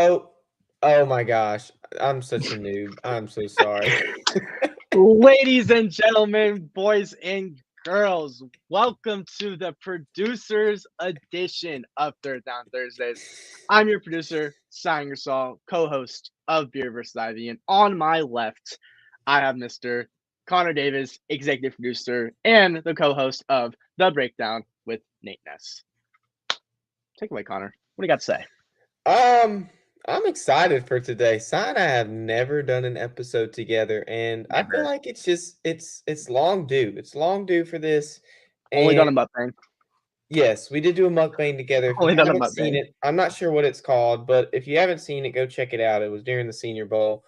Oh my gosh. I'm such a noob. I'm so sorry. Ladies and gentlemen, boys and girls, welcome to the producers edition of Third Down Thursdays. I'm your producer, Ingersoll, co-host of Beer vs. Ivy, and on my left, I have Mr. Connor Davis, executive producer, and the co-host of The Breakdown with Nate Ness. Take it away, Connor. What do you got to say? Um, I'm excited for today. Si and I have never done an episode together, and I feel Never. like it's long due. It's long due for this. Only And done a mukbang. yes, we did do a mukbang together. If you Only done a haven't seen mukbang. it, I'm not sure what it's called, but if you haven't seen it, go check it out. It was during the Senior Bowl.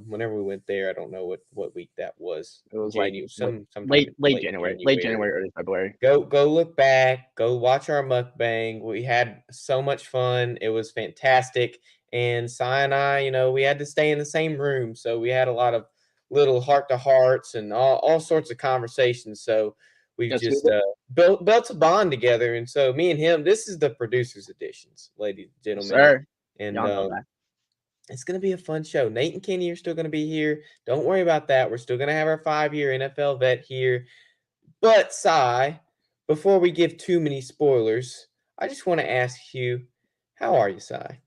Whenever we went there, I don't know what week that was. It was like January, late, sometime late, in late late January, late January. January, early February. Go look back, go watch our mukbang. We had so much fun. It was fantastic. And Sai and I, we had to stay in the same room. So we had a lot of little heart to hearts and all sorts of conversations. So we've Yes, we just built a bond together. And so me and him, this is the producers editions, ladies and Yes, gentlemen. sir. And Y'all know that. it's going to be a fun show. Nate and Kenny are still going to be here. Don't worry about that. We're still going to have our 5-year NFL vet here. But, Sai, before we give too many spoilers, I just want to ask you, how are you, Sai?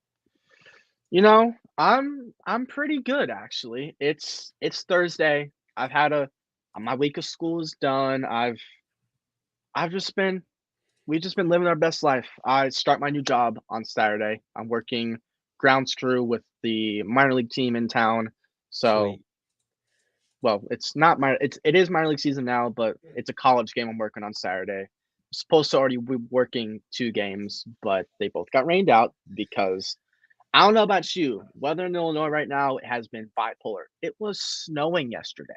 I'm pretty good actually. It's Thursday. I've had a my week of school is done. I've just been we've just been living our best life. I start my new job on Saturday. I'm working grounds crew with the minor league team in town. So, Sweet. well, it is minor league season now, but it's a college game I'm working on Saturday. Supposed to already be working 2 games, but they both got rained out because I don't know about you. Weather in Illinois right now has been bipolar. It was snowing yesterday.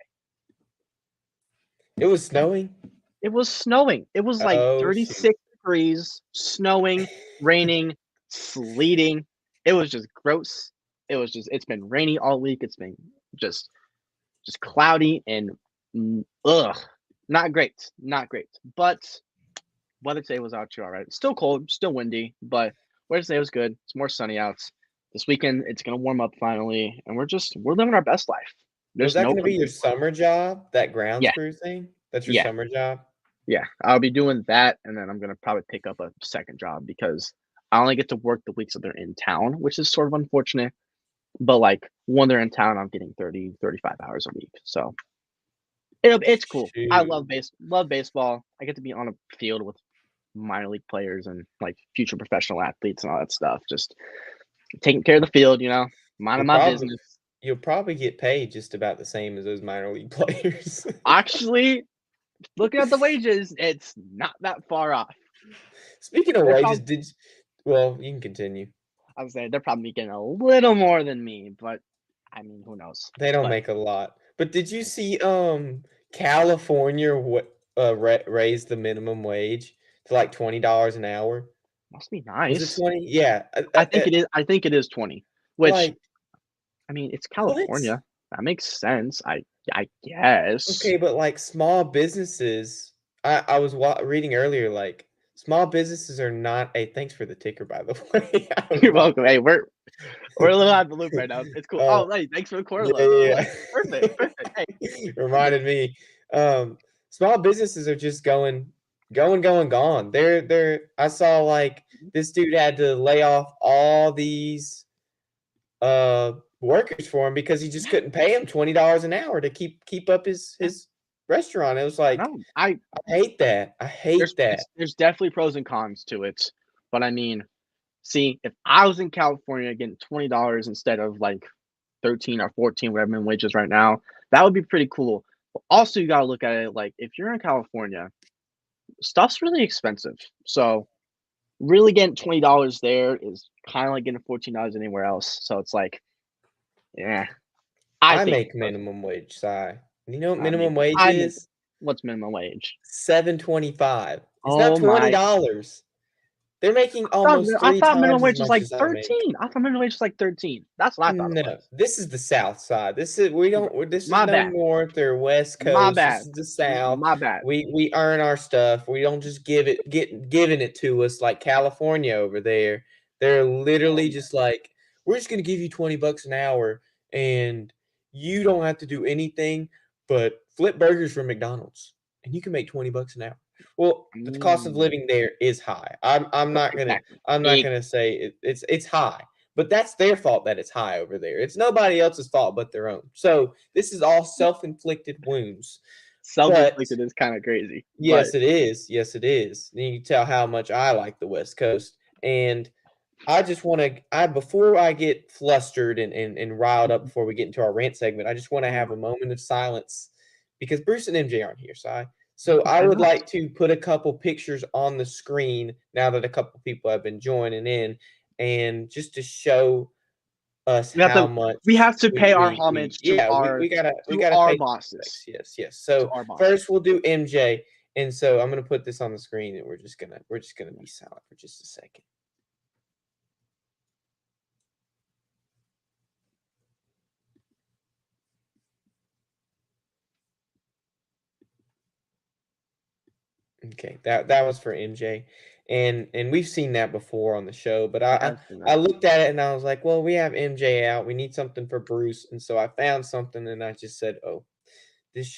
It was snowing? It was snowing. It was like Oh, shoot. 36 degrees, snowing, raining, sleeting. It was just gross. It's been rainy all week. It's been just cloudy and ugh, not great. Not great. But weather today was actually all right. Still cold, still windy, but weather today was good. It's more sunny out. This weekend it's gonna warm up finally, and we're living our best life. Was There's that no going to be your complaints. summer job, that grounds Yeah, crew thing? That's your yeah, summer job? yeah. I'll be doing that, and then I'm gonna probably pick up a second job because I only get to work the weeks that they're in town, which is sort of unfortunate. But like when they're in town, I'm getting 30, 35 hours a week. So it's cool. I Shoot. love baseball. I get to be on a field with minor league players and like future professional athletes and all that stuff. Just taking care of the field, minding You'll my probably business. you'll probably get paid just about the same as those minor league players. Actually, looking at the wages, it's not that far off. Speaking of They're wages, probably well, you can continue. I would say they're probably getting a little more than me, but I mean, who knows? They don't But make a lot. But did you see California raise the minimum wage to like $20 an hour? must be Was it nice. 20? Yeah. I think it is 20, which Like I mean, it's what? California. That makes sense. I guess. Okay, but like small businesses, I was reading earlier, like small businesses are not a thanks for the ticker, by the way. I was You're about welcome. Hey, we're a little out of the loop right now. It's cool. uh, Oh, hey, thanks for the quarter yeah, logo. yeah, Look, perfect, yeah. perfect. Hey, Reminded me. Um, Small businesses are just gone. I saw like this dude had to lay off all these workers for him because he just yeah, couldn't pay him $20 an hour to keep up yeah. his restaurant. It was I like know. I I hate that. I hate that. there's definitely pros and cons to it, but I mean, see, if I was in California getting $20 instead of like 13 or 14 whatever minimum wages right now, that would be pretty cool. But also, you gotta look at it like if you're in California, stuff's really expensive. So really getting $20 there is kind of like getting $14 anywhere else. So it's like, yeah, I I think make it's pros and minimum wage, Si. You know what I make minimum wage I make is? what's minimum wage? 7.25. It's not Oh my! $20. They're making almost I 3 thought minimum times as wage was much like as I make. 13. I thought minimum wage was like 13. That's what I thought it No, was. this is the South Side. This is My no bad. North or West My Coast. This bad. is the South. My bad. We earn our stuff. We don't just giving it to us like California over there. They're Oh literally man. just like we're just gonna give you $20 an hour, and you don't have to do anything but flip burgers from McDonald's, and you can make $20 an hour. Well, the cost of Mm, living there is high. exactly. I'm not gonna say it's high, but that's their fault that it's high over there. It's nobody else's fault but their own. So this is all self-inflicted wounds. But Self-inflicted is kind of crazy, but yes, it is. Yes, it is. And you can tell how much I like the West Coast. And I just want to, I before I get flustered and riled up Mhm. before we get into our rant segment, I just want to Oh have my, a moment of silence because Bruce and MJ aren't here, so I they're would not. like to put a couple pictures on the screen now that a couple people have been joining in, and just to show us We have how to we much have to pay our homage to yeah, our we gotta pay respects. bosses, Yes, yes. to So our first bosses. we'll do MJ, and so I'm gonna put this on the screen, and we're just gonna be silent for just a second. Okay, that was for MJ, and we've seen that before on the show, but We have seen I that. looked at it and I was like, well, we have MJ out, we need something for Bruce, and so I found something, and I just said, oh, this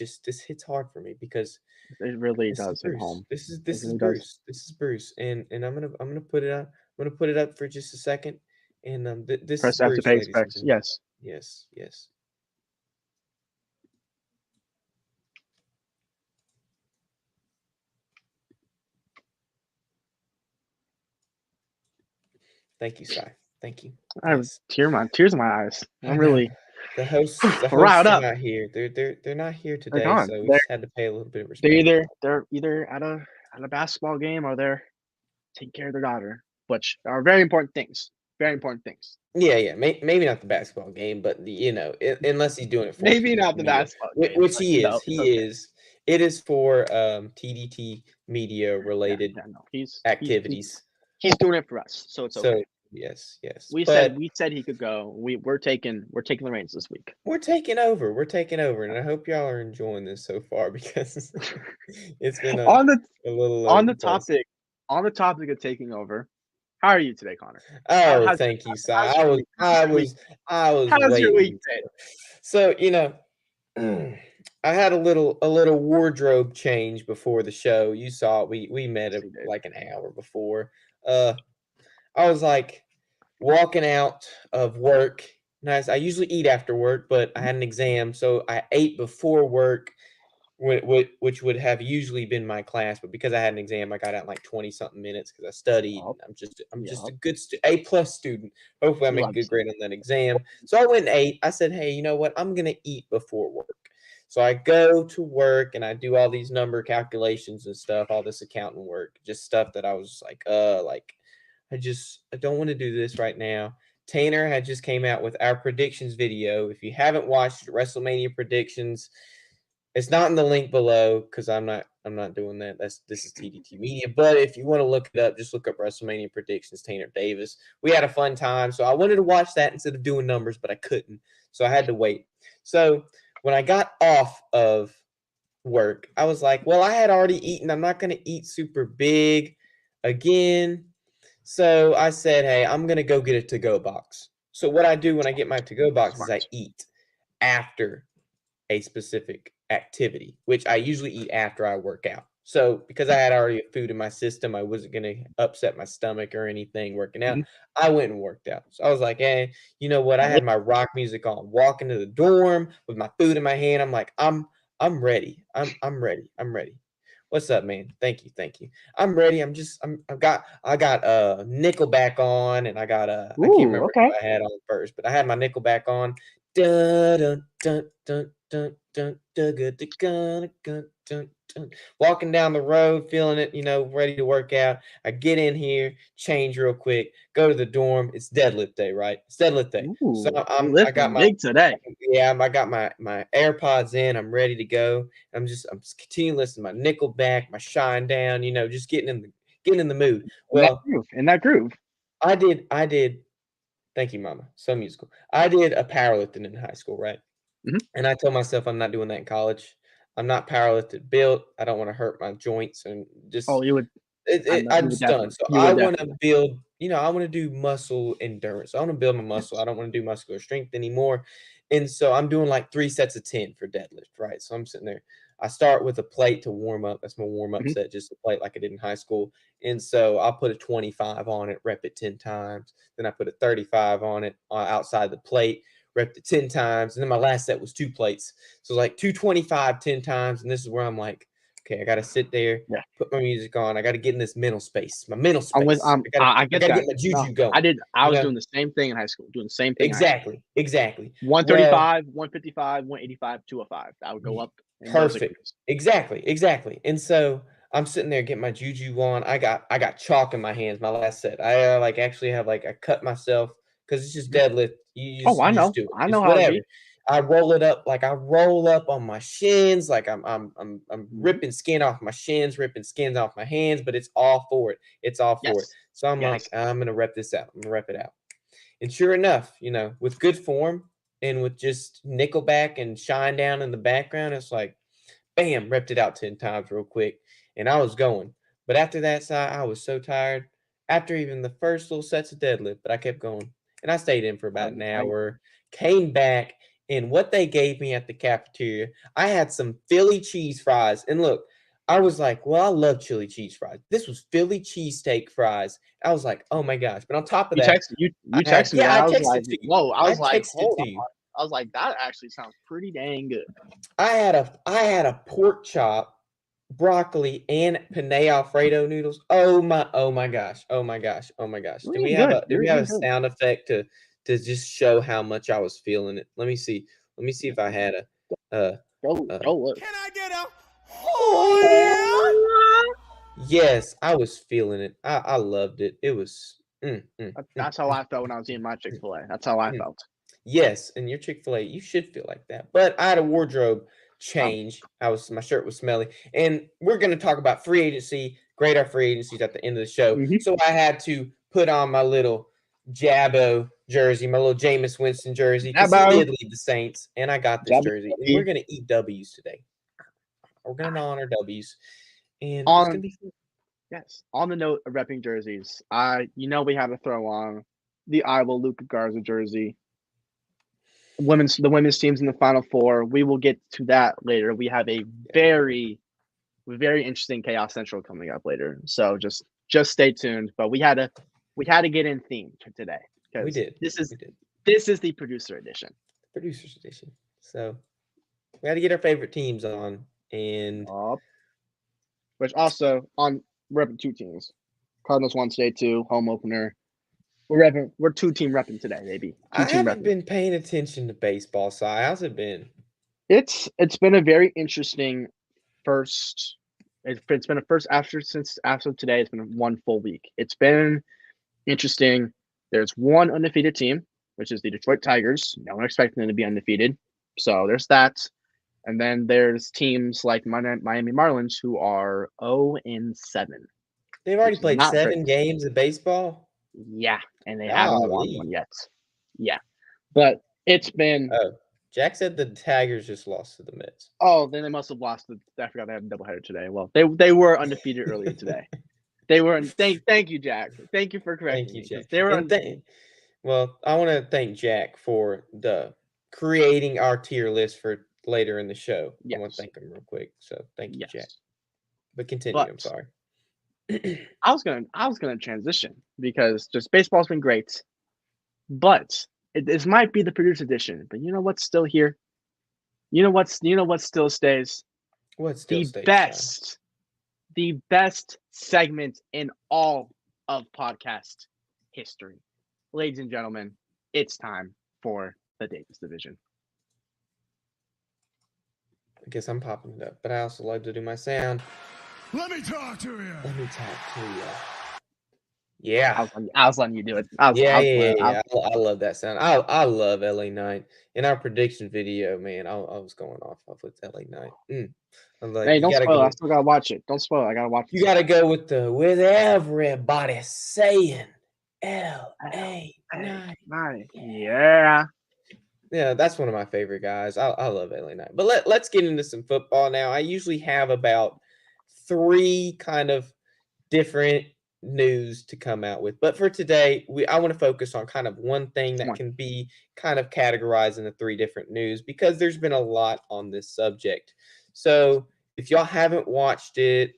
hits hard for me because It really this is does hit Bruce. home. It This is really does. Bruce. This is Bruce, and I'm gonna put it up. I'm gonna put it up for just a second, and this is Press F to Bruce, pay ladies and specs. gentlemen. Yes. Yes, yes. Thank you, Sai. Thank you. I have Yes. tears in my eyes. I I'm know. really The riled hosts are up. not here. They're not here They're today, gone. so we just had to pay a little bit of They're respect. either at a basketball game or they're taking care of their daughter, which are very important things. Very important things. Yeah, yeah. Maybe not the basketball game, but unless he's doing it for Maybe TDT not the Media, basketball game, which but he is. it's He okay. is. It is for TDT Media Yeah, related yeah, no. activities. He's doing it for us, so it's So okay. yes, yes. But We said he could go. We're taking the reins this week. we're taking over. We're taking over, and I hope y'all are enjoying this so far because it's been on the a little over on the the place. topic on the topic of taking over, how are you today, Connor? Oh, How's thank you, Si. how's your week? I was How's your week waiting been? to. So I had a little wardrobe change before the show. You saw it. We met Yes, you did. like an hour before. Uh, I was like walking out of work. Nice. I usually eat after work, but I Mhm. had an exam, so I ate before work, which would have usually been my class, but because I had an exam, I got out in like 20 something minutes because I studied. Yup, And I'm just a yup. good A plus student. Hopefully, I You make a love to good see grade it. on that exam. So I went and ate. I said, hey, you know what? I'm gonna eat before work. So I go to work and I do all these number calculations and stuff, all this accounting work, just stuff that I was like I don't want to do this right now. Tanner had just came out with our predictions video. If you haven't watched WrestleMania predictions, it's not in the link below because I'm not doing that. This is TDT Media. But if you want to look it up, just look up WrestleMania predictions, Tanner Davis. We had a fun time. So I wanted to watch that instead of doing numbers, but I couldn't. So I had to wait. So when I got off of work, I was like, well, I had already eaten. I'm not gonna eat super big again. So I said, hey, I'm gonna go get a to-go box. So what I do when I get my to-go box is I Smart. eat after a specific activity, which I usually eat after I work out. So because I had already food in my system, I wasn't gonna upset my stomach or anything working out. Mhm. I went and worked out. So I was like, hey, you know what? I That is had my rock music on, walking to the dorm with my food in my hand. I'm like, I'm ready. I'm ready. I'm ready. What's up, man? Thank you, thank you. I'm ready. I got Nickelback on, and I can't ooh, remember okay. who I had on first, but I had my Nickelback on. Dun, dun, dun, dun, dun, dun, dun, dun, dun, dun, dun, dun. Walking down the road, feeling it, ready to work out. I get in here, change real quick, go to the dorm. It's deadlift day, right? It's deadlift day. So Ooh, you lifting big today. I got my AirPods in. I'm ready to go. I'm just continuing listening to my Nickelback, my Shine Down. Just getting in the mood. In that Well, groove, in that groove. I did. Thank you, Mama. So musical. I did a powerlifting in high school, right? Mhm. And I told myself I'm not doing that in college. I'm not powerlifted built. I don't want to hurt my joints and Oh, just you would. I know you I'm would just done. definitely. So You I would want to definitely. build, I want to do muscle endurance. I want to build my muscle. Yes. I don't want to do muscular strength anymore. And so I'm doing like 3 sets of 10 for deadlift, right? So I'm sitting there. I start with a plate to warm up. That's my warm up Mhm. set, just a plate like I did in high school. And so I'll put a 25 on it, rep it 10 times. Then I put a 35 on it outside the plate, repped it 10 times. And then my last set was 2 plates. So like 225 10 times. And this is where I'm like, okay, I got to sit there, Yeah. put my music on. I got to get in this mental space, my mental I'm with. space. I got to, I I get got to that. get my No, juju going. I You was know, doing the same thing in high school. Doing the same thing in high school. exactly, exactly. Well, 135, 155, 185, 205. I would go Ye up in those perfect. increments. Exactly, exactly, and so, I'm sitting there getting my juju on. I got chalk in my hands my last set. Like, actually have, like I cut myself because it's just Mhm. deadlift. You Oh, just I you just know. do it. I know It's how it whatever. be. I roll up on my shins, like, I'm Mhm. ripping skin off my shins, ripping skins off my hands, but it's all for it. It's all for it. Yes. So, I'm like, Yes. "I'm gonna rep this out. I'm gonna rep it out." And sure enough, with good form and with just Nickelback and Shine Down in the background, it's like, bam, repped it out 10 times real quick. And I was going. But after that, I was so tired. After even the first little sets of deadlift, but I kept going. And I stayed in for about an I hour, came back, and what they gave me at the cafeteria, I had some Philly cheese fries. And look, I was like, well, I love chili cheese fries. This was Philly cheesesteak fries. I was like, oh my gosh. But on top of You that, texted you I you had, texted me yeah, that. I I was like, texted to you. whoa. I I was like, texted hold to on. you. I was like, that actually sounds pretty dang good. I had a pork chop, broccoli, and penne Alfredo noodles. Oh my gosh. Oh my gosh. Oh my gosh. You're Do we eating have good. a do we have You're a good. sound effect to just show how much I was feeling it? Let me see. Let me see if I had uh uh Go look. Can I get a Oh, yes, I was feeling it. I loved it. It was mm, that's how I felt when I was eating my mm, Chick-fil-A. That's how I mm. felt. Yes, and your Chick-fil-A, you should feel like that. But I had a wardrobe Um, change. My shirt was smelly. And we're gonna talk about free agency, grade our free agencies at the end of the show. mhm. So I had to put on my little Jabbo jersey, my little Jameis Winston jersey, because he Jabbo. did lead the Saints, and I got this Jabby. jersey. And we're gonna eat W's today. We're gonna gnaw on our W's, and it's gonna On be fun. Yes. On the note of repping jerseys, we had to throw on the Iowa Luka Garza jersey. The women's team's in the Final Four. We will get to that later. We have a very interesting Chaos Central coming up later. So just stay tuned. But we had to get in theme today We because did. We did. this is the producer edition. Producers edition. So we had to get our favorite teams on, and Uh, which also on we're repping two teams. Cardinals won today too, home opener. We're two-team repping today, baby. I Two-team haven't repping. been paying attention to baseball, Si. How's it been? It's been a very interesting first. It's been a first after today. It's been one full week. It's been interesting. There's one undefeated team, which is the Detroit Tigers. No one expecting them to be undefeated, so there's that. And then there's teams like Miami Marlins who are 0-7, They've already which is played not great. 7 games of baseball? Yeah, and they haven't won Golly. one yet. Yeah, but it's been. Oh, Jack said the Tigers just lost to the Mets. Oh, then they must have lost. I forgot they had a doubleheader today. Well, they were undefeated earlier today. They were. Thank you, Jack. Thank you for Thank correcting you, me because Jack. they were And undefeated. well, I want to thank Jack for the creating our tier list for later in the show. I want to Yes, thank him real quick. So thank you, Jack. yes. But continue. I'm But sorry. I was gonna transition because just baseball's been great, but this might be the producer edition. But you know what's still here? You know what still stays? What still The stays, Si? best, the best segment in all of podcast history. Ladies and gentlemen, it's time for the Davis Division. I guess I'm popping it up, but I also like to do my sound. Let me talk to you. Let me talk to you. I Yeah. was letting you do it. I was, Yeah, I was, yeah, yeah, I yeah. I love that sound. I love LA Knight. In our prediction video, man, I was going off with LA Knight. I'm like, Hey, don't spoil it. I still gotta watch it. Don't spoil it. I gotta watch it you gotta still. go with everybody saying LA Hey, Knight. nice. Yeah. Yeah, that's one of my favorite guys. I love LA Knight. But let's get into some football now. I usually have about three kind of different news to come out with. But for today, I want to focus on kind of one thing that One. can be kind of categorized into three different news because there's been a lot on this subject. So if y'all haven't watched it,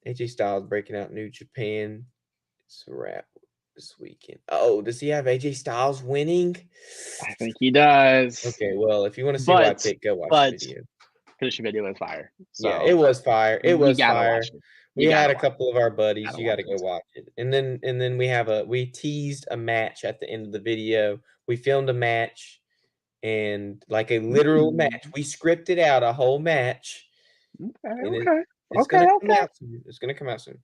AJ Styles breaking out New Japan. It's a wrap this weekend. Oh, does he have AJ Styles winning? I think he does. Okay, well, if you want to see who I But pick, go watch the but video. finish the video with fire. Yeah, So it was fire. It you was gotta watch fire. it. We You had gotta a watch it. couple of our buddies. Gotta You watch got to go it. watch it. And then we teased a match at the end of the video. We filmed a match and like a literal match. We scripted out a whole match and it's Okay. gonna come out soon. It's gonna come out soon.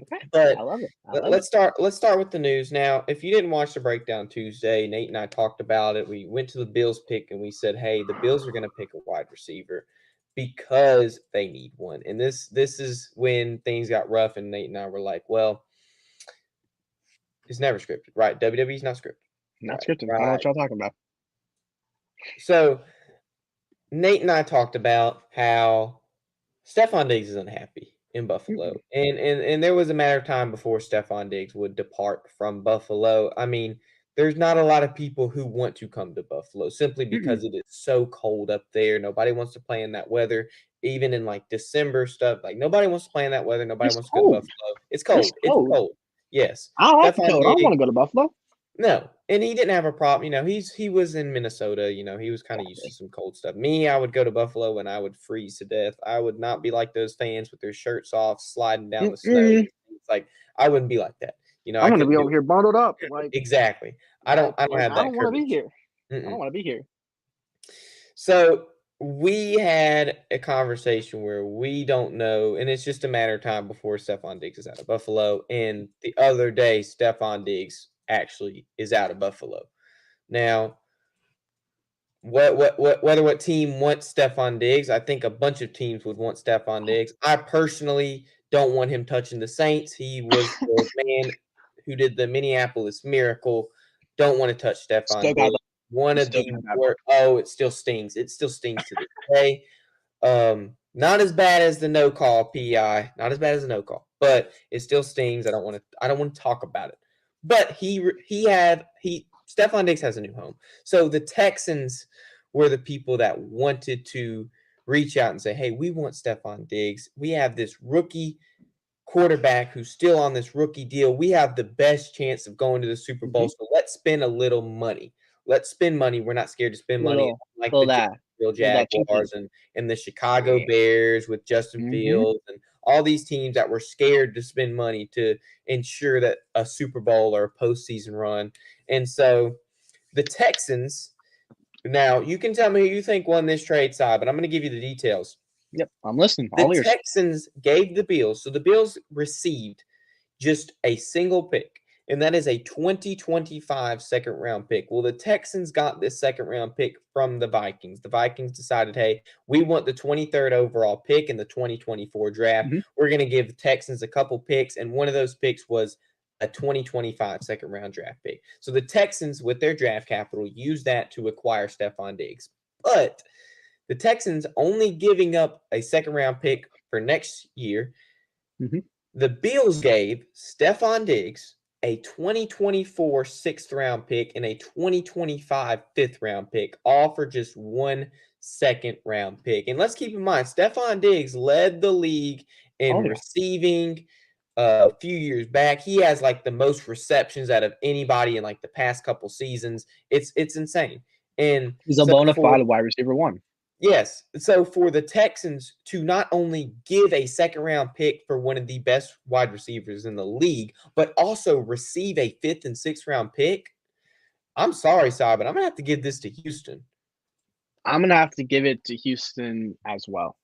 Okay. But I love it. I love let's start with the news. Now, if you didn't watch the breakdown Tuesday, Nate and I talked about it. We went to the Bills pick and we said, hey, the Bills are gonna pick a wide receiver because they need one. And this is when things got rough and Nate and I were like, well, it's never scripted, right? WWE's not scripted. Not Right, scripted. I don't know what y'all talking about. So Nate and I talked about how Stephon Diggs is unhappy in Buffalo. And there was a matter of time before Stephon Diggs would depart from Buffalo. I mean, there's not a lot of people who want to come to Buffalo simply because it is so cold up there. Nobody wants to play in that weather, even in like December stuff. Like nobody wants to play in that weather. Nobody It's wants to go to cold. Buffalo. It's cold. It's cold. cold. Yes. I don't like the Stephon cold. I don't Diggs, want to go to Buffalo. no, and he didn't have a problem. He was in Minnesota. He was kind of used to some cold stuff. Me, I would go to Buffalo and I would freeze to death. I would not be like those fans with their shirts off, sliding down the snow. It's like I wouldn't be like that. I'm I gonna be couldn't do over here bundled up. it. Like Exactly. I don't have I that don't want to be courage. here. I Mm-mm. don't want to be here. So we had a conversation where we don't know, and it's just a matter of time before Stephon Diggs is out of Buffalo. And the other day, Stephon Diggs actually is out of Buffalo. Now, whether what team wants Stephon Diggs, I think a bunch of teams would want Stephon Diggs. I personally don't want him touching the Saints. He was the man who did the Minneapolis Miracle. Don't want to touch Stephon Still got Diggs. One of still the got that one. it still stings. It still stings to this day. Not as bad as the no call PI, not as bad as the no call, but it still stings. I don't want to talk about it. But Stephon Diggs has a new home. So the Texans were the people that wanted to reach out and say, "Hey, we want Stephon Diggs. We have this rookie quarterback who's still on this rookie deal. We have the best chance of going to the Super Bowl. So let's spend a little money. Let's spend money. We're not scared to spend money like the Jacksonville Jaguars and the Chicago Bears with Justin Fields and all these teams that were scared to spend money to ensure that a Super Bowl or a postseason run. And so the Texans, now you can tell me who you think won this trade side, but I'm going to give you the details. Yep, I'm listening. The All ears. Texans gave the Bills, so the Bills received just a single pick, and that is a 2025 second round pick. Well, the Texans got this second round pick from the Vikings. The Vikings decided, hey, we want the 23rd overall pick in the 2024 draft. We're going to give the Texans a couple picks, and one of those picks was a 2025 second round draft pick. So the Texans, with their draft capital, used that to acquire Stephon Diggs. But the Texans only giving up a second round pick for next year. The Bills gave Stephon Diggs a 2024 sixth round pick and a 2025 fifth round pick, all for just one second round pick. And let's keep in mind, Stephon Diggs led the league in receiving a few years back. He has like the most receptions out of anybody in like the past couple seasons. It's insane. And he's a bona fide wide receiver one. Yes. So for the Texans to not only give a second round pick for one of the best wide receivers in the league, but also receive a fifth and sixth round pick, I'm sorry, Si, but I'm going to have to give this to Houston. I'm going to have to give it to Houston as well.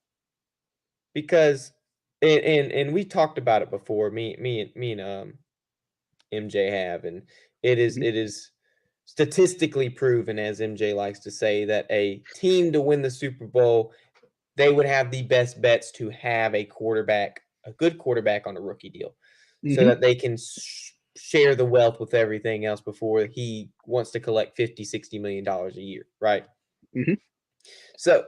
Because, and we talked about it before, me and MJ have, and it is statistically proven, as MJ likes to say, that a team to win the Super Bowl, they would have the best bets to have a good quarterback on a rookie deal so that they can share the wealth with everything else before he wants to collect $50-60 million a year, right? So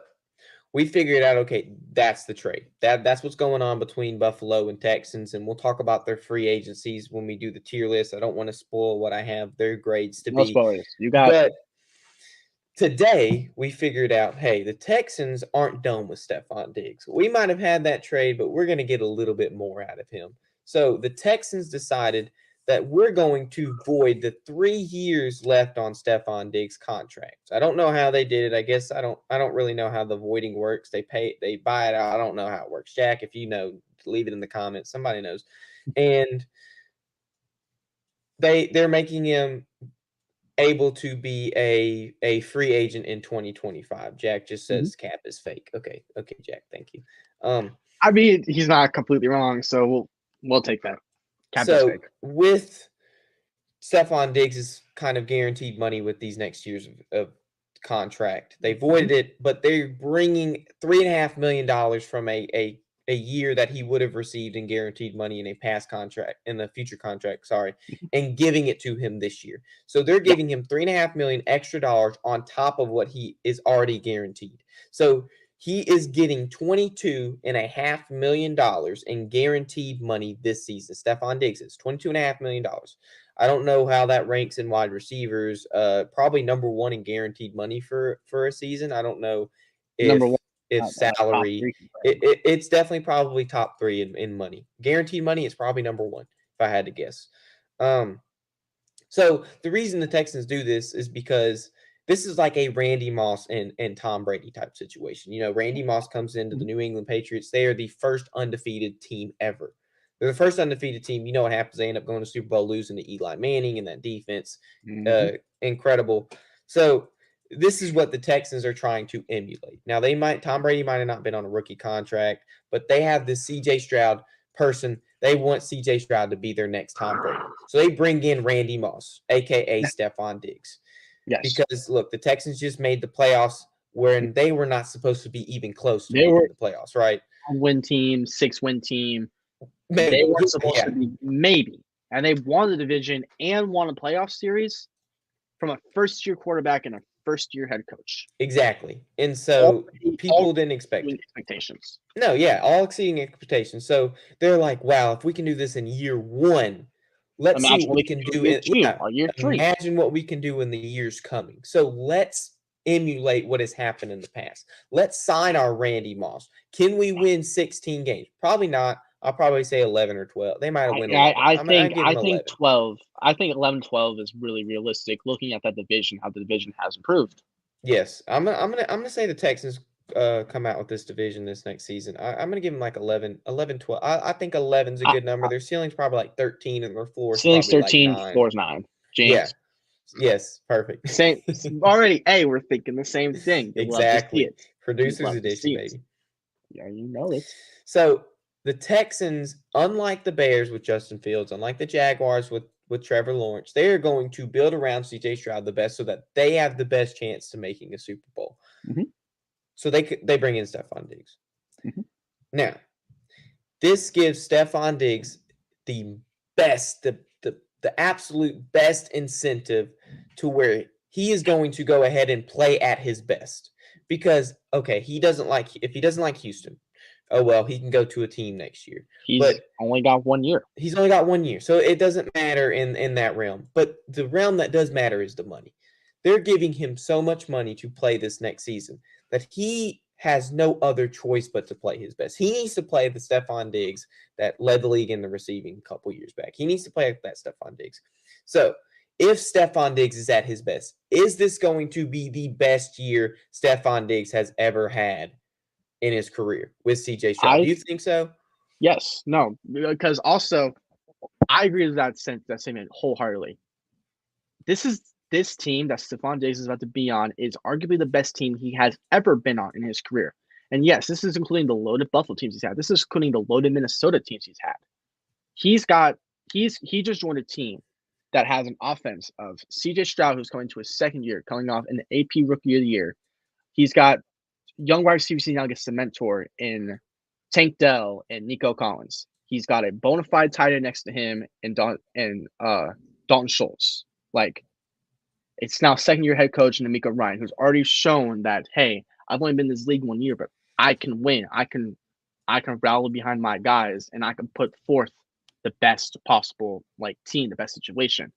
we figured out, okay, that's the trade. That's what's going on between Buffalo and Texans, and we'll talk about their free agencies when we do the tier list. I don't want to spoil what I have their grades to No be, spoilers. You got but today we figured out, hey, the Texans aren't done with Stephon Diggs. We might have had that trade, but we're going to get a little bit more out of him. So the Texans decided that we're going to void the 3 years left on Stephon Diggs' contract. I don't know how they did it. I guess I don't really know how the voiding works. They buy it out. I don't know how it works. Jack, if you know, leave it in the comments. Somebody knows. And they're making him able to be a free agent in 2025. Jack just says cap is fake. Okay, Jack, thank you. I mean, he's not completely wrong, so we'll take that. Cap is so fake. with Stephon Diggs' kind of guaranteed money with these next years of contract, they voided it, but they're bringing $3.5 million from a year that he would have received in guaranteed money in a past contract, in the future contract, sorry, and giving it to him this year. So they're giving him $3.5 million extra dollars on top of what he is already guaranteed. So he is getting $22.5 million in guaranteed money this season. Stephon Diggs is $22.5 million. I don't know how that ranks in wide receivers. Probably number one in guaranteed money for a season. I don't know Number one, if top salary. three. It's definitely probably top three in money. Guaranteed money is probably number one if I had to guess. So the reason the Texans do this is because this is like a Randy Moss and Tom Brady type situation. You know, Randy Moss comes into the New England Patriots. They are the first undefeated team ever. They're the first undefeated team. You know what happens? They end up going to Super Bowl, losing to Eli Manning and that defense. Incredible. So this is what the Texans are trying to emulate. Now, Tom Brady might have not been on a rookie contract, but they have this CJ Stroud person. They want CJ Stroud to be their next Tom Brady. So they bring in Randy Moss, aka Stephon Diggs. Yes. Because look, the Texans just made the playoffs when they were not supposed to be even close to They making were the playoffs, right? 1-win team, 6-win team. Maybe. They weren't supposed to be, maybe. And they won the division and won a playoff series from a first-year quarterback and a first-year head coach. Exactly. And so people didn't expect it. Expectations. No, yeah, all exceeding expectations. So they're like, wow, if we can do this in year one, let's see what we can do in year three. Imagine what we can do in the years coming. So let's emulate what has happened in the past. Let's sign our Randy Moss. Can we win 16 games? Probably not. I'll probably say 11 or 12. They might have won 11. I give them think 12. I think 11-12 is really realistic looking at that division, how the division has improved. Yes. I'm gonna say the Texans come out with this division this next season. I'm gonna give them like 11, 12. I think 11's a good number. Their ceiling's probably like 13 and their floor is ceiling's probably 13, like 9. floor is 9. James. Yeah. Yes, perfect. Same already. Hey, we're thinking the same thing. Exactly. Producers edition, baby. Yeah, you know it. So the Texans, unlike the Bears with Justin Fields, unlike the Jaguars with Trevor Lawrence, they are going to build around CJ Stroud the best so that they have the best chance to making a Super Bowl. So they bring in Stephon Diggs. Now, this gives Stephon Diggs the best, the absolute best incentive to where he is going to go ahead and play at his best. Because, okay, if he doesn't like Houston, oh well, he can go to a team next year. But only got 1 year. He's only got 1 year, so it doesn't matter in that realm. But the realm that does matter is the money. They're giving him so much money to play this next season that he has no other choice but to play his best. He needs to play the Stephon Diggs that led the league in the receiving a couple years back. He needs to play that Stephon Diggs. So if Stephon Diggs is at his best, is this going to be the best year Stephon Diggs has ever had in his career with CJ Stroud? Do you think so? Yes. No. Because also, I agree with that statement wholeheartedly. This team that Stephon Diggs is about to be on is arguably the best team he has ever been on in his career. And yes, this is including the loaded Buffalo teams he's had. This is including the loaded Minnesota teams he's had. He just joined a team that has an offense of CJ Stroud, who's coming to his second year, coming off an AP Rookie of the Year. He's got young wide receivers he now gets the mentor in Tank Dell and Nico Collins. He's got a bona fide tight end next to him and Dalton Schultz. Like, it's now second-year head coach D'Amico Ryan, who's already shown that, hey, I've only been in this league 1 year, but I can win. I can rally behind my guys, and I can put forth the best possible team, the best situation.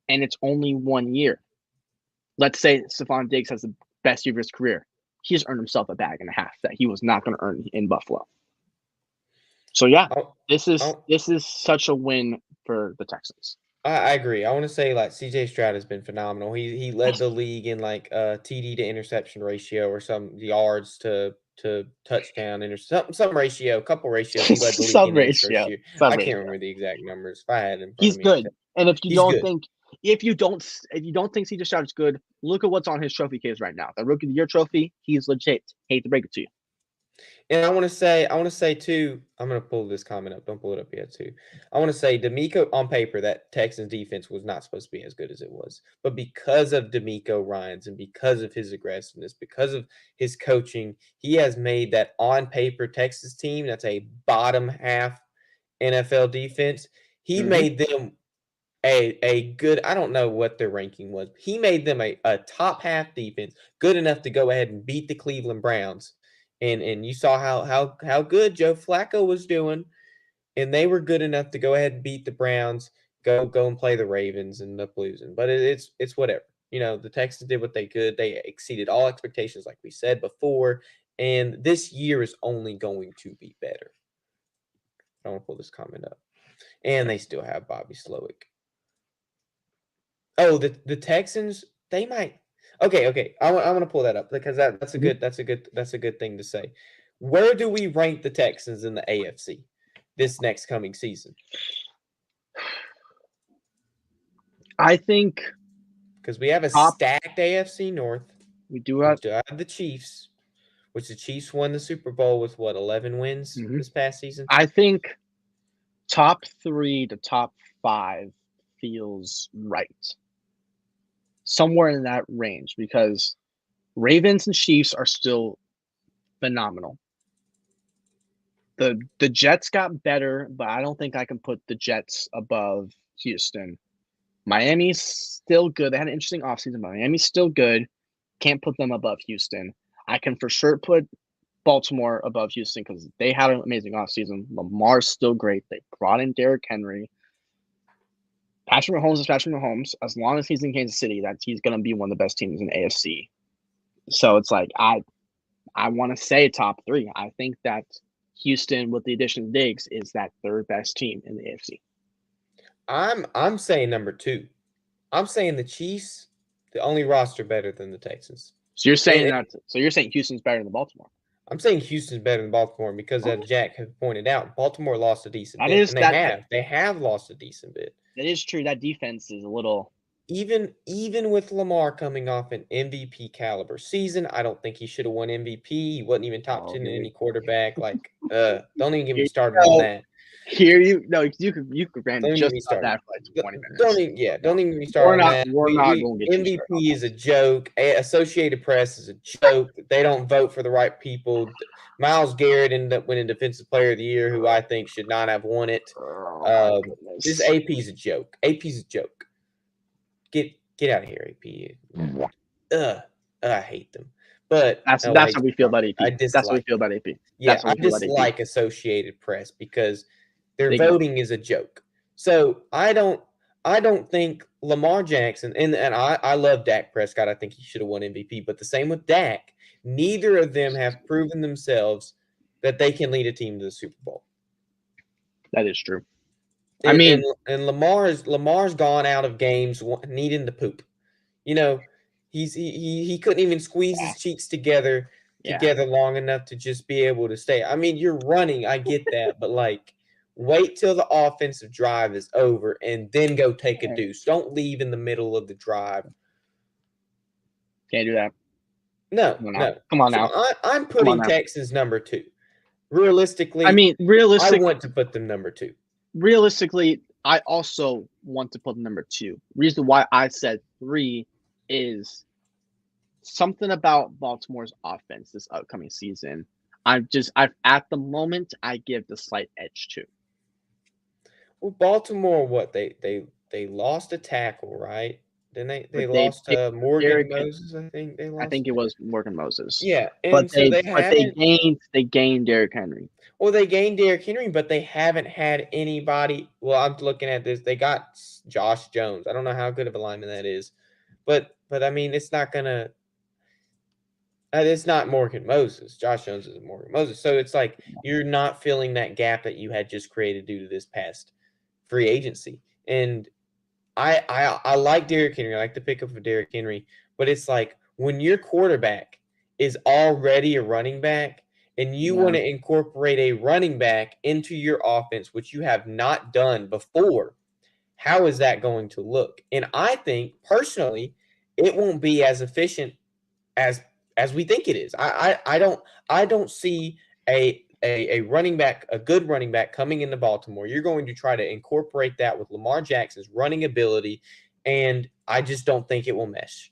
And it's only 1 year. Let's say Stephon Diggs has the best year of his career. He's earned himself a bag and a half that he was not going to earn in Buffalo. So yeah, Oh, this is such a win for the Texans. I agree. I want to say like CJ Stroud has been phenomenal. He led the league in like TD to interception ratio or some yards to touchdown some ratio, a couple ratios. He led the league Some in his first ratio. year. Some I can't ratio. remember the exact numbers. If I had it in front He's of me, good. And if you he's don't good. think if you don't think CJ Stroud is good, look at what's on his trophy case right now. The Rookie of the Year trophy, he's legit. Hate to break it to you. And I want to say too, I'm going to pull this comment up. Don't pull it up yet too. I want to say D'Amico on paper, that Texans defense was not supposed to be as good as it was. But because of D'Amico Ryans and because of his aggressiveness, because of his coaching, he has made that on paper Texas team that's a bottom half NFL defense. He made them a good, I don't know what their ranking was. He made them a top half defense, good enough to go ahead and beat the Cleveland Browns. And you saw how good Joe Flacco was doing, and they were good enough to go ahead and beat the Browns, go and play the Ravens and end up losing. But it's whatever. You know, the Texans did what they could. They exceeded all expectations, like we said before, and this year is only going to be better. I want to pull this comment up. And they still have Bobby Slowick. Oh, the Texans, they might. Okay. I want to pull that up because that's a good thing to say. Where do we rank the Texans in the AFC this next coming season? I think Because we have a top stacked AFC North. we do We have still have the Chiefs, which the Chiefs won the Super Bowl with what, 11 wins this past season? I think top 3 to top 5 feels right. Somewhere in that range because Ravens and Chiefs are still phenomenal. The Jets got better, but I don't think I can put the Jets above Houston. Miami's still good. They had an interesting offseason. Miami's still good. Can't put them above Houston. I can for sure put Baltimore above Houston because they had an amazing offseason. Lamar's still great. They brought in Derrick Henry. Patrick Mahomes is Patrick Mahomes. As long as he's in Kansas City, he's going to be one of the best teams in the AFC. So it's like I want to say top 3. I think that Houston, with the addition of Diggs, is that third best team in the AFC. I'm saying number 2. I'm saying the Chiefs, the only roster better than the Texans. So you're saying Houston's better than Baltimore. I'm saying Houston's better than Baltimore because, as Jack has pointed out, Baltimore lost a decent That bit, is and they have lost a decent bit. That is true. That defense is a little. Even with Lamar coming off an MVP caliber season, I don't think he should have won MVP. He wasn't even top 10 in any quarterback. Like, don't even get me started on that. You could rant Don't just even about start. that for like 20 minutes. Don't even get me started on that. We're not going to get you started MVP is a joke. Associated Press is a joke. They don't vote for the right people. Myles Garrett ended up winning Defensive Player of the Year, who I think should not have won it. This AP's a joke. AP's a joke. Get out of here, AP. I hate them. But that's how we feel about AP. That's how we feel about AP. Yeah, I dislike Associated Press because their voting is a joke. So I don't think Lamar Jackson and I love Dak Prescott. I think he should have won MVP. But the same with Dak. Neither of them have proven themselves that they can lead a team to the Super Bowl. That is true. And Lamar's gone out of games needing to poop. You know, he couldn't even squeeze his cheeks together long enough to just be able to stay. I mean, you're running, I get that, but like wait till the offensive drive is over and then go take a deuce. Don't leave in the middle of the drive. Can't do that. No. Come on now. So I'm putting Texans number 2. Realistically, I want to put them number 2. Realistically, I also want to put them number 2. Reason why I said 3 is something about Baltimore's offense this upcoming season. At the moment, I give the slight edge to. Well, Baltimore, what they lost a tackle, right? Didn't they but they lost picked Morgan Derrick. Moses, I think they I lost. think it was Morgan Moses. Yeah, But and so they they haven't. gained Derrick Henry. Well, they gained Derrick Henry, but they haven't had anybody. Well, I'm looking at this. They got Josh Jones. I don't know how good of a lineman that is, but I mean, it's not gonna. It's not Morgan Moses. Josh Jones isn't Morgan Moses. So it's like you're not filling that gap that you had just created due to this past free agency. And I like Derrick Henry. I like the pickup of Derrick Henry, but it's like when your quarterback is already a running back and you Yeah. want to incorporate a running back into your offense, which you have not done before, how is that going to look? And I think personally, it won't be as efficient as as we think it is. I don't see a running back, a good running back coming into Baltimore. You're going to try to incorporate that with Lamar Jackson's running ability, and I just don't think it will mesh.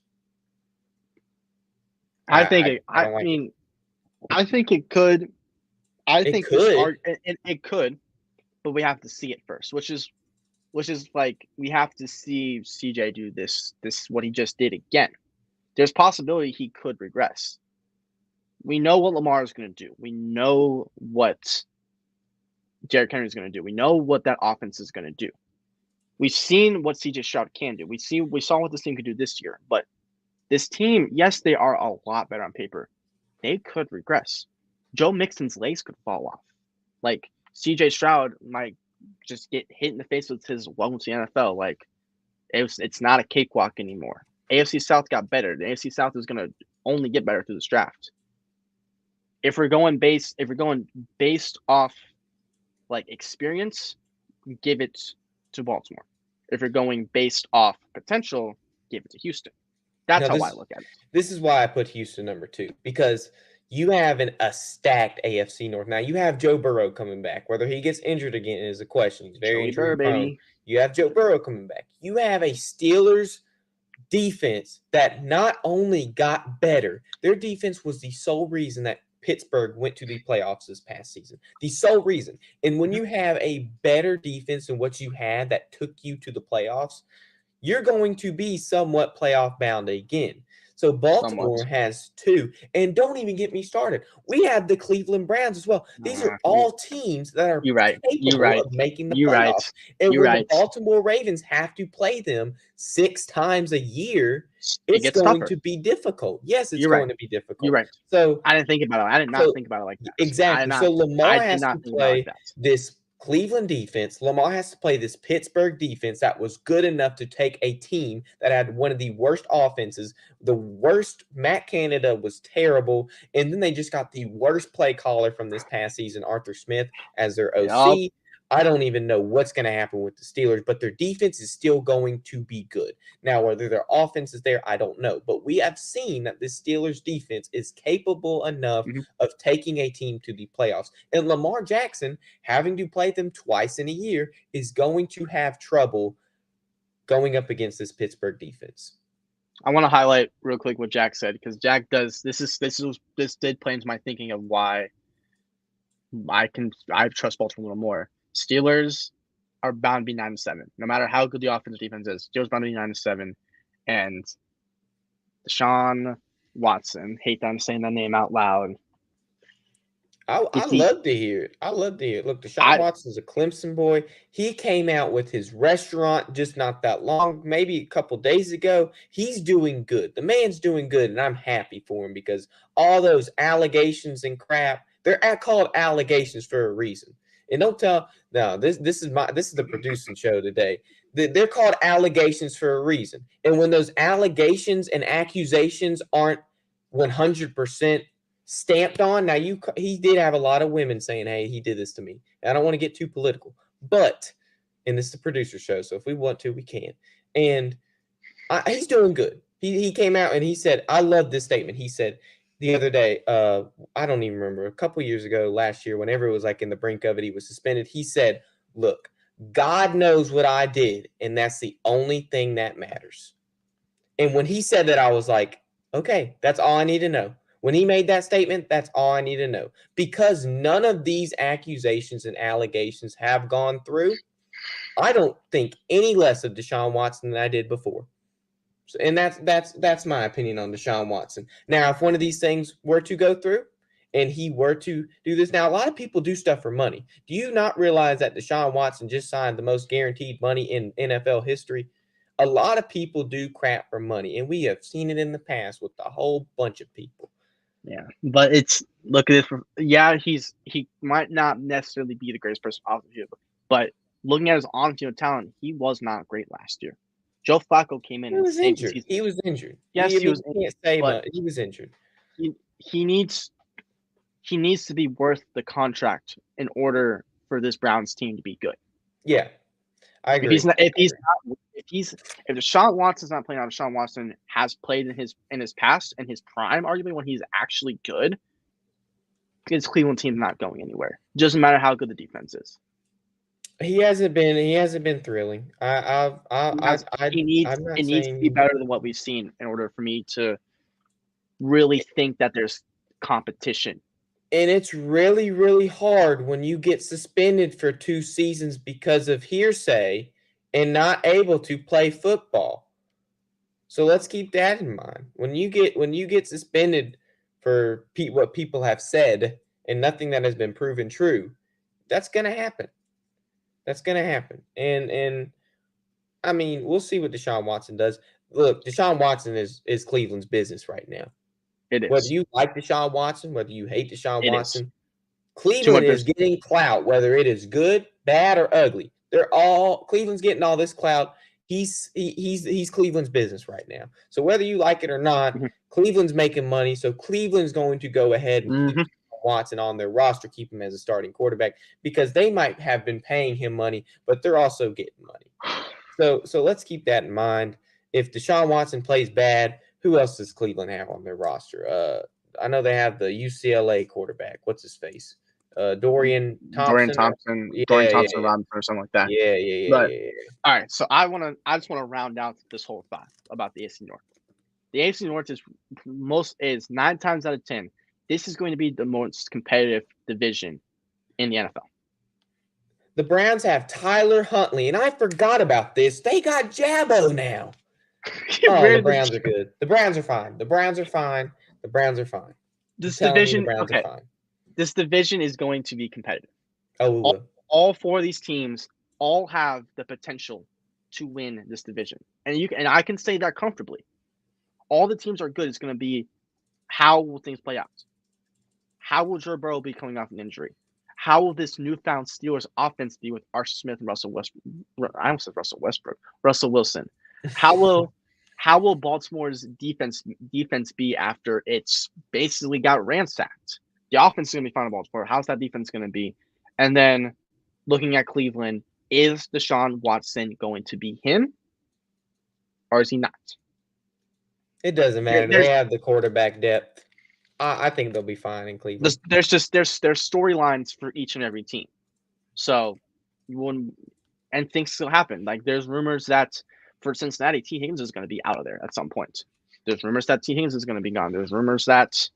I think I don't like it. I think it could. I It think this could. it could, but we have to see it first, which is like we have to see CJ do this what he just did again. There's possibility he could regress. We know what Lamar is going to do. We know what Derrick Henry is going to do. We know what that offense is going to do. We've seen what CJ Stroud can do. We saw what this team could do this year. But this team, yes, they are a lot better on paper. They could regress. Joe Mixon's legs could fall off. Like CJ Stroud might just get hit in the face with his welcome to the NFL. Like it's not a cakewalk anymore. AFC South got better. The AFC South is going to only get better through this draft. If we're going based off like experience, give it to Baltimore. If you're going based off potential, give it to Houston. That's how I look at it. This is why I put Houston number 2, because you have a stacked AFC North. Now you have Joe Burrow coming back. Whether he gets injured again is a question. He's very injury prone. You have Joe Burrow coming back. You have a Steelers defense that not only got better, their defense was the sole reason that Pittsburgh went to the playoffs this past season. The sole reason. And when you have a better defense than what you had that took you to the playoffs, you're going to be somewhat playoff bound again. So Baltimore has 2. And don't even get me started. We have the Cleveland Browns as well. These are all teams that are capable of making the playoffs. And when the Baltimore Ravens have to play them 6 times a year, it's going to be difficult. Yes, it's going to be difficult. You're right. So I didn't think about it. I did not think about it like that. Exactly. So Lamar has to play this Cleveland defense. Lamar has to play this Pittsburgh defense that was good enough to take a team that had one of the worst offenses. The worst. Matt Canada was terrible. And then they just got the worst play caller from this past season, Arthur Smith, as their OC. Yep. I don't even know what's going to happen with the Steelers, but their defense is still going to be good. Now, whether their offense is there, I don't know. But we have seen that the Steelers defense is capable enough of taking a team to the playoffs. And Lamar Jackson, having to play them twice in a year, is going to have trouble going up against this Pittsburgh defense. I want to highlight real quick what Jack said, because Jack does this did play into my thinking of why I trust Baltimore a little more. Steelers are bound to be 9-7, no matter how good the offensive defense is. Steelers bound to be 9-7, and Deshaun Watson. Hate that I'm saying that name out loud. I love to hear it. I love to hear it. Look, Deshaun Watson is a Clemson boy. He came out with his restaurant just not that long, maybe a couple days ago. He's doing good. The man's doing good, and I'm happy for him because all those allegations and crap, they're called allegations for a reason. And don't tell this is the producing show today. They're called allegations for a reason. And when those allegations and accusations aren't 100% stamped on, now he did have a lot of women saying, "Hey, he did this to me." I don't want to get too political, but and this is the producer show, so if we want to, we can. And he's doing good. He came out and he said, "I love this statement." He said the other day, I don't even remember, a couple years ago, last year, whenever it was like in the brink of it, he was suspended. He said, "Look, God knows what I did, and that's the only thing that matters." And when he said that, I was like, okay, that's all I need to know. When he made that statement, that's all I need to know. Because none of these accusations and allegations have gone through, I don't think any less of Deshaun Watson than I did before. And that's my opinion on Deshaun Watson. Now, if one of these things were to go through and he were to do this, now a lot of people do stuff for money. Do you not realize that Deshaun Watson just signed the most guaranteed money in NFL history? A lot of people do crap for money, and we have seen it in the past with a whole bunch of people. Yeah, but it's look at this. Yeah, he might not necessarily be the greatest person off the field, but looking at his on-field talent, he was not great last year. Joe Flacco came in He and was saved the injured. season. He was injured. Yes, You he was, can't say but much. He was injured. he needs to be worth the contract in order for this Browns team to be good. Yeah, I agree. If Deshaun Watson's not playing out, Deshaun Watson has played in his past and his prime, arguably when he's actually good, his Cleveland team's not going anywhere. Doesn't matter how good the defense is. He hasn't been thrilling. He needs I'm not it needs to be saying. better than what we've seen in order for me to really think that there's competition. And it's really, really hard when you get suspended for 2 seasons because of hearsay and not able to play football. So let's keep that in mind. When you get suspended for what people have said and nothing that has been proven true, that's gonna happen. That's gonna happen. And I mean, we'll see what Deshaun Watson does. Look, Deshaun Watson is Cleveland's business right now. It Whether is. you like Deshaun Watson, whether you hate Deshaun It is. Watson, Cleveland is getting clout, whether it is good, bad, or ugly. Cleveland's getting all this clout. He's Cleveland's business right now. So whether you like it or not, Mhm. Cleveland's making money. So Cleveland's going to go ahead and keep Mhm. Watson on their roster, keep him as a starting quarterback because they might have been paying him money, but they're also getting money. So let's keep that in mind. If Deshaun Watson plays bad, who else does Cleveland have on their roster? I know they have the UCLA quarterback. What's his face? Dorian Thompson. Dorian Yeah, Thompson Robinson or something like that. yeah. All right, so I just want to round out this whole thought about the AFC North. The AFC North is 9 times out of 10. This is going to be the most competitive division in the NFL. The Browns have Tyler Huntley, and I forgot about this. They got Jabbo now. The Browns are good. The Browns are fine. The Browns are fine. This division, are fine. This division is going to be competitive. Oh, all 4 of these teams all have the potential to win this division, and I can say that comfortably. All the teams are good. It's going to be how will things play out? How will Joe Burrow be coming off an injury? How will this newfound Steelers offense be with Arthur Smith and Russell Wilson? How will Baltimore's defense be after it's basically got ransacked? The offense is going to be fine in Baltimore. How's that defense going to be? And then looking at Cleveland, is Deshaun Watson going to be him, or is he not? it doesn't matter. They have the quarterback depth. I think they'll be fine in Cleveland. There's storylines for each and every team, so and things still happen. Like there's rumors that for Cincinnati, T. Higgins is going to be out of there at some point. There's rumors that T. Higgins is going to be gone. There's rumors that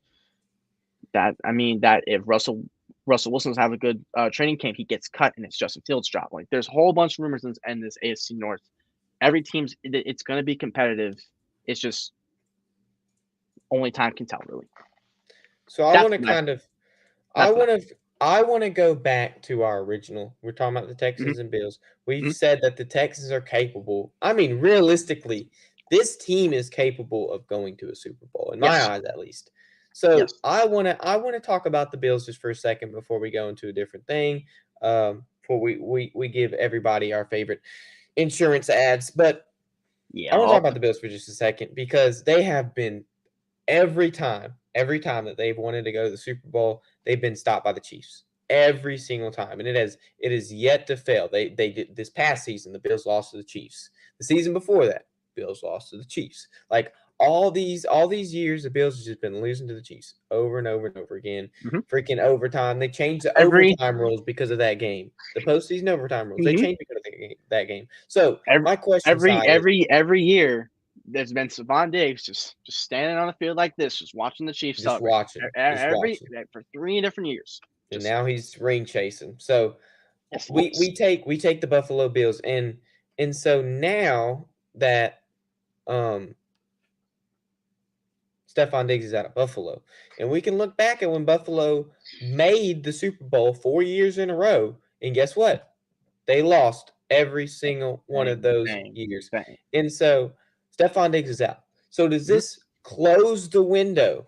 if Russell Wilson's have a good training camp, he gets cut and it's Justin Fields' job. Like there's a whole bunch of rumors in this AFC North. Every team's it's going to be competitive. It's just only time can tell, really. So I want to go back to our original. We're talking about the Texans and Bills. We've said that the Texans are capable. I mean, realistically, this team is capable of going to a Super Bowl, in my eyes, at least. So I want to talk about the Bills just for a second before we go into a different thing. Before we give everybody our favorite insurance ads, but I want to talk about the Bills for just a second because they have been every time that they've wanted to go to the Super Bowl, they've been stopped by the Chiefs every single time, and it is yet to fail. They did this past season. The Bills lost to the Chiefs. The season before that, Bills lost to the Chiefs. Like all these years, the Bills have just been losing to the Chiefs over and over and over again. Freaking overtime. They changed the overtime rules because of that game. The postseason overtime rules. They changed because of that game. So my question, every year. There's been Savon Diggs just standing on the field like this, just watching the Chiefs. Just watching. For 3 different years. And now he's ring chasing. So we take the Buffalo Bills and so now that Stephon Diggs is out of Buffalo. And we can look back at when Buffalo made the Super Bowl 4 years in a row, and guess what? They lost every single one of those years. Dang. And so Stephon Diggs is out. So does this close the window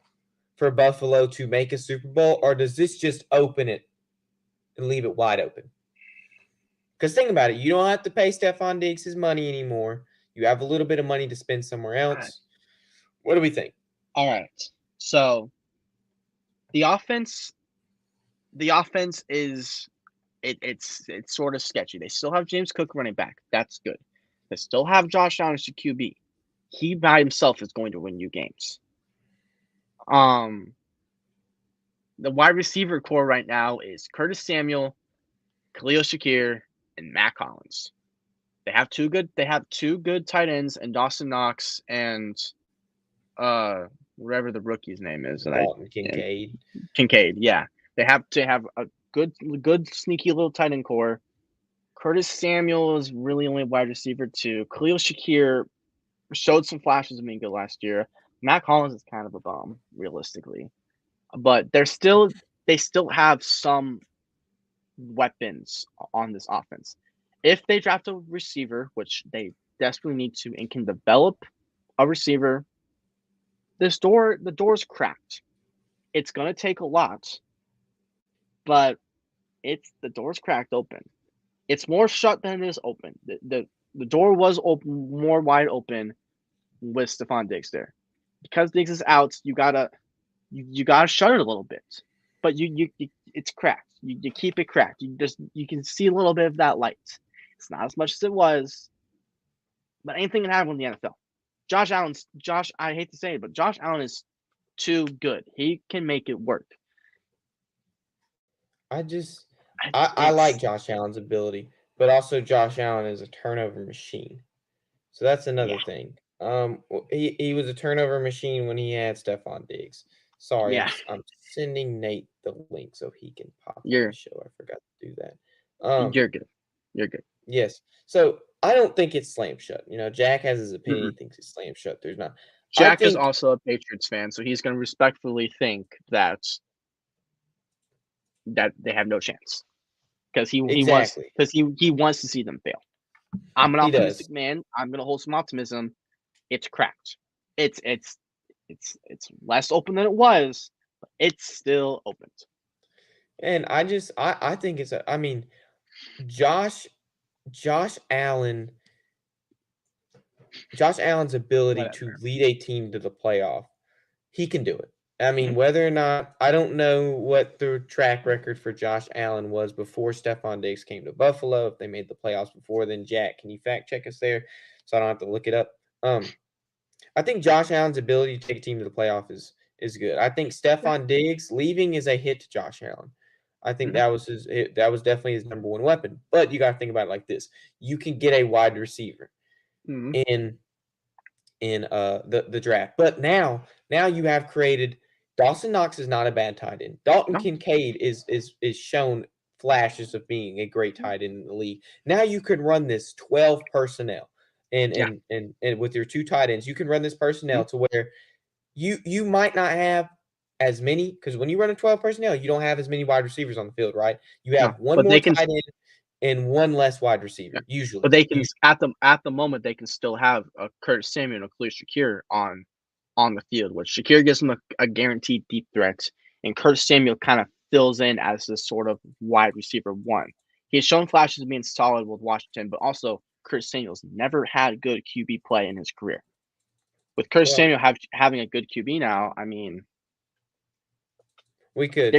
for Buffalo to make a Super Bowl, or does this just open it and leave it wide open? Because think about it, you don't have to pay Stephon Diggs his money anymore. You have a little bit of money to spend somewhere else. What do we think? All right. So the offense is it's sort of sketchy. They still have James Cook running back. That's good. They still have Josh Allen as the QB. He by himself is going to win you games. The wide receiver core right now is Curtis Samuel, Khalil Shakir, and Matt Collins. They have two good tight ends, and Dawson Knox and whatever the rookie's name is. Dalton Kincaid. Kincaid, yeah. They have to have a good sneaky little tight end core. Curtis Samuel is really only wide receiver too. Khalil Shakir showed some flashes of being good last year. Matt Collins is kind of a bum, realistically. But they still have some weapons on this offense. If they draft a receiver, which they desperately need to, and can develop a receiver, the door's cracked. It's gonna take a lot, but the door's cracked open. It's more shut than it is open. The door was open, more wide open with Stephon Diggs there. Because Diggs is out, you gotta shut it a little bit. But it's cracked. You keep it cracked. You can see a little bit of that light. It's not as much as it was, but anything can happen in the NFL. I hate to say it, but Josh Allen is too good. He can make it work. I like Josh Allen's ability, but also Josh Allen is a turnover machine. So that's another thing. He was a turnover machine when he had Stephon Diggs. Sorry, Yeah. I'm sending Nate the link so he can pop on You're- the show. I forgot to do that. You're good. You're good. Yes. So I don't think it's slam shut. Jack has his opinion. He thinks it's slam shut. There's not. Jack is also a Patriots fan, so he's going to respectfully think that they have no chance because he wants to see them fail. I'm an optimistic man. I'm going to hold some optimism. It's cracked. It's less open than it was, but it's still open. And I think it's Josh Allen's ability to lead a team to the playoff, he can do it. I mean, whether or not, I don't know what the track record for Josh Allen was before Stephon Diggs came to Buffalo, if they made the playoffs before then. Jack, can you fact check us there so I don't have to look it up? I think Josh Allen's ability to take a team to the playoff is good. I think Stephon Diggs leaving is a hit to Josh Allen. I think that was definitely his number one weapon. But you got to think about it like this: you can get a wide receiver in the draft. But now you have created. Dawson Knox is not a bad tight end. Dalton Kincaid is shown flashes of being a great tight end in the league. Now you could run this 12 personnel, and with your two tight ends, you can run this personnel to where you might not have as many, because when you run a 12 personnel, you don't have as many wide receivers on the field, right? You have one more tight end and one less wide receiver usually. But they can at the moment they can still have a Curtis Samuel and a Khalil Shakir on the field, which Shakir gives them a guaranteed deep threat, and Curtis Samuel kind of fills in as this sort of wide receiver one. He's shown flashes of being solid with Washington, but also Curtis Samuel's never had good QB play in his career. With Curtis Samuel having a good QB now, I mean, we could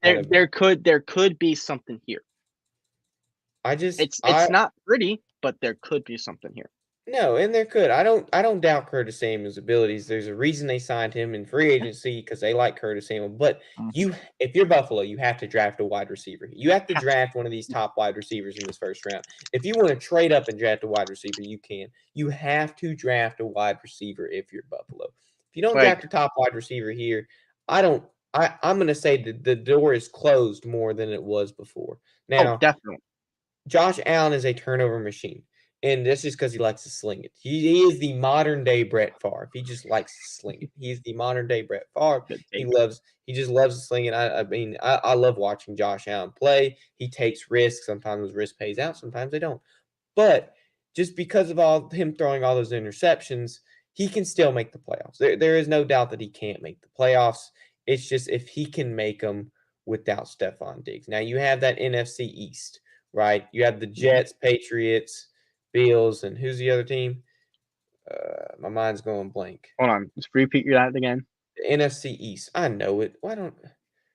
there could be something here. It's not pretty, but there could be something here. No, and there could. I don't doubt Curtis Samuel's abilities. There's a reason they signed him in free agency, because they like Curtis Samuel. But if you're Buffalo, you have to draft a wide receiver. You have to draft one of these top wide receivers in this first round. If you want to trade up and draft a wide receiver, you can. You have to draft a wide receiver if you're Buffalo. If you don't draft a top wide receiver here, I'm going to say that the door is closed more than it was before. Now, definitely. Josh Allen is a turnover machine. And that's just because he likes to sling it. He is the modern day Brett Favre. He just likes to sling it. He's the modern day Brett Favre. Good He take. just loves to sling it. I mean, I love watching Josh Allen play. He takes risks. Sometimes those risks pays out. Sometimes they don't. But just because of all him throwing all those interceptions, he can still make the playoffs. There is no doubt that he can't make the playoffs. It's just if he can make them without Stephon Diggs. Now you have that NFC East, right? You have the Jets, Patriots, Bills, and who's the other team? My mind's going blank. Hold on. Just repeat that again. The NFC East. I know it. Why don't?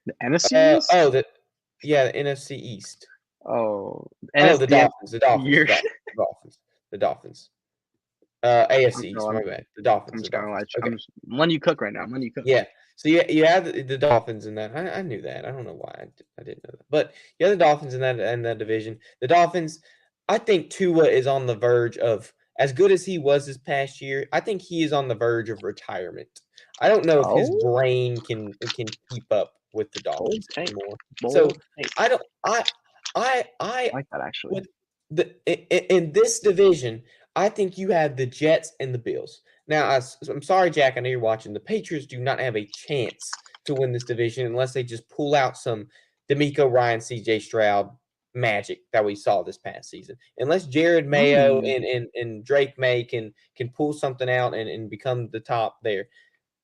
The NFC East? The NFC East. Oh, The Dolphins. The You're- Dolphins. AFC East. I'm- My bad. The Dolphins. I'm The just gonna Dolphins. let you. Okay. I'm letting you cook right now. I'm letting you cook. Yeah. So you have the Dolphins in that. I knew that. I don't know why I didn't know that. But you have the Dolphins in that division. The Dolphins, I think Tua is on the verge of, as good as he was this past year, I think he is on the verge of retirement. I don't know if his brain can keep up with the Dolphins anymore. So I don't I like that actually. In this division, I think you have the Jets and the Bills. Now, I'm sorry, Jack. I know you're watching. The Patriots do not have a chance to win this division unless they just pull out some D'Amico Ryan, C.J. Stroud magic that we saw this past season. Unless Jared Mayo and Drake May can pull something out and become the top there,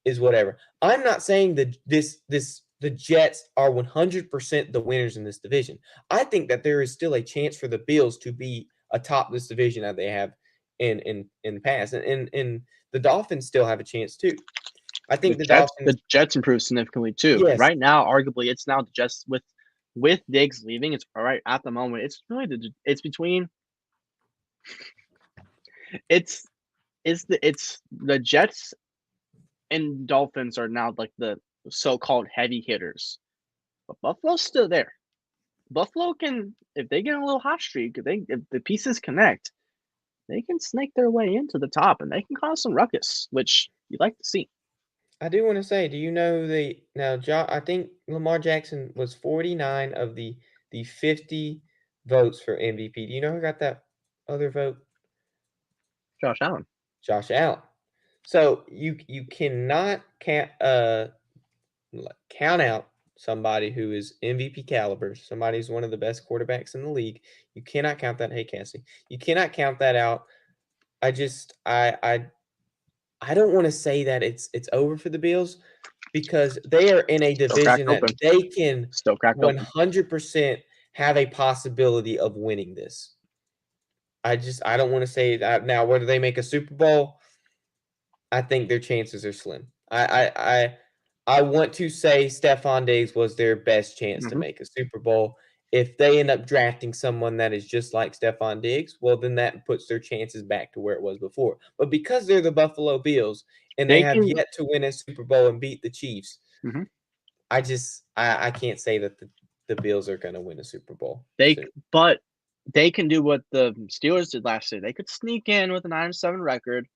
is whatever. I'm not saying that the Jets are 100% the winners in this division. I think that there is still a chance for the Bills to be atop this division that they have in the past, and the Dolphins still have a chance too. I think the Jets improved significantly too. Yes. Right now, arguably, it's now the Jets with Diggs leaving. It's all right at the moment. It's really it's the Jets and Dolphins are now like the so-called heavy hitters, but Buffalo's still there. Buffalo can, if they get a little hot streak, if the pieces connect, they can snake their way into the top and they can cause some ruckus, which you'd like to see. I do want to say, do you know I think Lamar Jackson was 49 of the 50 votes for MVP. Do you know who got that other vote? Josh Allen. Josh Allen. So you cannot count out somebody who is MVP caliber, somebody who's one of the best quarterbacks in the league. You cannot count that. Hey, Cassie, you cannot count that out. I don't want to say that it's over for the Bills because they are in a division that they can 100% have a possibility of winning this. I don't want to say that now. Whether they make a Super Bowl, I think their chances are slim. I want to say Stephon Diggs was their best chance to make a Super Bowl. If they end up drafting someone that is just like Stephon Diggs, well, then that puts their chances back to where it was before. But because they're the Buffalo Bills and they have yet to win a Super Bowl and beat the Chiefs, I can't say that the Bills are going to win a Super Bowl. But they can do what the Steelers did last year. They could sneak in with a 9-7 record.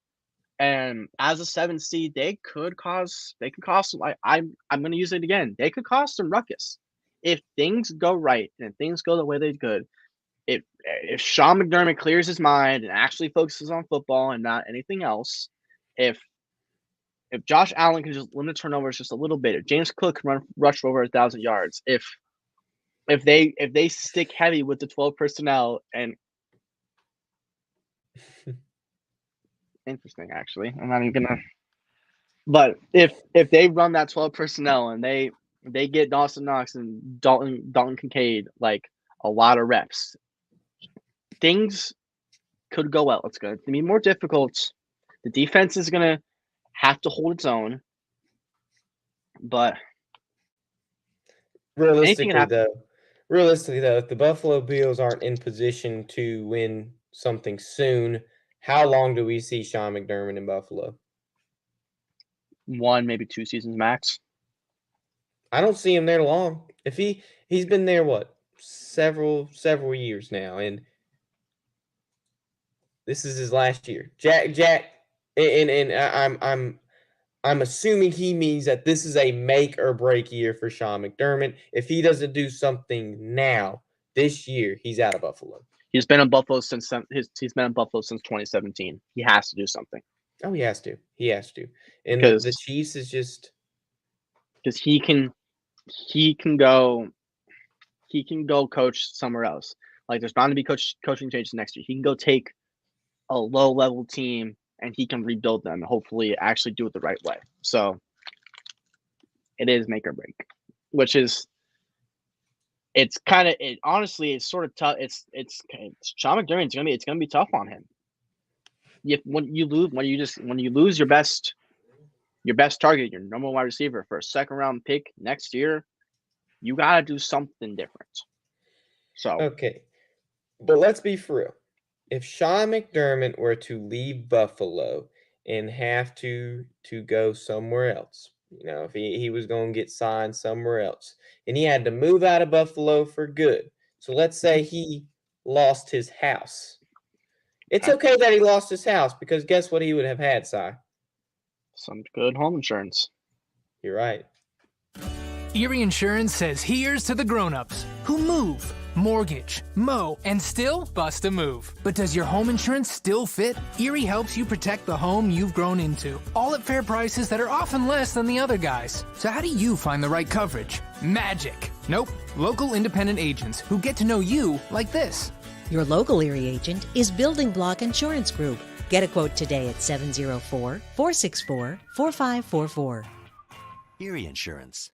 And as a 7 seed, they could cause some. I'm going to use it again. They could cause some ruckus if things go right and if things go the way they could. If Sean McDermott clears his mind and actually focuses on football and not anything else, if Josh Allen can just limit turnovers just a little bit, if James Cook can rush for over 1,000 yards, if they stick heavy with the 12 personnel and interesting, actually. I'm not even gonna. But if they run that 12 personnel and they get Dawson Knox and Dalton Kincaid like a lot of reps, things could go well. It's going to be more difficult. The defense is going to have to hold its own. But realistically, though, if the Buffalo Bills aren't in position to win something soon, how long do we see Sean McDermott in Buffalo? 1, maybe 2 seasons max. I don't see him there long. If he's been there several years now, and this is his last year. Jack, and I'm assuming he means that this is a make or break year for Sean McDermott. If he doesn't do something now, this year he's out of Buffalo. He's been in Buffalo since 2017. He has to do something. Oh, he has to. He has to. And the Because Chiefs is just he can go coach somewhere else. Like there's bound to be coaching changes next year. He can go take a low level team and he can rebuild them and hopefully actually do it the right way. So it is make or break, which is honestly it's sort of tough. It's Sean McDermott. It's gonna be tough on him. When you lose your best target, your number one wide receiver for a second round pick next year, you gotta do something different. So okay. But let's be for real. If Sean McDermott were to leave Buffalo and have to go somewhere else, if he was going to get signed somewhere else, and he had to move out of Buffalo for good. So let's say he lost his house. It's okay that he lost his house because guess what he would have had, Si? Some good home insurance. You're right. Erie Insurance says here's to the grown-ups who move, mortgage, mow, and still bust a move. But does your home insurance still fit? Erie helps you protect the home you've grown into, all at fair prices that are often less than the other guys. So how do you find the right coverage? Magic. Nope. Local independent agents who get to know you like this. Your local Erie agent is Building Block Insurance Group. Get a quote today at 704-464-4544. Erie Insurance.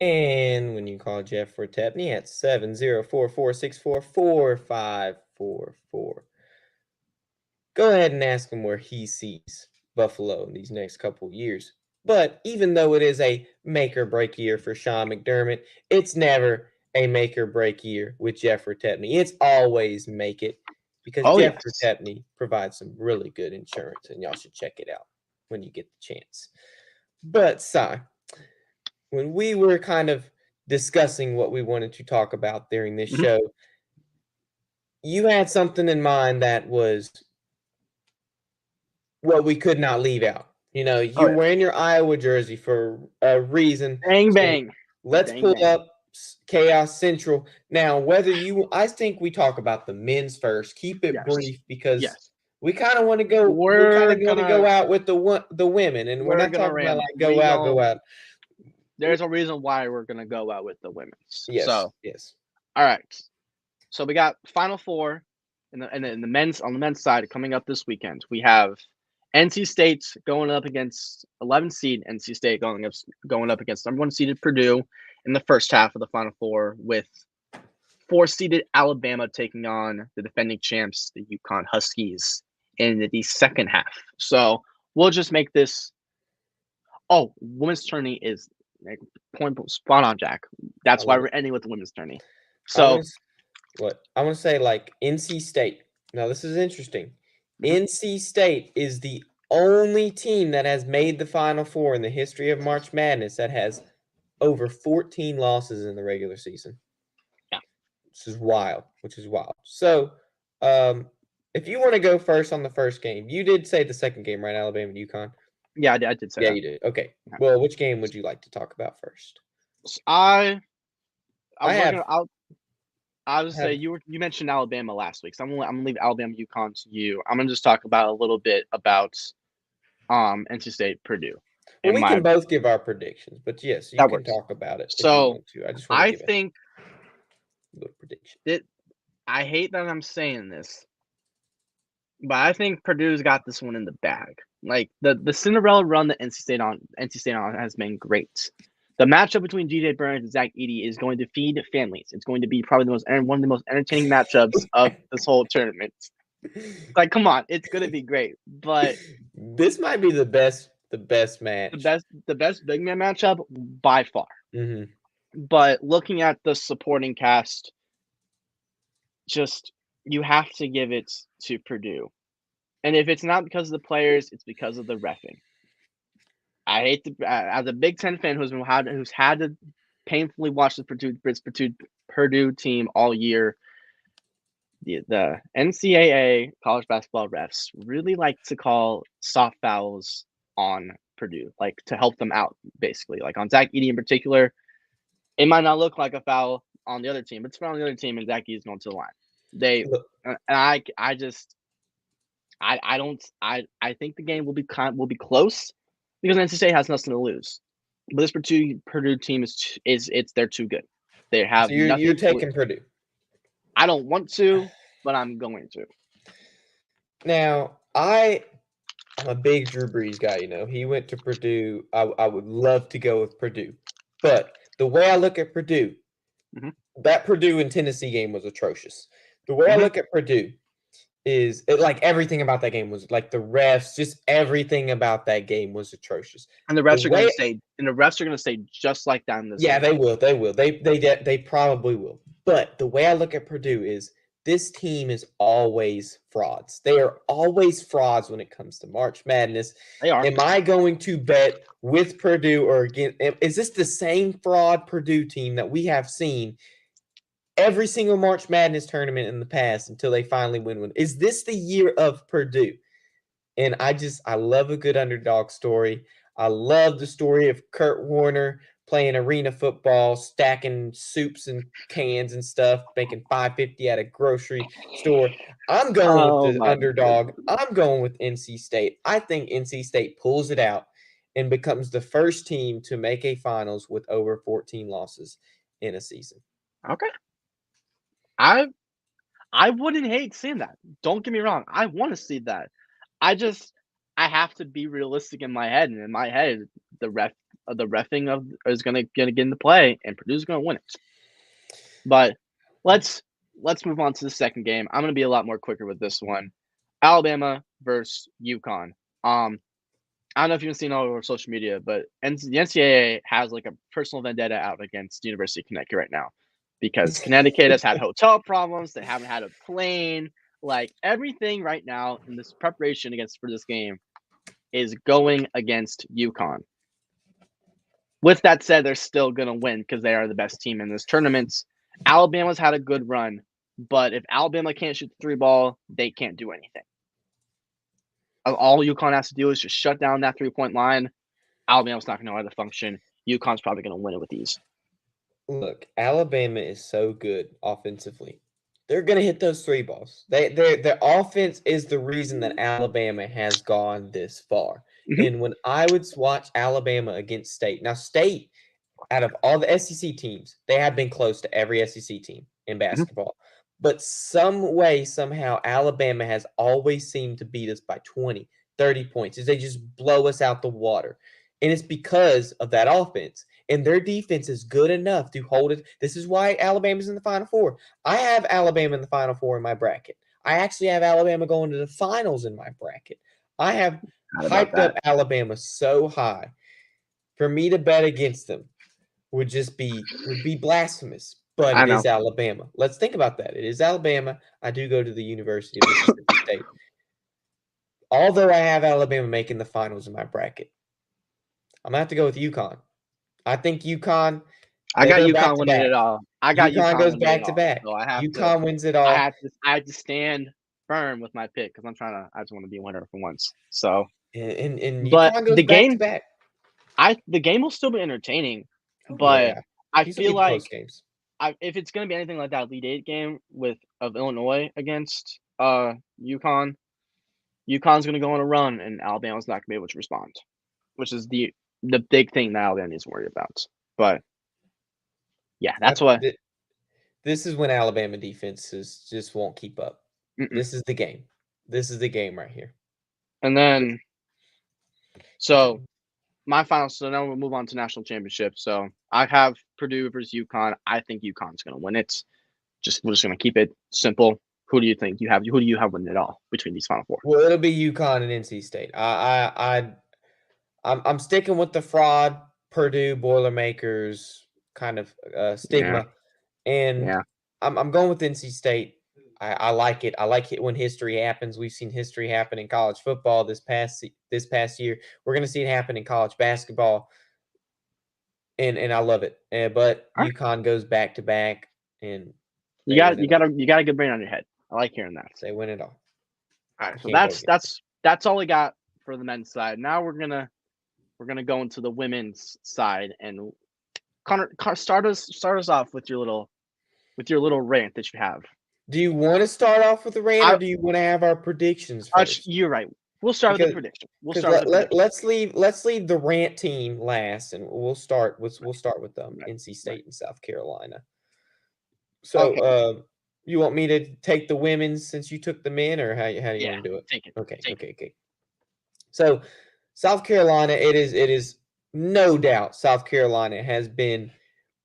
And when you call Jeff Fortepney at 704-464-4544, go ahead and ask him where he sees Buffalo in these next couple years. But even though it is a make-or-break year for Sean McDermott, it's never a make-or-break year with Jeff Fortepney. It's always make it because Jeff Fortepney provides some really good insurance, and y'all should check it out when you get the chance. But, Si, when we were kind of discussing what we wanted to talk about during this show, you had something in mind that was what we could not leave out. You're wearing your Iowa jersey for a reason. Bang, bang. Let's pull up Chaos Central. Now, I think we talk about the men's first. Keep it brief because we kind of want to go. We're going to go out with the women, and we're not talking about like go out. There's a reason why we're gonna go out with the women's. Yes. So yes. All right. So we got Final Four in the men's on the men's side coming up this weekend. We have NC State going up against 11 seed NC State going up against number 1 seeded Purdue in the first half of the Final Four, with 4 seeded Alabama taking on the defending champs, the UConn Huskies, in the second half. So we'll just make this. Oh, women's tourney is point spot on, Jack. That's why we're ending with the women's tourney. So I want to say, like, NC State. Now this is interesting. NC State is the only team that has made the Final Four in the history of March Madness that has over 14 losses in the regular season. Yeah. Which is wild. So, if you want to go first on the first game, you did say the second game, right? Alabama and UConn. Yeah, I did say that. Yeah, you did. Okay. Well, which game would you like to talk about first? I would say you mentioned Alabama last week, so I'm gonna leave Alabama UConn to you. I'm gonna just talk about a little bit about NC State Purdue. Well, we can both give our predictions, but yes, you can talk about it. So if you want to. I just want to give think a little prediction. I hate that I'm saying this, but I think Purdue's got this one in the bag. Like the Cinderella run that NC State on has been great. The matchup between DJ Burns and Zach Edey is going to feed families. It's going to be probably one of the most entertaining matchups of this whole tournament. Like, come on, it's going to be great. But this might be the best match. The best big man matchup by far. Mm-hmm. But looking at the supporting cast, you have to give it to Purdue. And if it's not because of the players, it's because of the reffing. I hate to, as a Big Ten fan who's had to painfully watch the Purdue team all year. The NCAA college basketball refs really like to call soft fouls on Purdue, like to help them out, basically. Like on Zach Edey in particular, it might not look like a foul, on the other team. It's on the other team, and Zachy is going to the line. They Look, and I just I think the game will be close because NC State has nothing to lose. But this Purdue team they're too good. They have so you're nothing to lose. taking Purdue. I don't want to, but I'm going to. Now, I'm a big Drew Brees guy, He went to Purdue. I would love to go with Purdue. But the way I look at Purdue, Mhm. that Purdue and Tennessee game was atrocious. The way I Mhm. look at Purdue is like everything about that game was like the refs, just everything about that game was atrocious. And the The refs are going way to stay just like that in this Yeah, game. they will. They will. They probably will. But the way I look at Purdue is this team is always frauds. They are always frauds when it comes to March Madness. They are. Am I going to bet with Purdue or again? Is this the same fraud Purdue team that we have seen every single March Madness tournament in the past until they finally win one? Is this the year of Purdue? And I love a good underdog story. I love the story of Kurt Warner playing arena football, stacking soups and cans and stuff, making $5.50 at a grocery store. I'm going with Oh the my underdog. I'm going with NC State. I think NC State pulls it out and becomes the first team to make a finals with over 14 losses in a season. Okay. I wouldn't hate seeing that. Don't get me wrong. I want to see that. I have to be realistic in my head, and in my head, the refing is gonna get into play, and Purdue's gonna win it. But let's move on to the second game. I'm gonna be a lot more quicker with this one. Alabama versus UConn. I don't know if you've seen all over social media, but the NCAA has like a personal vendetta out against University of Connecticut right now because Connecticut has had hotel problems. They haven't had a plane. Like everything right now in this preparation for this game is going against UConn. With that said, they're still going to win because they are the best team in this tournament. Alabama's had a good run, but if Alabama can't shoot the three ball, they can't do anything. All UConn has to do is just shut down that 3-point line. Alabama's not going to know how to function. UConn's probably going to win it with ease. Look, Alabama is so good offensively. They're going to hit those three balls. Their offense is the reason that Alabama has gone this far. Mhm. And when I would watch Alabama against State, now State, out of all the SEC teams, they have been close to every SEC team in basketball. But some way, somehow, Alabama has always seemed to beat us by 20, 30 points. They just blow us out the water. And it's because of that offense. And their defense is good enough to hold it. This is why Alabama's in the Final Four. I have Alabama in the Final Four in my bracket. I actually have Alabama going to the finals in my bracket. I have hyped up Alabama so high. For me to bet against them would be blasphemous. But I it know. is Alabama. Let's think about that. It is Alabama. I do go to the University of Mississippi State. Although I have Alabama making the finals in my bracket, I'm going to have to go with UConn. I think UConn, I they got go back UConn to winning back. it all. I got UConn UConn goes winning it back to all. back. So UConn wins it all. I had to stand firm with my pick because I just want to be a winner for once. So, And but UConn goes back to back. the game will still be entertaining, Oh, but yeah. I These will feel be close like games. if it's going to be anything like that Elite Eight game of Illinois against UConn, UConn's going to go on a run, and Alabama's not going to be able to respond, which is the big thing that Alabama needs to worry about. But yeah, that's what. This is when Alabama defenses just won't keep up. Mm-mm. This is the game. This is the game right here. And then, so my final. So now we'll move on to national championship. So I have Purdue versus UConn. I think UConn's going to win it. We're just going to keep it simple. Who do you think you have? Who do you have winning it all between these final four? Well, it'll be UConn and NC State. I'm sticking with the fraud Purdue Boilermakers kind of stigma, and Yeah. I'm going with NC State. I like it. I like it when history happens. We've seen history happen in college football this past year. We're going to see it happen in college basketball, and I love it. But UConn goes back to back, and you got a good brain on your head. I like hearing that. They win it all. All right, so that's all we got for the men's side. Now we're gonna go into the women's side, and Connor, start us off with your little with your little rant that you have. Do you want to start off with the rant, or do you want to have our predictions first? You're right. We'll start with the prediction. Let's leave the rant team last, and we'll start with NC State and South Carolina. So, Okay. You want me to take the women's since you took the men, or how do you want to do it? Take it. Okay. So, South Carolina, it is no doubt South Carolina has been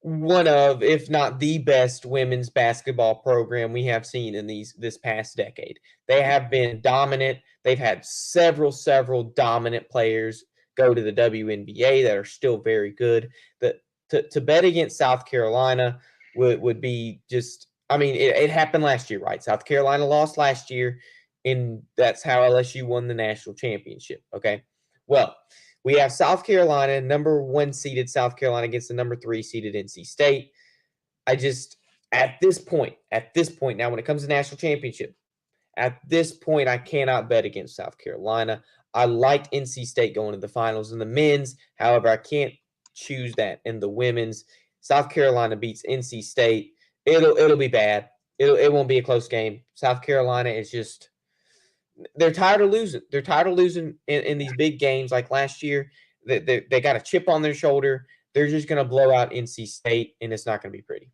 one of, if not the best women's basketball program we have seen in this past decade. They have been dominant. They've had several dominant players go to the WNBA that are still very good. To bet against South Carolina would be just, I mean, it happened last year, right? South Carolina lost last year, and that's how LSU won the national championship. Okay. Well, we have South Carolina, number 1 seeded South Carolina against the number 3 seeded NC State. At this point, now when it comes to national championship, at this point, I cannot bet against South Carolina. I liked NC State going to the finals in the men's. However, I can't choose that in the women's. South Carolina beats NC State. It'll be bad. It won't be a close game. South Carolina is just, they're tired of losing. They're tired of losing in these big games like last year. They got a chip on their shoulder. They're just going to blow out NC State, and it's not going to be pretty.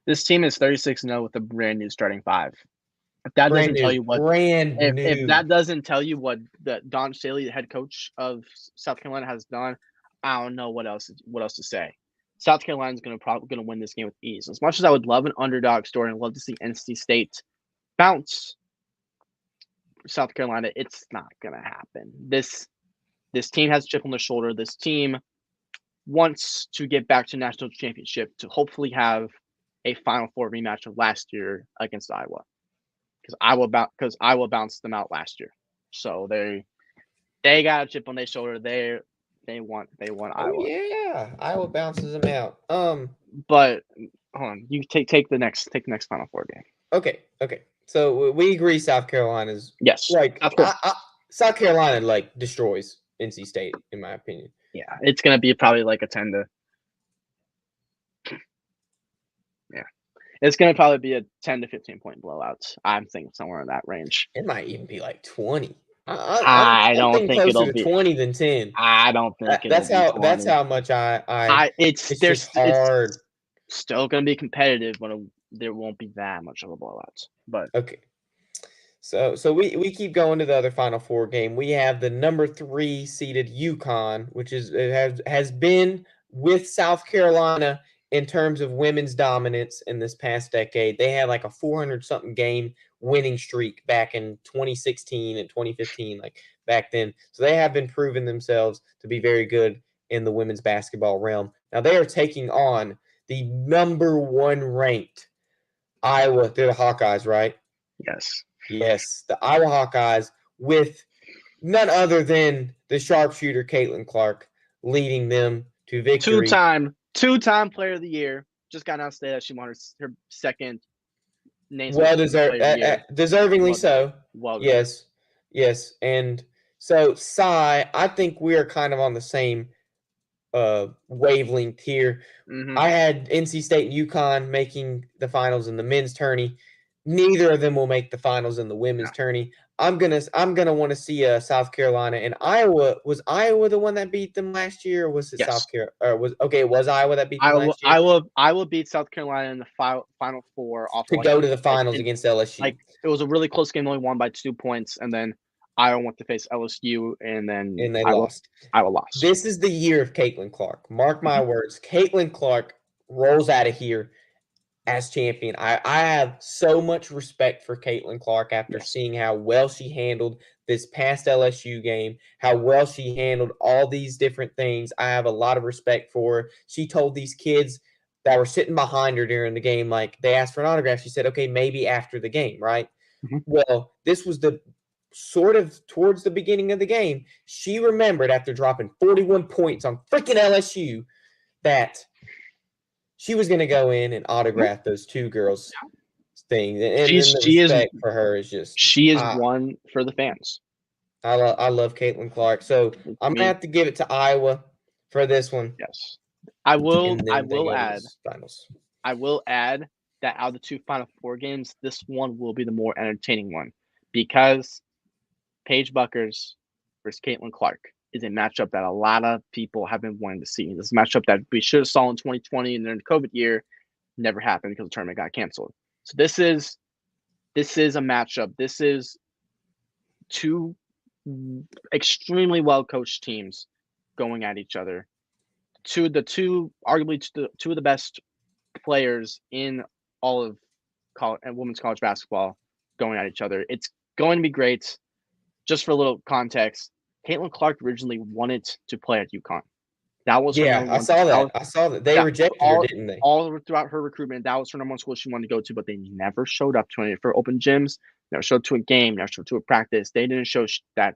This team is 36-0 with a brand new starting 5. If that doesn't tell you what if that doesn't tell you what the Don Staley, the head coach of South Carolina, has done, I don't know what else to say. South Carolina's going to win this game with ease. As much as I would love an underdog story and love to see NC State bounce South Carolina, it's not going to happen. This team has a chip on their shoulder. This team wants to get back to national championship to hopefully have a Final Four rematch of last year against Iowa, because Iowa bounced them out last year. So they got a chip on their shoulder. They want Iowa. Oh, yeah, Iowa bounces them out. But hold on, you take the next Final Four game. Okay. So we agree South Carolina's South Carolina destroys NC State, in my opinion. Yeah, it's gonna be probably like a 10 to. Yeah, it's gonna probably be a 10 to 15 point blowout. I'm thinking somewhere in that range. It might even be like 20. I don't think it'll be 20 than 10. I don't think that's how much it's hard. It's still gonna be competitive, but there won't be that much of a blowout. But okay. So we keep going to the other Final Four game. We have the number 3 seeded UConn, which has been with South Carolina in terms of women's dominance in this past decade. They had like a 400-something game winning streak back in 2016 and 2015, like back then. So they have been proving themselves to be very good in the women's basketball realm. Now they are taking on the number 1 ranked Iowa. They're the Hawkeyes, right? Yes, the Iowa Hawkeyes, with none other than the sharpshooter Caitlin Clark leading them to victory. Two-time player of the year. Just got announced today that she won her second name. Deservingly so. Well done. Yes. And so, Cy, I think we are kind of on the same wavelength here. Mm-hmm. I had NC State and UConn making the finals in the men's tourney. Neither of them will make the finals in the women's tourney. I'm gonna want to see South Carolina and Iowa. Was Iowa the one that beat them last year, or was it South Carolina? It was Iowa that beat them last year. Iowa beat South Carolina in the Final Four to go to the finals against LSU. It was a really close game, only won by 2 points, and then Iowa went to face LSU, and they lost. Iowa lost. This is the year of Caitlin Clark. Mark my words. Caitlin Clark rolls out of here as champion. I have so much respect for Caitlin Clark after seeing how well she handled this past LSU game, how well she handled all these different things. I have a lot of respect for her. She told these kids that were sitting behind her during the game, like they asked for an autograph. She said, okay, maybe after the game, right? Mm-hmm. Well, this was the sort of towards the beginning of the game. She remembered after dropping 41 points on freaking LSU that she was going to go in and autograph those 2 girls' things. And the respect for her is just... She is one for the fans. I love Caitlin Clark. So I'm going to have to give it to Iowa for this one. Yes. I will add I will add that out of the 2 Final Four games, this one will be the more entertaining one because Paige Buckers versus Caitlin Clark is a matchup that a lot of people have been wanting to see. This is a matchup that we should have saw in 2020 and then the COVID year never happened because the tournament got canceled. So this is a matchup. This is 2 extremely well coached teams going at each other. Arguably two of the best players in all of college and women's college basketball going at each other. It's going to be great. Just for a little context, Caitlin Clark originally wanted to play at UConn. That was her number I one. saw that. I saw that. They rejected her, didn't they? All throughout her recruitment, that was her number one school she wanted to go to, but they never showed up to any of her open gyms, never showed up to a game, never showed up to a practice. They didn't show that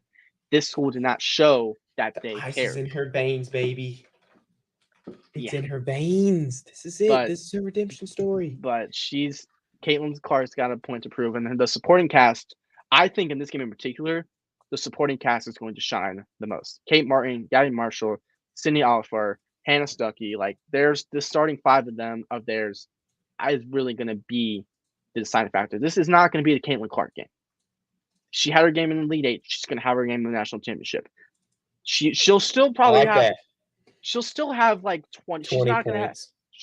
this school did not show that they Ice cared. is in her veins, baby. It's Yeah. in her veins. This is it. This is her redemption story. But Caitlin Clark's got a point to prove. And then the supporting cast, I think in this game in particular, the supporting cast is going to shine the most. Kate Martin, Gabby Marshall, Sydney Oliver, Hannah Stuckey. Like, there's the starting 5 of theirs is really going to be the deciding factor. This is not going to be the Caitlin Clark game. She had her game in the Elite 8. She's going to have her game in the national championship. She'll still probably have that. She'll still have like 20. She's not going to have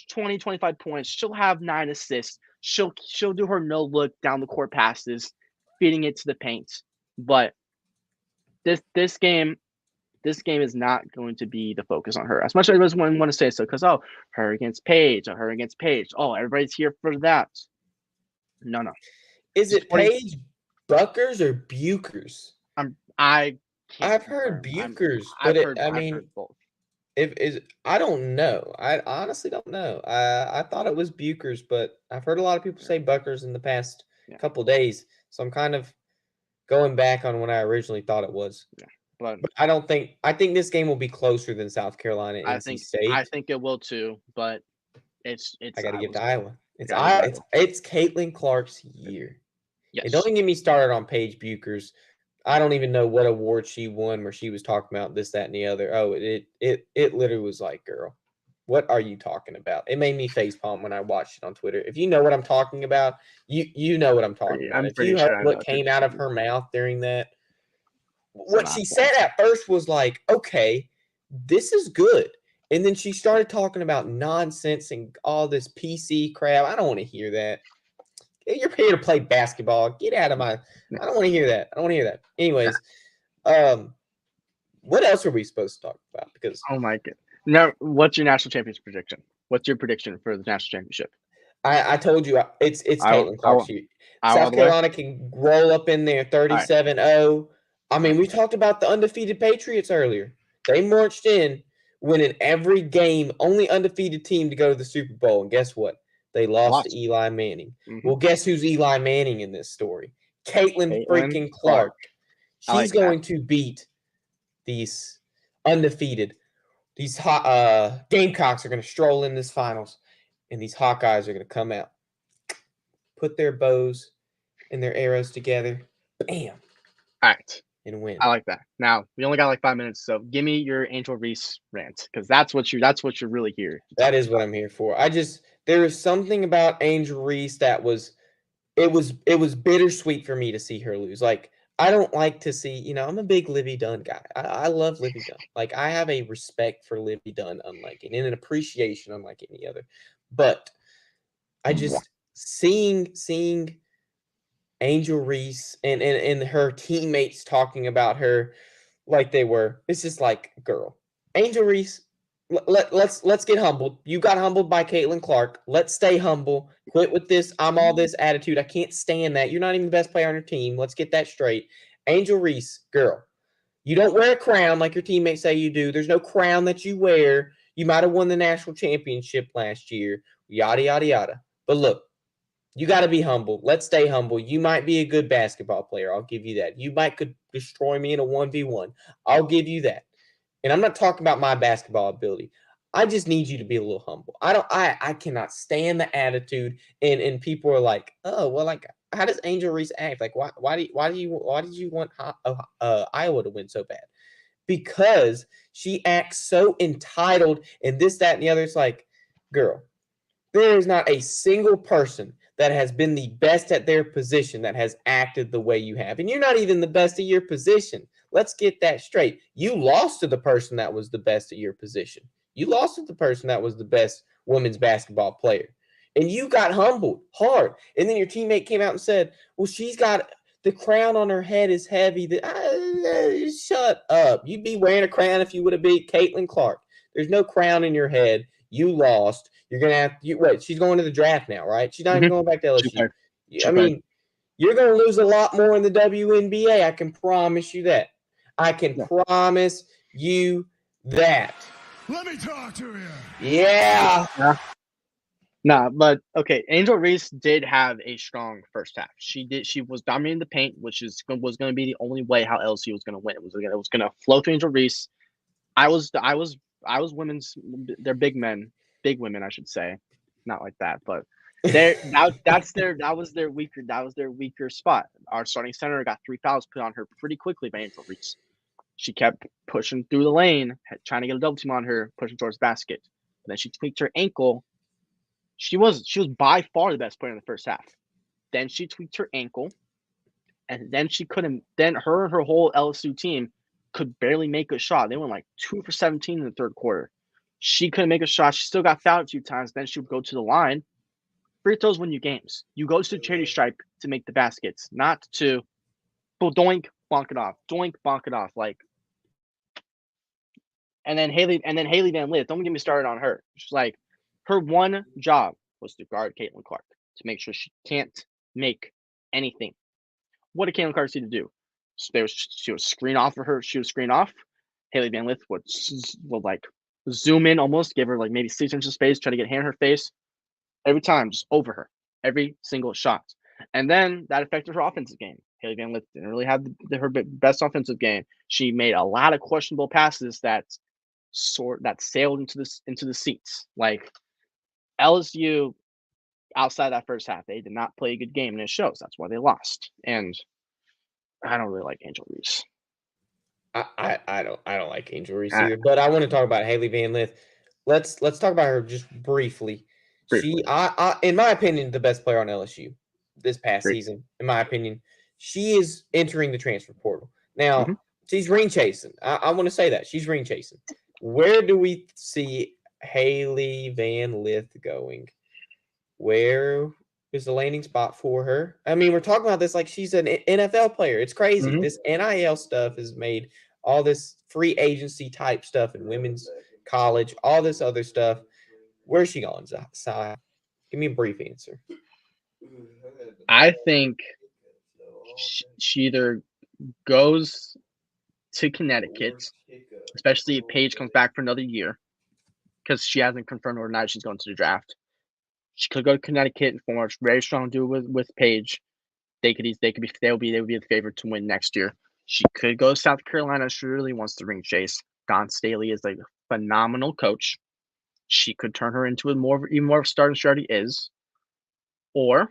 20, 25 points. She'll have 9 assists. She'll do her no look down the court passes, feeding it to the paint. But this game is not going to be the focus on her. As much as I just want to say so, because her against Paige, everybody's here for that. No. Is it Paige Buckers or Buchers? I've heard Buchers, but I mean, both. I don't know. I honestly don't know. I thought it was Buchers, but I've heard a lot of people say Buckers in the past couple days. So I'm kind of going back on what I originally thought it was. Yeah, but I think this game will be closer than South Carolina and NC State. I think it will too, but it's I got to give to Iowa. It's Caitlin Clark's year. Yes. And don't even get me started on Paige Buchers. I don't even know what award she won where she was talking about this, that, and the other. Oh, it literally was like, girl, what are you talking about? It made me facepalm when I watched it on Twitter. If you know what I'm talking about, you know what I'm talking about. If you heard what came out of her mouth during that, what she said at first was like, okay, this is good. And then she started talking about nonsense and all this PC crap. I don't want to hear that. You're here to play basketball. Get out of my. I don't want to hear that. Anyways, what else are we supposed to talk about? Because oh my god. Now, what's your national championship prediction? What's your prediction for the national championship? I told you it's Caitlin Clark. South Carolina can roll up in there 37-0. I mean, we talked about the undefeated Patriots earlier. They marched in, winning every game, only undefeated team to go to the Super Bowl. And guess what? They lost to Eli Manning. Mm-hmm. Well, guess who's Eli Manning in this story? Caitlin freaking Clark. She's going to beat these undefeated. These Gamecocks are going to stroll in this finals, and these Hawkeyes are going to come out, put their bows and their arrows together, bam. All right. And win. I like that. Now, we only got like 5 minutes, so give me your Angel Reese rant, because that's what you're really here. That is what I'm here for. There was something about Angel Reese that was bittersweet for me to see her lose. Like, I don't like to see, I'm a big Livy Dunn guy. I love Livy Dunn. Like, I have a respect for Livy Dunn, unlike and an appreciation unlike any other. But I just seeing Angel Reese and her teammates talking about her like they were. It's just like, girl, Angel Reese, let's get humbled. You got humbled by Caitlin Clark. Let's stay humble. Quit with this I'm all this attitude. I can't stand that. You're not even the best player on your team. Let's get that straight. Angel Reese, girl, you don't wear a crown like your teammates say you do. There's no crown that you wear. You might have won the national championship last year. Yada, yada, yada. But look, you got to be humble. Let's stay humble. You might be a good basketball player. I'll give you that. You could destroy me in a 1v1. I'll give you that. And I'm not talking about my basketball ability. I just need you to be a little humble. I cannot stand the attitude. And people are like, oh, well, like, how does Angel Reese act? Like, why did you want Iowa to win so bad? Because she acts so entitled and this, that, and the other. It's like, girl, There is not a single person that has been the best at their position that has acted the way you have. And you're not even the best at your position. Let's get that straight. You lost to the person that was the best at your position. You lost to the person that was the best women's basketball player. And you got humbled hard. And then your teammate came out and said, well, she's got the crown on her head is heavy. Shut up. You'd be wearing a crown if you would have beat Caitlin Clark. There's no crown in your head. You lost. You're going to have to wait. She's going to the draft now, right? She's not even going back to LSU. I mean, you're going to lose a lot more in the WNBA. I can promise you that. I can promise you that. Let me talk to you. Yeah. Nah, but okay. Angel Reese did have a strong first half. She was dominating the paint, which was going to be the only way how LSU was going to win. It was going to flow through Angel Reese. I was women's. They're big women, I should say, not like that, but that was their weaker spot. Our starting center got 3 fouls put on her pretty quickly by Angel Reese. She kept pushing through the lane, trying to get a double team on her, pushing towards basket. And then she tweaked her ankle. She was by far the best player in the first half. Then she tweaked her ankle, and then she couldn't. Then her and her whole LSU team could barely make a shot. They went like 2 for 17 in the third quarter. She couldn't make a shot. She still got fouled a few times. Then she would go to the line. Free throws win you games. You go to the charity stripe to make the baskets, not to doink, bonk it off. Doink, bonk it off. Like, and then Haley Van Lith. Don't get me started on her. She's like, her one job was to guard Caitlin Clark to make sure she can't make anything. What did Caitlin Clark see to do? She would screen off for her. She would screen off. Haley Van Lith would like zoom in almost, give her like maybe 6 inches of space, try to get hand in her face. Every time, just over her. Every single shot. And then that affected her offensive game. Haley Van Lith didn't really have her best offensive game. She made a lot of questionable passes that sailed into the seats. Like LSU, outside that first half, they did not play a good game, and it shows. That's why they lost. And I don't really like Angel Reese. I don't like Angel Reese either. But I want to talk about Haley Van Lith. Let's talk about her just briefly. She, in my opinion, the best player on LSU this past season. In my opinion, she is entering the transfer portal now. She's ring chasing. I want to say that she's ring chasing. Where do we see Haley Van Lith going? Where is the landing spot for her? I mean, we're talking about this like she's an NFL player. It's crazy. This NIL stuff has made all this free agency type stuff in women's college, all this other stuff. Where's she going, Si? Give me a brief answer. I think she either goes to Connecticut, especially if Paige comes back for another year, because she hasn't confirmed whether or not she's going to the draft. She could go to Connecticut and form a very strong duo with Paige. They would be the favorite to win next year. She could go to South Carolina if she really wants to ring chase. Don Staley is like a phenomenal coach. She could turn her into even more of a star than she already is. Or,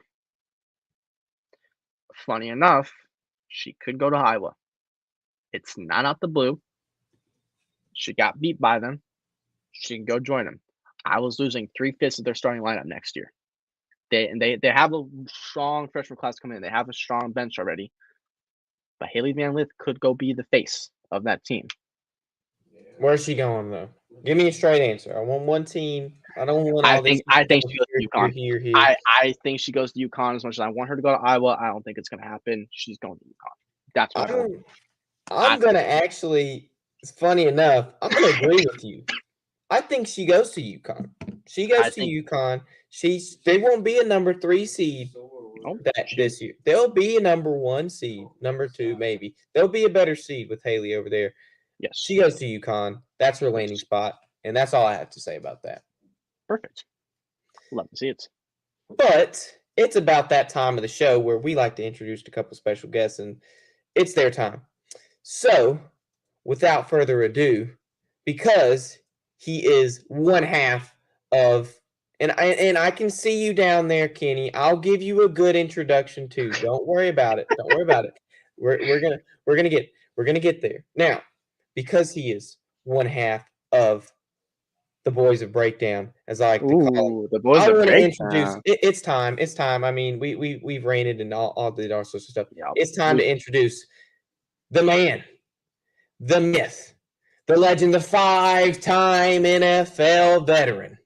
funny enough, she could go to Iowa. It's not out the blue. She got beat by them. She can go join them. Iowa's losing 3/5 of their starting lineup next year. They have a strong freshman class coming in. They have a strong bench already. But Haley Van Lith could go be the face of that team. Where's she going though? Give me a straight answer. I want one team. I don't want all I think she goes to UConn. Here. I think she goes to UConn as much as I want her to go to Iowa. I don't think it's going to happen. She's going to UConn. That's what I'm going to actually. It's funny enough. I'm going to agree with you. I think she goes to UConn. She goes to UConn. They won't be a number 3 seed this year. They'll be a number 1 seed, number 2 maybe. They'll be a better seed with Haley over there. Yes. She goes to UConn. That's her landing spot, and that's all I have to say about that. Perfect. Love to see it. But it's about that time of the show where we like to introduce a couple special guests, and it's their time. So, without further ado, because he is one half of, and I can see you down there, Kenny. I'll give you a good introduction too. Don't worry about it. Don't worry about it. We're gonna get there now, because he is one half of the boys of breakdown, as I like to call them. Ooh, the boys I of want to introduce. breakdown. It's time. It's time. I mean, we've ranted and all did all sorts of stuff. Yeah, It's time to introduce the man, the myth, the legend, the 5-time NFL veteran,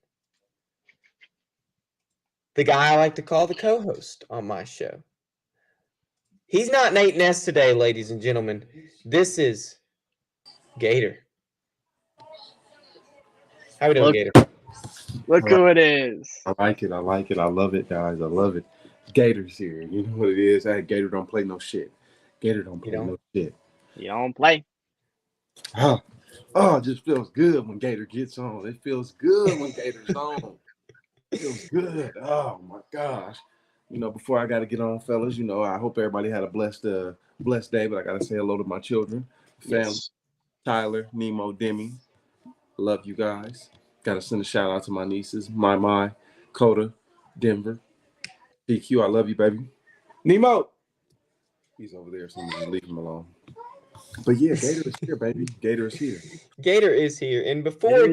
the guy I like to call the co-host on my show. He's not Nate Ness today, ladies and gentlemen. This is Gator. How we doing, Look, Gator? look who it is. I like it. I like it. I love it, guys. I love it. Gator's here. You know what it is? Hey, Gator don't play no shit. Gator don't play no shit. You don't play. Oh, it just feels good when Gator gets on. It feels good when Gator's on. It feels good. Oh my gosh. You know, before I got to get on, fellas, you know, I hope everybody had a blessed day, but I got to say hello to my children, family, Yes. Tyler, Nemo, Demi. Love you guys. Got to send a shout out to my nieces, My, Coda, Denver. DQ, I love you, baby. Nemo. He's over there, so I'm just leave him alone. But yeah, Gator is here, baby. Gator is here. Gator is here. And before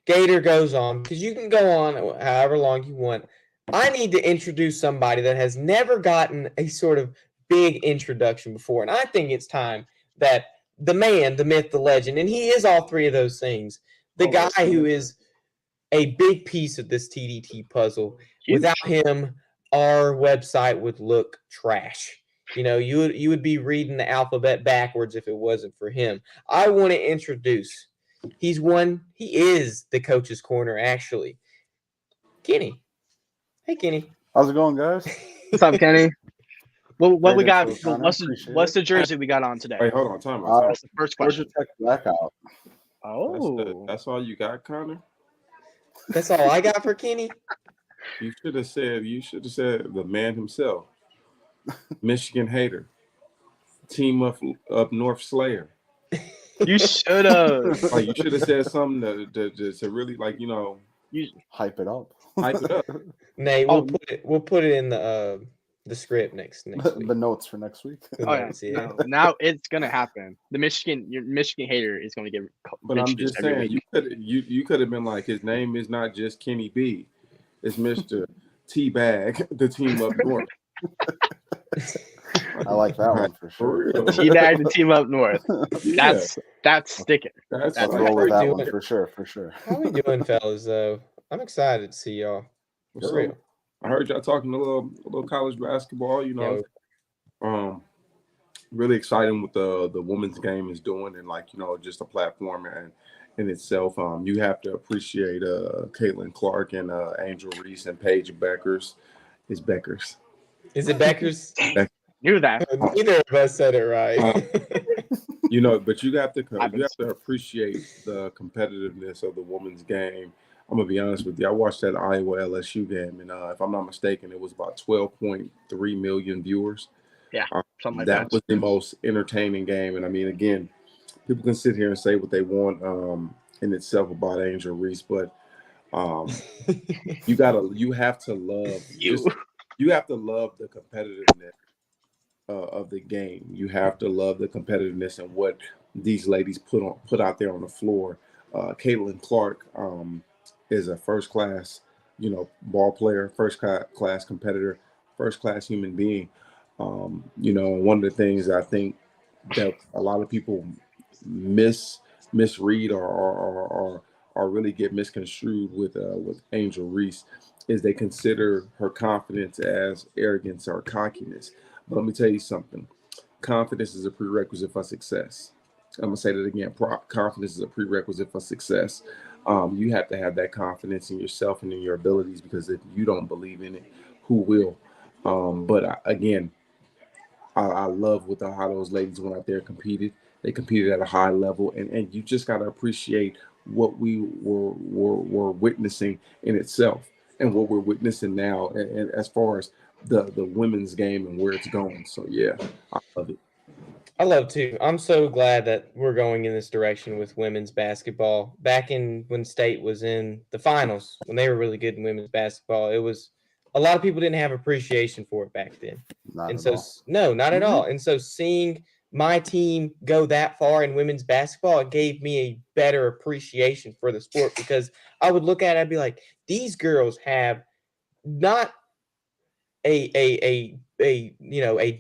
Gator goes on, because you can go on however long you want, I need to introduce somebody that has never gotten a sort of big introduction before. And I think it's time that the man, the myth, the legend, and he is all three of those things, the guy who is a big piece of this TDT puzzle. Huge. Without him, our website would look trash. You know, you would be reading the alphabet backwards if it wasn't for him. I want to introduce. He is the coach's corner, actually. Kenny. Hey, Kenny. How's it going, guys? What's up, Kenny? What we got? Connor, What's the jersey we got on today? Wait, hold on, time out. That's the first Georgia question. Tech blackout. Oh, That's all you got, Connor? That's all I got for Kenny. You should have said the man himself. Michigan hater. Team up North Slayer. you should have. Like, you should have said something to really, like, you know, Hype it up. hype it up. Nate, we'll put it in the script next week. The notes for next week. The Oh yeah. notes, No, now it's gonna happen. Your Michigan hater is gonna get. But I'm introduced just every saying, week. you could have been like, his name is not just Kenny B. It's Mr. Teabag, the team up north. I like that one for sure. Teabag the team up north. Yeah. That's sticking. That's I'll like, roll with that doing one it. for sure. How we doing, fellas? Though I'm excited to see y'all. what's For real. up? I heard y'all talking a little college basketball, you know. Really exciting what the women's game is doing, and, like, you know, just a platform and in itself. You have to appreciate Caitlin Clark and Angel Reese and Paige Beckers. It's Beckers. Is it Becker's? Knew that. Neither of us said it right. You know, but you have to appreciate the competitiveness of the women's game. I'm gonna be honest with you. I watched that Iowa LSU game, and if I'm not mistaken, it was about 12.3 million viewers. Yeah, something like That that. was the most entertaining game. And I mean, again, people can sit here and say what they want in itself about Angel Reese, but you have to love the competitiveness of the game. You have to love the competitiveness and what these ladies put out there on the floor. Caitlin Clark is a first class, you know, ball player, first class competitor, first class human being. You know, one of the things I think that a lot of people misread or really get misconstrued with Angel Reese is they consider her confidence as arrogance or cockiness. But let me tell you something. Confidence is a prerequisite for success. I'm going to say that again. Confidence is a prerequisite for success. You have to have that confidence in yourself and in your abilities, because if you don't believe in it, who will? Again, I love how those ladies went out there and competed. They competed at a high level, and you just got to appreciate what we were witnessing in itself and what we're witnessing now, and as far as the women's game and where it's going. So yeah, I love it. I love too. I'm so glad that we're going in this direction with women's basketball. Back when State was in the finals, when they were really good in women's basketball, it was a lot of people didn't have appreciation for it back then. Not And at so all. no, not at all. And so seeing my team go that far in women's basketball, it gave me a better appreciation for the sport, because I would look at it and be like, these girls have not a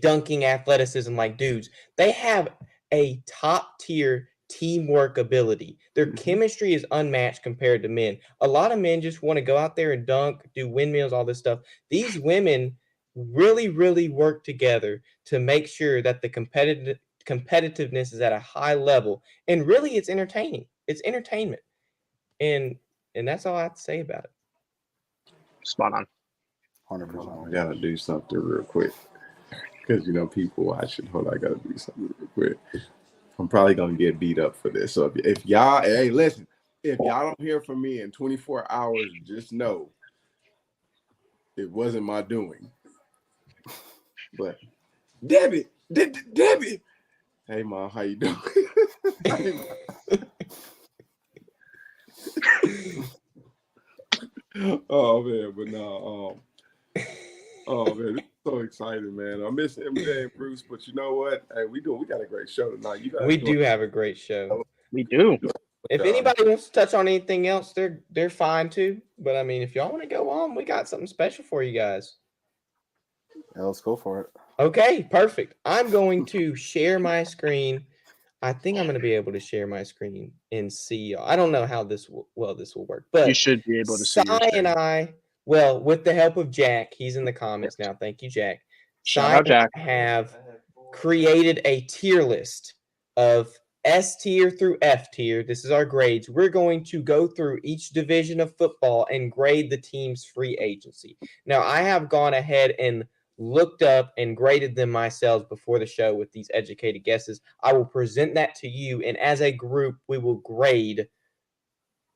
dunking athleticism like dudes. They have a top tier teamwork ability. Their chemistry is unmatched compared to men. A lot of men just want to go out there and dunk, do windmills, all this stuff. These women really, really work together to make sure that the competitiveness is at a high level. And really, it's entertaining. It's entertainment. And that's all I have to say about it. Spot on. 100%. I gotta do something real quick because people watching. Hold on, I gotta do something real quick. I'm probably gonna get beat up for this. So if y'all, hey, listen, if y'all don't hear from me in 24 hours, just know it wasn't my doing. But Debbie, hey mom, how you doing? Oh man, but no, oh man, it's so exciting, man. I miss MJ and Bruce, but you know what? Hey, we got a great show tonight. You guys We do have a great show. We do. If anybody wants to touch on anything else, they're fine too. But I mean, if y'all want to go on, we got something special for you guys. Yeah, let's go for it. Okay, perfect. I'm going to share my screen. I think I'm going to be able to share my screen and see y'all. I don't know how this will work, but You should be able to see your Cy screen. and I, well, with the help of Jack, he's in the comments now. Thank you, Jack. Shout Cy out, Jack. and I have created a tier list of S tier through F tier. This is our grades. We're going to go through each division of football and grade the team's free agency. Now, I have gone ahead and looked up and graded them myself before the show with these educated guesses. I will present that to you, and as a group, we will grade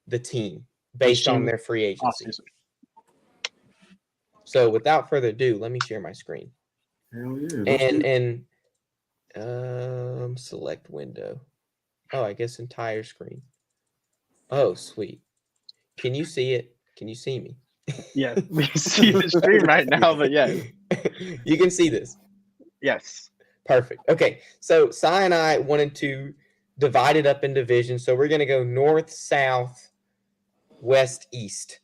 the team based on their free agency. So without further ado, let me share my screen. Hell yeah. And select window. Oh, I guess entire screen. Oh, sweet. Can you see it? Can you see me? Yes, we see the stream right now, but yes. You can see this. Yes. Perfect. Okay, so Cy and I wanted to divide it up in divisions. So we're going to go north, south, west, east.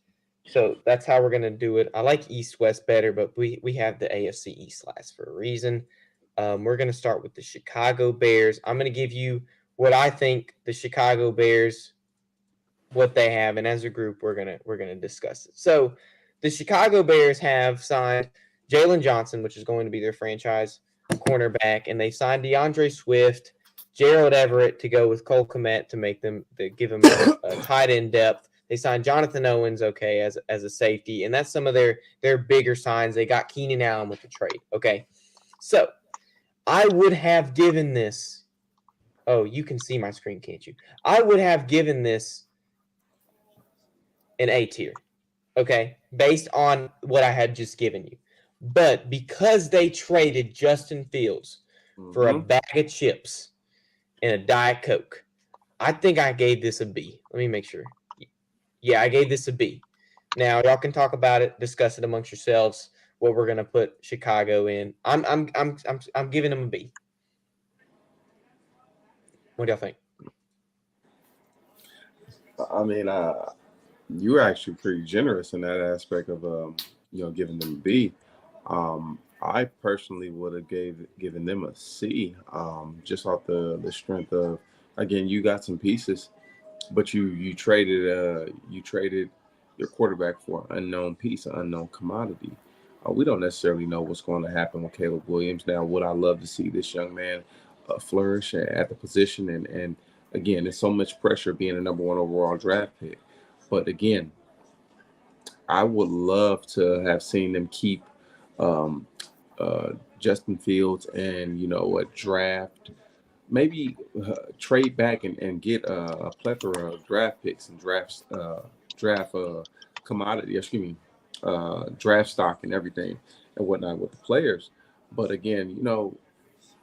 So that's how we're going to do it. I like east, west better, but we have the AFC East last for a reason. We're going to start with the Chicago Bears. I'm going to give you what I think the Chicago Bears, what they have, and as a group, we're gonna discuss it. So the Chicago Bears have signed Jalen Johnson, which is going to be their franchise cornerback, and they signed DeAndre Swift, Gerald Everett to go with Cole Kmet to give him a tight end depth. They signed Jonathan Owens, okay, as a safety, and that's some of their bigger signs. They got Keenan Allen with the trade, okay. So I would have given this. Oh, you can see my screen, can't you? I would have given this an A tier, okay, based on what I had just given you. But because they traded Justin Fields for a bag of chips and a Diet Coke, I think I gave this a B. Let me make sure. Yeah, I gave this a B. Now y'all can talk about it, discuss it amongst yourselves. What we're gonna put Chicago in. I'm giving them a B. What do y'all think? I mean, you were actually pretty generous in that aspect of giving them a B. I personally would have given them a C, just off the strength of, again, you got some pieces, but you traded your quarterback for an unknown piece, an unknown commodity. We don't necessarily know what's going to happen with Caleb Williams. Now, would I love to see this young man flourish at the position? And again, there's so much pressure being a number 1 overall draft pick. But again, I would love to have seen them keep Justin Fields and, draft, maybe trade back and get a plethora of draft picks and draft commodity, draft stock and everything and whatnot with the players. But again,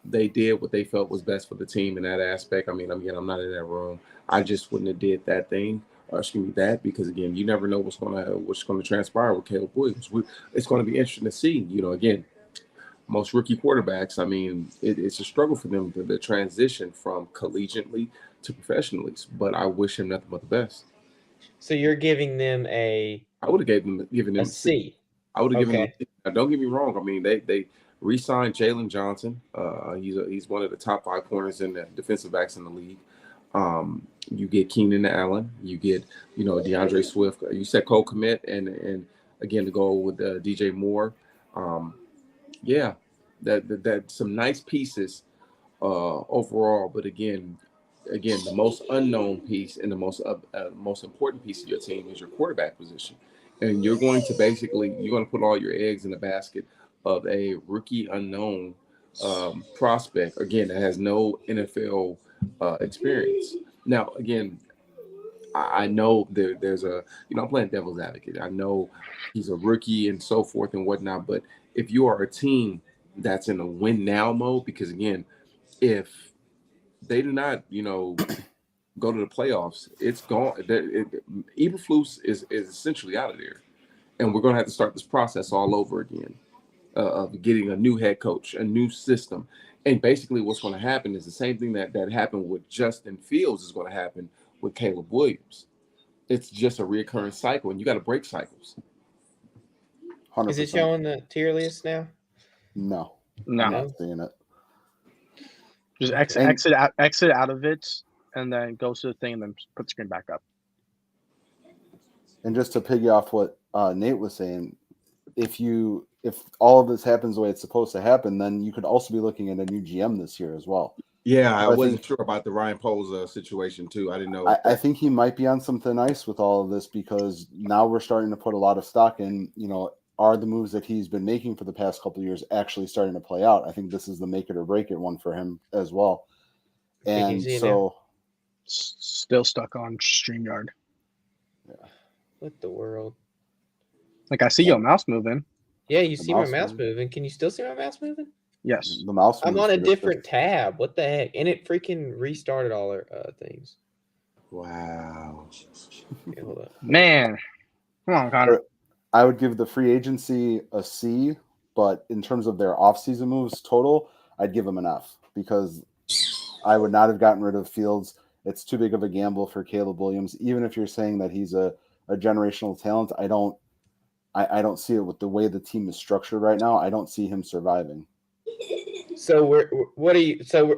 they did what they felt was best for the team in that aspect. I mean, again, I'm not in that room. I just wouldn't have did that thing. Because again, you never know what's going to transpire with Caleb Williams. It's going to be interesting to see. Again, most rookie quarterbacks, I mean, it's a struggle for them to the transition from collegiately to professionally. But I wish him nothing but the best. So you're giving them a I would have given them a a C. C. I would have given them Okay. a C. Now, don't get me wrong. I mean, they re-signed Jalen Johnson. He's one of the top 5 corners in the defensive backs in the league. You get Keenan Allen. You get DeAndre Swift. You said Cole Kmet, and again to go with DJ Moore. Yeah, that some nice pieces overall. But again, the most unknown piece and the most important piece of your team is your quarterback position, and you're going to put all your eggs in the basket of a rookie unknown prospect. Again, that has no NFL experience. Now, again, I know there's I'm playing devil's advocate. I know he's a rookie and so forth and whatnot, but if you are a team that's in a win now mode, because again, if they do not, go to the playoffs, it's gone. Eberflus is essentially out of there, and we're going to have to start this process all over again of getting a new head coach, a new system, and basically what's going to happen is the same thing that happened with Justin Fields is going to happen with Caleb Williams. It's just a recurring cycle, and you got to break cycles. 100%. Is it showing the tier list now? No, No. I'm not seeing it. Just exit out of it, and then go to the thing, and then put the screen back up. And just to piggy off what Nate was saying, if all of this happens the way it's supposed to happen, then you could also be looking at a new GM this year as well. Yeah, I wasn't sure about the Ryan Poles situation too. I didn't know. I think he might be on something nice with all of this, because now we're starting to put a lot of stock in, are the moves that he's been making for the past couple of years actually starting to play out? I think this is the make it or break it one for him as well. And so still stuck on StreamYard. Yeah. What the world? Like, I see your mouse moving. Yeah, you see my mouse moving. Can you still see my mouse moving? Yes. The mouse. I'm on a different tab. What the heck? And it freaking restarted all our things. Wow. Okay, hold up. Man. Come on, Connor. I would give the free agency a C, but in terms of their offseason moves total, I'd give them an F, because I would not have gotten rid of Fields. It's too big of a gamble for Caleb Williams. Even if you're saying that he's a generational talent, I don't see it with the way the team is structured right now. I don't see him surviving. So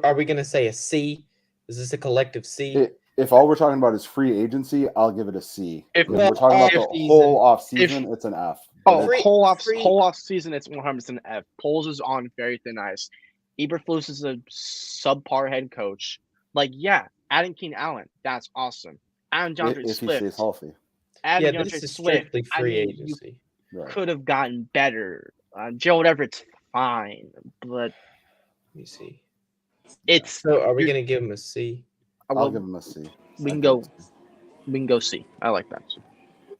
are we going to say a C? Is this a collective C? If all we're talking about is free agency, I'll give it a C. If Well, we're talking about the whole offseason, it's an F. Whole off season, it's 100% F. Poles is on very thin ice. Eberflus is a subpar head coach. Like, yeah, adding Keenan Allen, that's awesome. Adding DeAndre if Swift, he stays healthy. adding This DeAndre is Swift, strictly free agency. You could have gotten better. Gerald Everett's fine, but let me see. It's so. Are we going to give him a C? I'll give him a C. We can go C. I like that.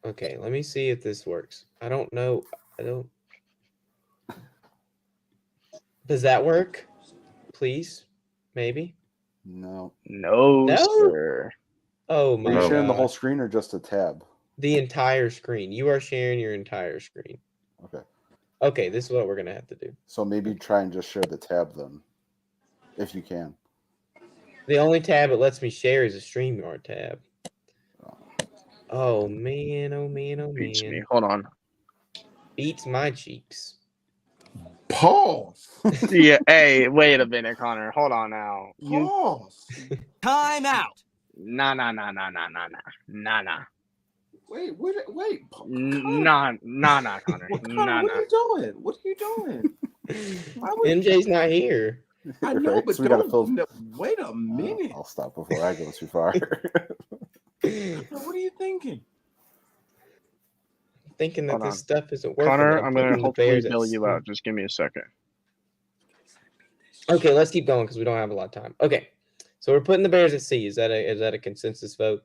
Okay, let me see if this works. I don't know. Does that work? Please, maybe. No, sir. Oh my! Are you sharing the gosh. whole screen or just a tab? The entire screen. You are sharing your entire screen. Okay. Okay, this is what we're gonna have to do. So maybe try and just share the tab then, if you can. The only tab it lets me share is a StreamYard tab. Oh man! Oh man! Oh Beats me. man! Hold on. Beats my cheeks. Pause. Yeah. Hey, wait a minute, Connor. Hold on now. Pause. Time out. Nah. Wait. Nah, Connor. What are you doing? MJ's not here. I know, Right, but so we gotta fill. wait a minute. I'll stop before I go too far. What are you thinking? Thinking that Hold this on. stuff isn't working. Connor, I'm putting gonna the hopefully Bears at bail you C. out. Just give me a second. Okay, let's keep going because we don't have a lot of time. Okay, so we're putting the Bears at C. Is that a consensus vote?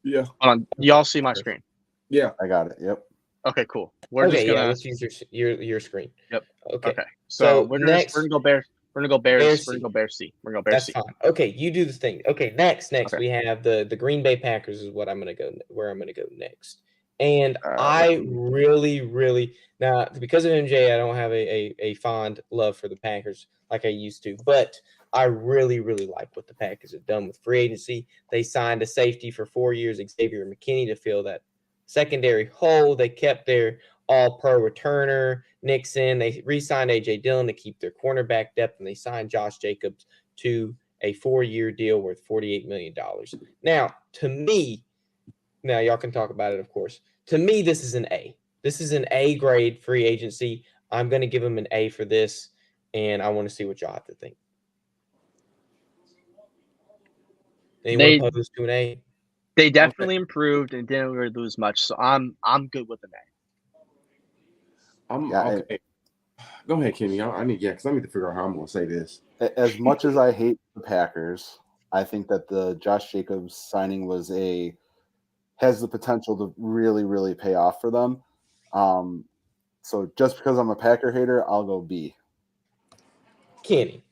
Yeah. Hold on. Y'all see my screen? Yeah. I got it. Yep. Okay, cool. We're just gonna. let's use your screen. Yep. Okay. So So next- we're gonna go Bears. We're gonna go Bears. Bears We're C. gonna go Bears C. We're gonna go Bears That's C. fine. Okay, you do the thing. Okay, next Okay. we have the Green Bay Packers is what where I'm gonna go next. And I let's see. really now, because of MJ, I don't have a fond love for the Packers like I used to, but I really like what the Packers have done with free agency. They signed a safety for 4 years, Xavier McKinney, to fill that secondary hole. They kept their all-pro returner, Nixon. They re-signed A.J. Dillon to keep their cornerback depth, and they signed Josh Jacobs to a 4-year deal worth $48 million. Now, to me, now y'all can talk about it, of course. To me, this is an A. This is an A grade free agency. I'm going to give them an A for this, and I want to see what y'all have to think. Anyone They opposed to an A? they definitely improved and didn't really lose much, so I'm good with an A. Okay. Go ahead, Kenny. I need because I need to figure out how I'm going to say this. As much as I hate the Packers, I think that the Josh Jacobs signing has the potential to really pay off for them. So just because I'm a Packer hater, I'll go B. Kenny.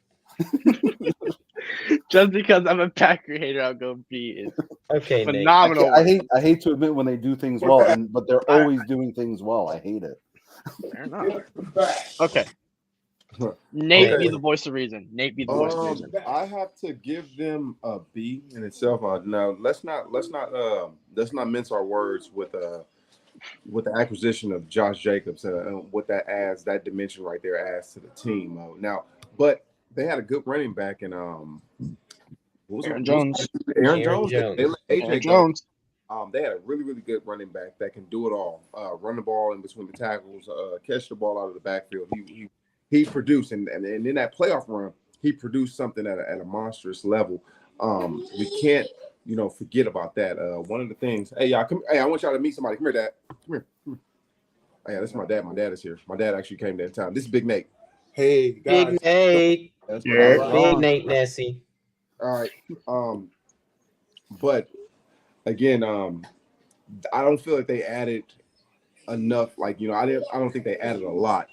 Just because I'm a Packer hater, I'll go B. Okay, Phenomenal. I hate to admit when they do things well, but they're always doing things well. I hate it. Fair enough. Okay. Nate, be the voice of reason. Nate, be the voice of reason. I have to give them a B in itself. Now let's not mince our words with the acquisition of Josh Jacobs. What that dimension right there adds to the team. Now, but they had a good running back in Aaron Jones. Aaron Jones. They let AJ Aaron go. Jones. They had a really good running back that can do it all. Run the ball in between the tackles, catch the ball out of the backfield. He produced, and in that playoff run, he produced something at a monstrous level. We can't, forget about that. One of the things, hey y'all, I want y'all to meet somebody. Come here, Dad. Come here. Oh, yeah, this is my dad. My dad is here. My dad actually came there in town. This is Big Nate. Hey guys. Big Nate. That's my dad. Big Nate Nessie. All right. But again, I don't feel like they added enough. Like, I don't think they added a lot.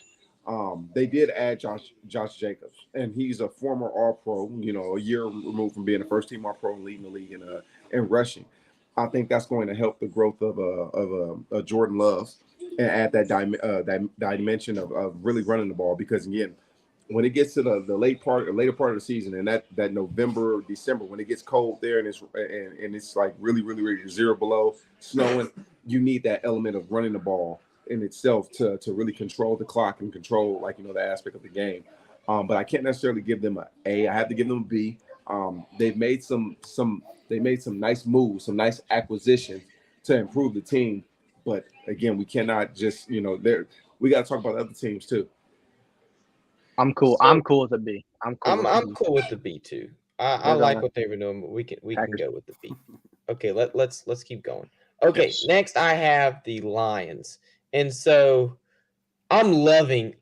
They did add Josh Jacobs, and he's a former All-Pro. A year removed from being a first-team All-Pro and leading the league in rushing. I think that's going to help the growth of Jordan Love and add that dimension of really running the ball. Because again, when it gets to the later part of the season, and that November, December, when it gets cold there and it's like really 0 below, snowing, you need that element of running the ball in itself to really control the clock and control the aspect of the game. But I can't necessarily give them an A. I have to give them a B. They've made some nice moves, some nice acquisitions to improve the team. But again, we cannot just we got to talk about other teams too. I'm cool. I'm cool with a B. I'm cool with the B too. I like what they were doing, but we can go with the B. Okay, let's keep going. Okay, yes. Next I have the Lions. And so I'm loving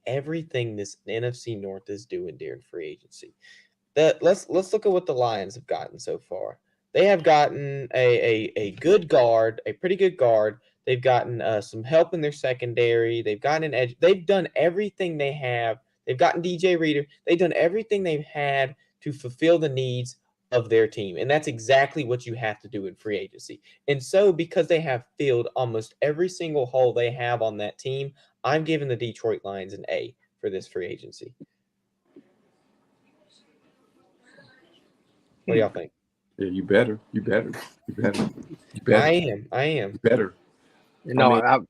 everything this NFC North is doing during free agency. Let's look at what the Lions have gotten so far. They have gotten a good guard, a pretty good guard. They've gotten some help in their secondary. They've gotten an edge. They've done everything they have. They've gotten DJ Reader. They've done everything they've had to fulfill the needs of their team. And that's exactly what you have to do in free agency. And so because they have filled almost every single hole they have on that team, I'm giving the Detroit Lions an A for this free agency. What do y'all think? Yeah, you better. I am. You better. That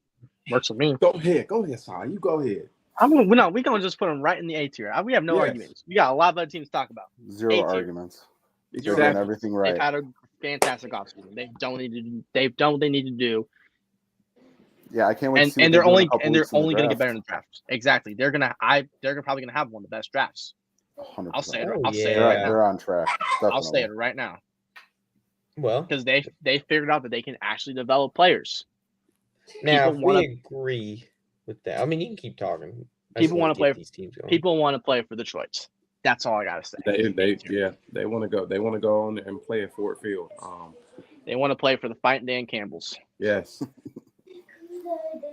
works for me. Go ahead, Si. You go ahead. We're gonna just put them right in the A tier. We have no arguments. We got a lot of other teams to talk about. Zero arguments. They're doing everything right. They've had a fantastic offseason. They've done what they need to do. Yeah, I can't wait to see. And they're only going to get better in the drafts. Exactly. They're probably going to have one of the best drafts. 100%. I'll say it. Right now. They're on track. Definitely. I'll say it right now. Well, because they figured out that they can actually develop players. Now, if we agree with that, I mean, you can keep talking. People want to play. These teams going. People want to play for Detroit. That's all I gotta say. They want to go. They want to go on and play at Ford Field. They want to play for the Fighting Dan Campbells. Yes.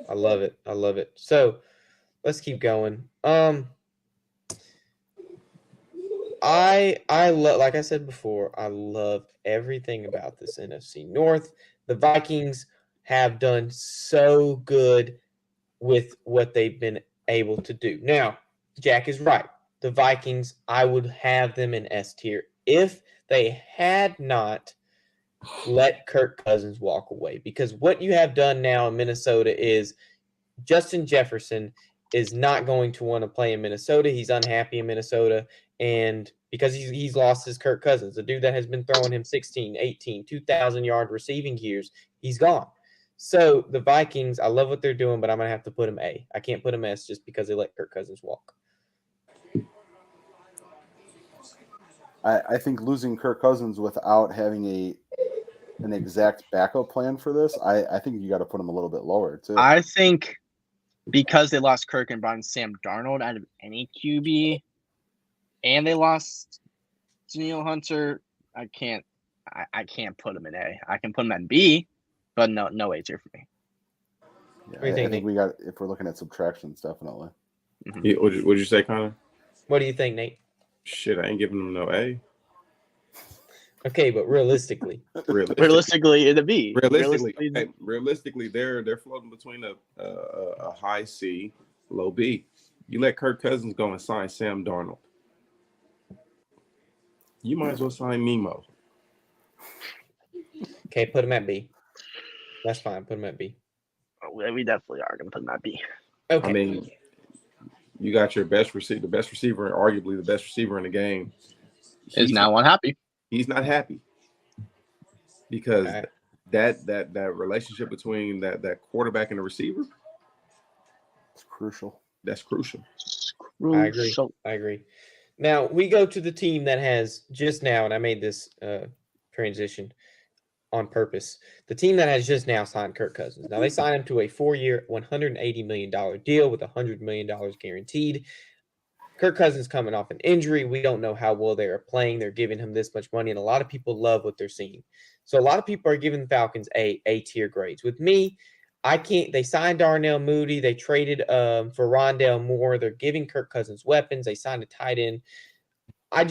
I love it. So let's keep going. I love, like I said before, I love everything about this NFC North. The Vikings have done so good with what they've been able to do. Now, Jack is right. The Vikings, I would have them in S tier if they had not let Kirk Cousins walk away. Because what you have done now in Minnesota is Justin Jefferson is not going to want to play in Minnesota. He's unhappy in Minnesota, and because he's lost his Kirk Cousins, the dude that has been throwing him 16, 18, 2,000-yard receiving years, he's gone. So the Vikings, I love what they're doing, but I'm going to have to put them A. I can't put them S just because they let Kirk Cousins walk. I think losing Kirk Cousins without having an exact backup plan for this, I think you got to put him a little bit lower too. I think because they lost Kirk and brought in Sam Darnold out of any QB, and they lost Daniel Hunter, I can't put him in A. I can put him in B, but no A tier for me. Yeah, I think we got, if we're looking at subtractions, definitely. Mm-hmm. Yeah, what'd you say, Connor? What do you think, Nate? Shit, I ain't giving them no A. Okay, but realistically, in a B. Realistically, they're floating between a high C, low B. You let Kirk Cousins go and sign Sam Darnold. You might as well sign Nemo. Okay, put him at B. That's fine. Put him at B. We definitely are going to put him at B. Okay. I mean, you got your best receiver, arguably the best receiver in the game. Is now unhappy. He's not happy because that relationship between that quarterback and the receiver, it's crucial. That's crucial. I agree. Now we go to the team that has just now, and I made this transition on purpose. The team that has just now signed Kirk Cousins. Now they signed him to a 4-year, $180 million deal with $100 million guaranteed. Kirk Cousins coming off an injury. We don't know how well they are playing. They're giving him this much money, and a lot of people love what they're seeing. So a lot of people are giving the Falcons A-tier grades. With me, I can't. They signed Darnell Mooney. They traded for Rondale Moore. They're giving Kirk Cousins weapons. They signed a tight end. I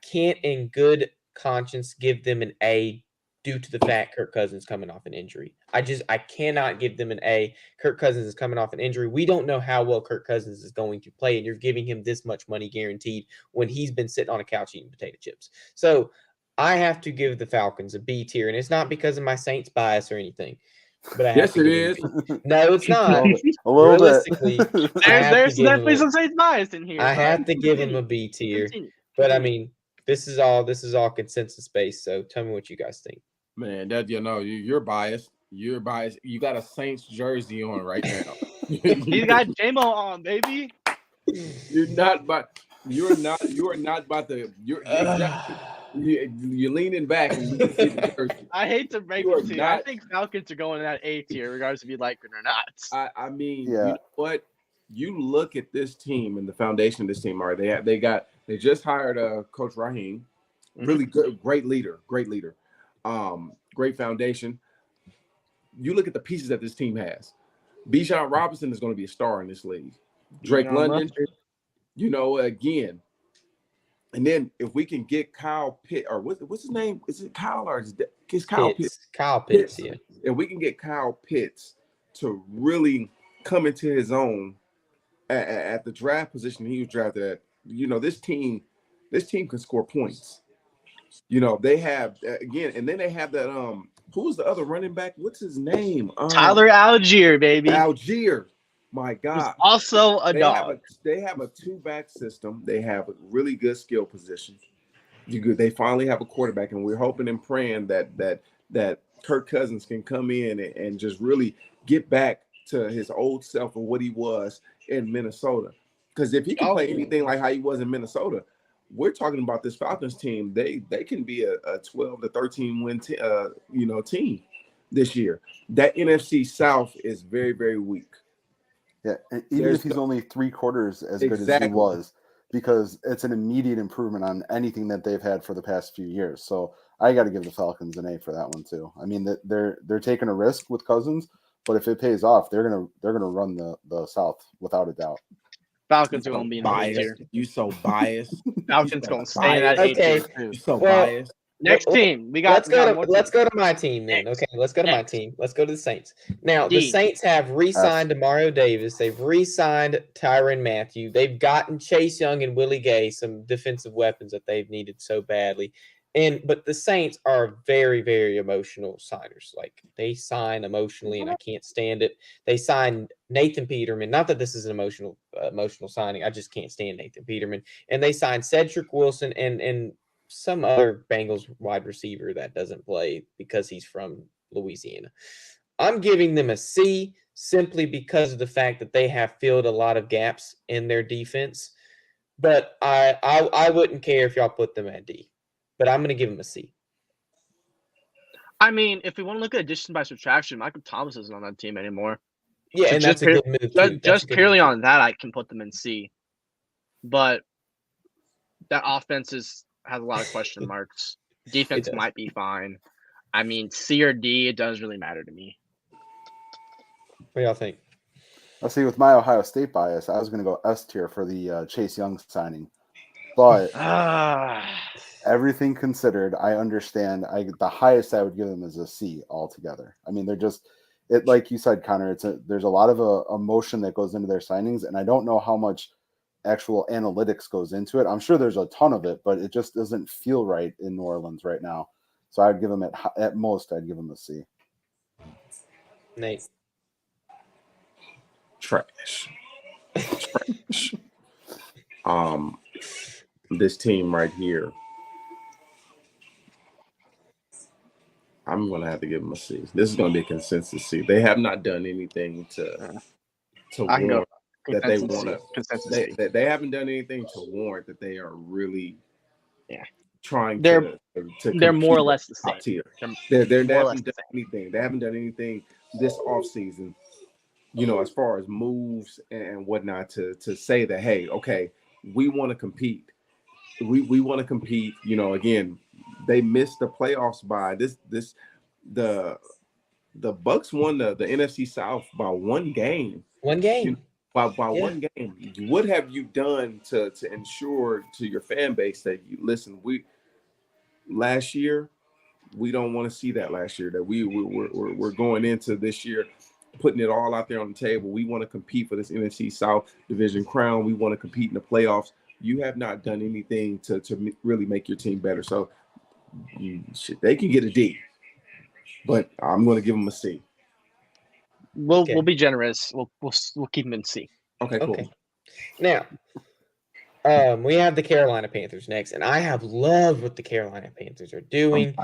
can't in good conscience give them an A due to the fact Kirk Cousins coming off an injury. I cannot give them an A. Kirk Cousins is coming off an injury. We don't know how well Kirk Cousins is going to play, and you're giving him this much money guaranteed when he's been sitting on a couch eating potato chips. So I have to give the Falcons a B tier, and it's not because of my Saints bias or anything. But I have yes, to it give is. No, it's not. A little Realistically, bit. There's definitely some Saints bias in here. I have to give him a B tier. But I mean, this is all consensus based. So tell me what you guys think. Man, that you're biased. You're biased. You got a Saints jersey on right now. He's got J-Mo on, baby. You're not about to. You're leaning back. And I hate to break it to you. I think Falcons are going in that A tier, regardless if you like it or not. I mean, yeah. You know what? You look at this team and the foundation of this team. All right, they just hired Coach Raheem, really good, great leader. Great foundation. You look at the pieces that this team has. Bijan Robinson is going to be a star in this league. Drake London, again. And then if we can get Kyle Pitt, or what's his name? Is it Kyle or is Kyle Pitts? Kyle Pitts, yeah. If we can get Kyle Pitts to really come into his own at the draft position he was drafted at, this team can score points. They have again, and then they have that who's the other running back? What's his name? Tyler Algier, baby. Algier. My God. He's also a dog. They have a two-back system. They have a really good skill position. They finally have a quarterback, and we're hoping and praying that Kirk Cousins can come in and just really get back to his old self of what he was in Minnesota. Because if he can play anything like how he was in Minnesota, we're talking about this Falcons team. They can be a 12 to 13 win team this year. That NFC South is very, very weak. Yeah, and even if he's only 3/4 as good as he was, because it's an immediate improvement on anything that they've had for the past few years. So I got to give the Falcons an A for that one too. I mean, they're taking a risk with Cousins, but if it pays off, they're gonna run the South without a doubt. Falcons are going to be in the biased. You so biased. Falcons going to stay in that Okay. You're so biased. Next team. Let's go to to my team then. X, Okay, let's go to my X, team. Let's go to the Saints. Now, the D. Saints have re-signed Mario Davis. They've re-signed Tyrann Mathieu. They've gotten Chase Young and Willie Gay, some defensive weapons that they've needed so badly. But the Saints are very, very emotional signers. Like, they sign emotionally, and I can't stand it. They signed Nathan Peterman. Not that this is an emotional signing. I just can't stand Nathan Peterman. And they signed Cedric Wilson and some other Bengals wide receiver that doesn't play because he's from Louisiana. I'm giving them a C simply because of the fact that they have filled a lot of gaps in their defense. But I wouldn't care if y'all put them at D. But I'm going to give them a C. I mean, if we want to look at addition by subtraction, Michael Thomas isn't on that team anymore. Yeah, So and that's a good move too. Just purely on that, I can put them in C. But that offense has a lot of question marks. Defense might be fine. I mean, C or D, it doesn't really matter to me. What do y'all think? I'll see, with my Ohio State bias, I was going to go S tier for the Chase Young signing. But everything considered, I understand. The highest I would give them is a C altogether. I mean, they're just it, like you said, Connor. There's a lot of emotion that goes into their signings, and I don't know how much actual analytics goes into it. I'm sure there's a ton of it, but it just doesn't feel right in New Orleans right now. So I'd give them at most, I'd give them a C. Nate. Trash. This team right here, I'm going to have to give them a C. This is going to be a consensus C. They have not done anything to warrant that they want to. They haven't done anything to warrant that they are really trying to they're more or less the same. Top tier. They haven't done anything. They haven't done anything this offseason, as far as moves and whatnot to say that, hey, okay, we want to compete. We want to compete. Again, they missed the playoffs by the Bucks won the NFC South by one game. One game. By one game. What have you done to ensure to your fan base that last year, we don't want to see that last year, that we're going into this year putting it all out there on the table. We want to compete for this NFC South division crown. We want to compete in the playoffs. You have not done anything to really make your team better. So they can get a D, but I'm going to give them a C. We'll be generous. We'll keep them in C. Okay, cool. Okay. Now, we have the Carolina Panthers next, and I have loved what the Carolina Panthers are doing.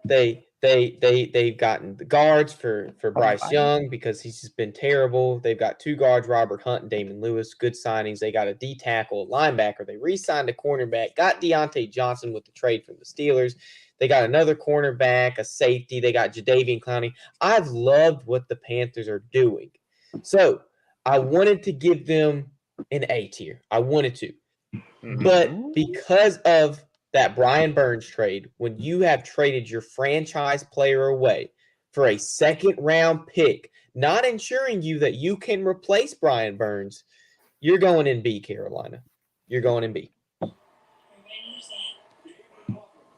They've gotten the guards for Bryce Young because he's just been terrible. They've got two guards, Robert Hunt and Damon Lewis, good signings. They got a D tackle, linebacker. They re-signed a cornerback, got Deontay Johnson with the trade from the Steelers. They got another cornerback, a safety. They got Jadeveon Clowney. I've loved what the Panthers are doing. So I wanted to give them an A tier. I wanted to. But because of that Brian Burns trade, when you have traded your franchise player away for a second-round pick, not ensuring you that you can replace Brian Burns, you're going in B, Carolina. You're going in B.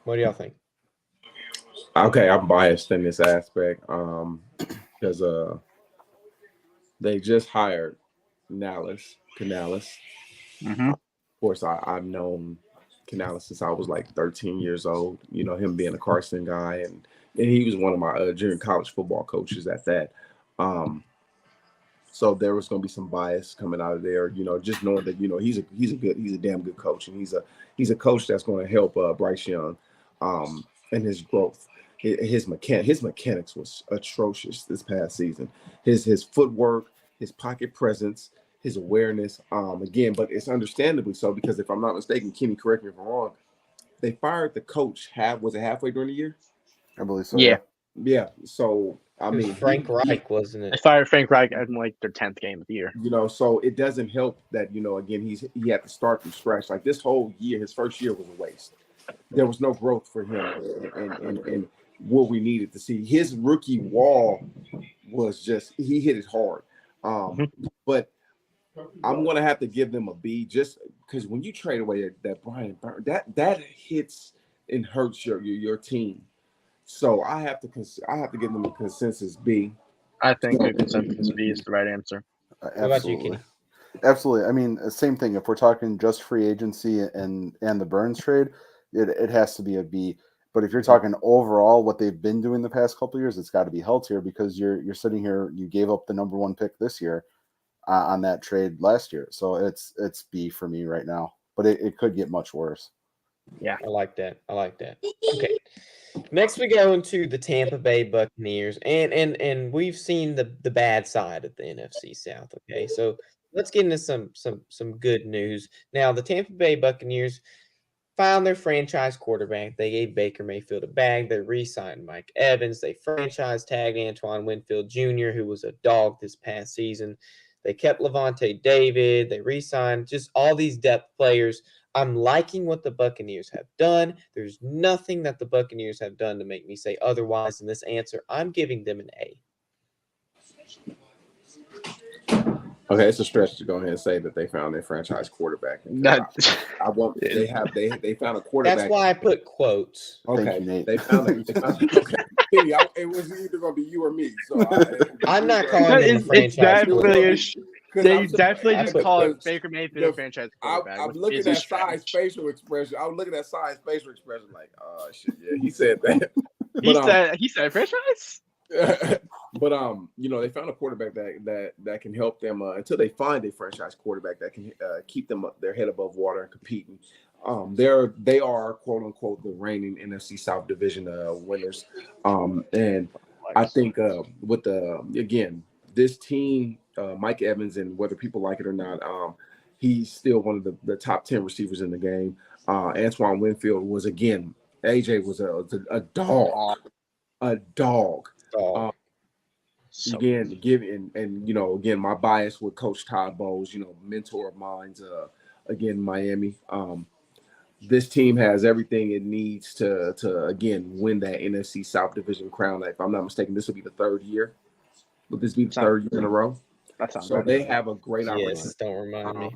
What do y'all think? Okay, I'm biased in this aspect because they just hired Canales. Mm-hmm. Of course, I've known Canales since I was like 13 years old. Him being a Carson guy, and he was one of my junior college football coaches at that. So there was going to be some bias coming out of there. Just knowing that he's a damn good coach, and he's a coach that's going to help Bryce Young and his growth. His mechanics was atrocious this past season. His footwork, his pocket presence, his awareness. Again, but it's understandably so because if I'm not mistaken, Kenny, correct me if I'm wrong, they fired the coach halfway during the year? I believe so. Yeah. So I mean, Frank Reich, wasn't it? They fired Frank Reich in like their 10th game of the year. So it doesn't help that again he had to start from scratch. Like this whole year, his first year was a waste. There was no growth for him, and what we needed to see. His rookie wall was just he hit it hard. But I'm gonna have to give them a B just because when you trade away that Brian Burns, that hits it hurts your team. So I have to give them a consensus B. I think a consensus B is the right answer. What about you, Absolutely. Kenny? Absolutely. I mean, same thing. If we're talking just free agency and the Burns trade, it has to be a B. But if you're talking overall what they've been doing the past couple of years, it's got to be healthier because you're sitting here. You gave up the number 1 pick this year on that trade last year, so it's B for me right now. But it could get much worse. Yeah. I like that. Okay. Next, we go into the Tampa Bay Buccaneers, and we've seen the bad side of the NFC South. Okay, so let's get into some good news. Now, the Tampa Bay Buccaneers found their franchise quarterback. They gave Baker Mayfield a bag. They re-signed Mike Evans. They franchise tagged Antoine Winfield Jr., who was a dog this past season. They kept Levante David. They re-signed just all these depth players. I'm liking what the Buccaneers have done. There's nothing that the Buccaneers have done to make me say otherwise in this answer. I'm giving them an A. Okay, it's a stretch to go ahead and say that they found their franchise quarterback. I won't. They found a quarterback. That's why I put quotes. Okay, Thank you, Nate. they found okay. It was either going to be you or me. So I'm not calling him a franchise quarterback. They definitely just put call quotes. Baker Mayfield a franchise quarterback. I'm looking at Si's facial expression. I was looking at Si's facial expression like, oh shit, yeah, he said that. He said franchise. But they found a quarterback that can help them until they find a franchise quarterback that can keep them their head above water and competing. They are quote unquote the reigning NFC South Division winners. And I think with this team, Mike Evans, and whether people like it or not, he's still one of the top 10 receivers in the game. Antoine Winfield was AJ was a dog. A dog. Again, my bias with Coach Todd Bowles, mentor of mine's, Miami. This team has everything it needs to again win that NFC South Division crown. If I'm not mistaken, this will be the 3rd year. Would this be the 3rd year in a row? So they have a great opportunity. Yes, don't remind me.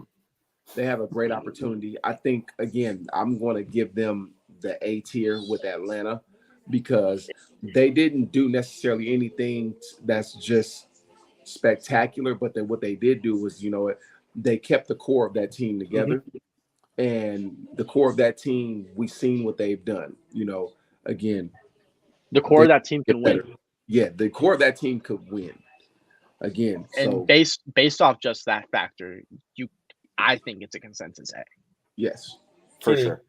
They have a great opportunity. I think, again, I'm going to give them the A tier with Atlanta because they didn't do necessarily anything that's just spectacular, but then what they did do was, they kept the core of that team together. And the core of that team, we've seen what they've done. Again, the core of that team can win. Yeah, the core of that team could win. Again, and based off just that factor, I think it's a consensus A. Yes, for sure.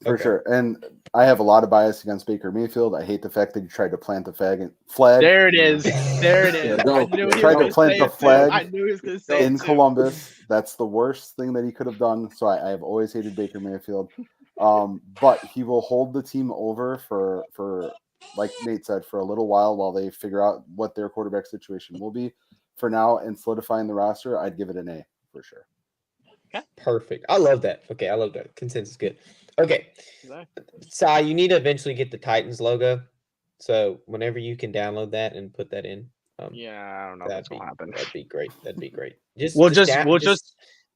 For sure. And I have a lot of bias against Baker Mayfield. I hate the fact that he tried to plant the flag. There it is. There it is. I knew he tried to plant the flag I knew he was going to say in Columbus. That's the worst thing that he could have done. So I have always hated Baker Mayfield. But he will hold the team over for like Nate said, for a little while they figure out what their quarterback situation will be. For now, and solidifying the roster, I'd give it an A for sure. Okay. Perfect. I love that. Okay, I love that. Consensus good. Okay. Sai, you need to eventually get the Titans logo. So whenever you can download that and put that in. I don't know if that's gonna happen. That'd be great. Just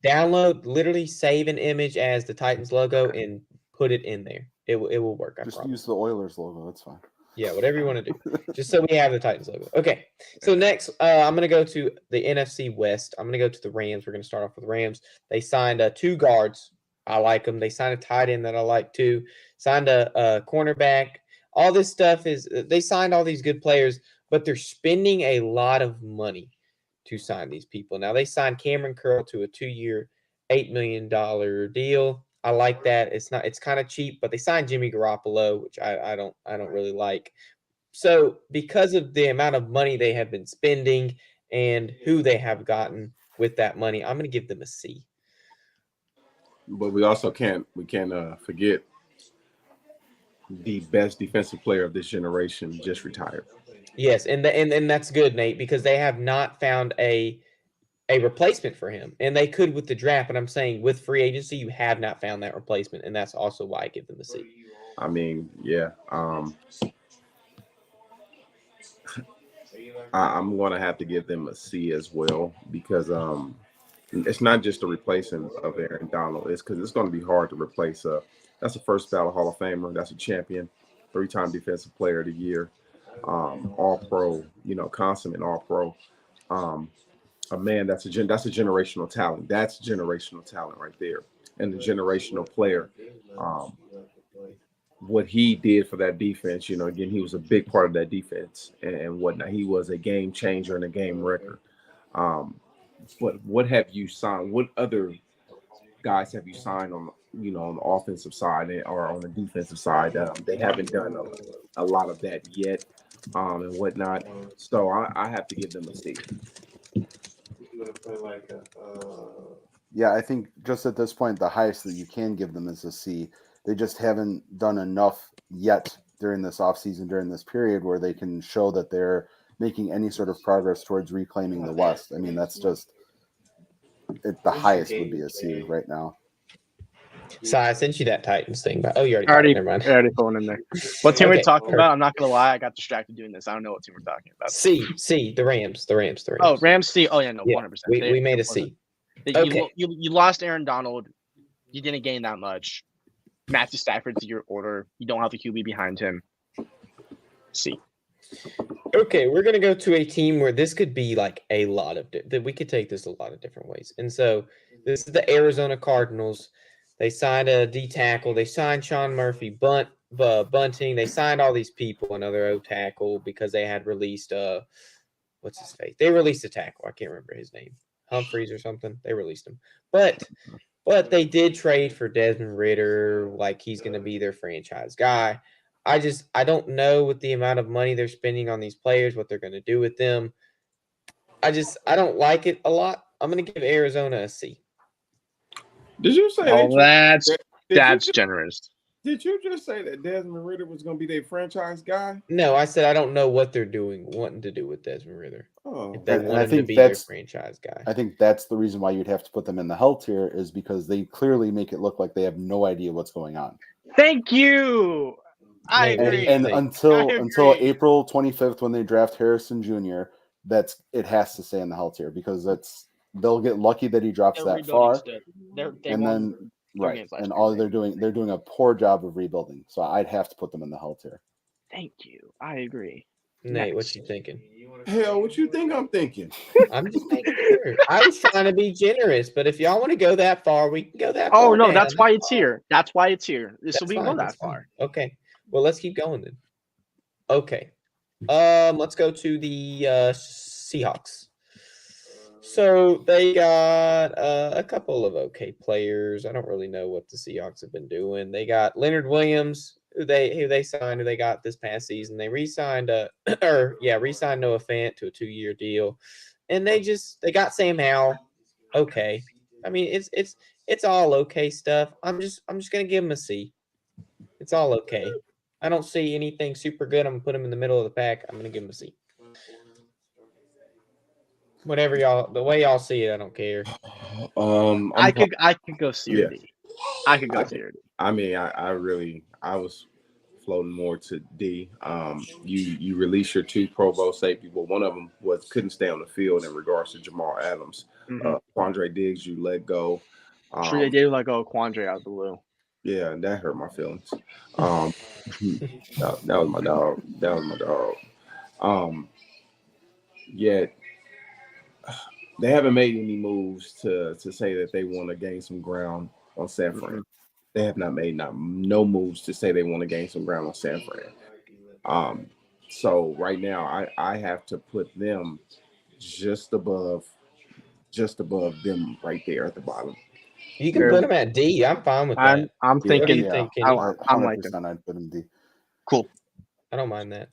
download, literally save an image as the Titans logo and put it in there. It will work. I promise. Use the Oilers logo. That's fine. Yeah, whatever you want to do. Just so we have the Titans logo. Okay. So next, I'm going to go to the NFC West. I'm going to go to the Rams. We're going to start off with the Rams. They signed 2 guards. I like them. They signed a tight end that I like too. Signed a cornerback. All this stuff they signed all these good players, but they're spending a lot of money to sign these people. Now they signed Cameron Curl to a 2-year, $8 million deal. I like that. It's kind of cheap, but they signed Jimmy Garoppolo, which I don't really like. So because of the amount of money they have been spending and who they have gotten with that money, I'm going to give them a C. But we also can't forget the best defensive player of this generation just retired. Yes, and that's good, Nate, because they have not found a replacement for him, and they could with the draft. And I'm saying with free agency, you have not found that replacement, and that's also why I give them a C. I mean, yeah, I'm going to have to give them a C as well because it's not just a replacement of Aaron Donald. It's because it's going to be hard to replace. That's a first ballot Hall of Famer. That's a champion, 3-time Defensive Player of the Year, All Pro. Consummate All Pro. A man that's a generational talent. That's generational talent right there, and the generational player. What he did for that defense, again, he was a big part of that defense and whatnot. He was a game changer and a game wrecker. But what have you signed? What other guys have you signed on on the offensive side or on the defensive side? They haven't done a lot of that yet, and whatnot. So I have to give them a C. Yeah, I think just at this point, the highest that you can give them is a C. They just haven't done enough yet during this offseason, during this period, where they can show that they're making any sort of progress towards reclaiming the West. I mean, that's just the highest would be a C right now. So I sent you that Titans thing, but you already got it. Never mind. Already pulling in there. What team we're talking about? I'm not gonna lie, I got distracted doing this. I don't know what team we're talking about. C, the Rams. Oh, Rams C. Oh yeah, no, 100%. We made a C. Okay. You lost Aaron Donald. You didn't gain that much. Matthew Stafford's your order. You don't have a QB behind him. C. Okay, we're gonna go to a team where this could be like a lot of that we could take this a lot of different ways. And so this is the Arizona Cardinals. They signed a D tackle. They signed Sean Murphy, Bunting. They signed all these people, another O tackle, because they had released what's his face? They released a tackle. I can't remember his name. Humphreys or something. They released him. But they did trade for Desmond Ridder, like he's going to be their franchise guy. I don't know with the amount of money they're spending on these players, what they're going to do with them. I don't like it a lot. I'm going to give Arizona a C. Did you say? Oh, that's generous. Did you just say that Desmond Ridder was going to be their franchise guy? No, I said I don't know what they're wanting to do with Desmond Ridder. Oh, if they want him to be their franchise guy. I think that's the reason why you'd have to put them in the hell tier, is because they clearly make it look like they have no idea what's going on. Thank you. I agree. And until April 25th, when they draft Harrison Jr., it has to stay in the hell tier, because they'll get lucky that he drops that far. And all they're doing a poor job of rebuilding. So I'd have to put them in the hell tier. Thank you. I agree. Nate, what you thinking? Hell, what you think I'm thinking? I'm just making sure. I was trying to be generous, but if y'all want to go that far, we can go that far. Oh no, that's why it's here. That's why it's here. This will be go that far. Okay. Well, let's keep going then. Okay. Let's go to the Seahawks. So they got a couple of okay players. I don't really know what the Seahawks have been doing. They got Leonard Williams, who they signed, who they got this past season. They re-signed re-signed Noah Fant to a 2-year deal, and they got Sam Howell. Okay, I mean it's all okay stuff. I'm just gonna give him a C. It's all okay. I don't see anything super good. I'm gonna put him in the middle of the pack. I'm gonna give him a C. Whatever the way y'all see it, I don't care. I could go C or D. I could go C or D. I mean, I was floating more to D. You release your 2 Pro Bowl safeties, but one of them couldn't stay on the field in regards to Jamal Adams. Quandre Diggs, you let go. Sure, they did let go Quandre out of the blue. Yeah, that hurt my feelings. That was my dog. Yet they haven't made any moves to say that they want to gain some ground on San Fran. They have not made no moves to say they want to gain some ground on San Fran. So right now I have to put them just above them right there at the bottom. You can put them at D. I'm fine with that. I'm thinking. I'm like I'd put them D. Cool. I don't mind that.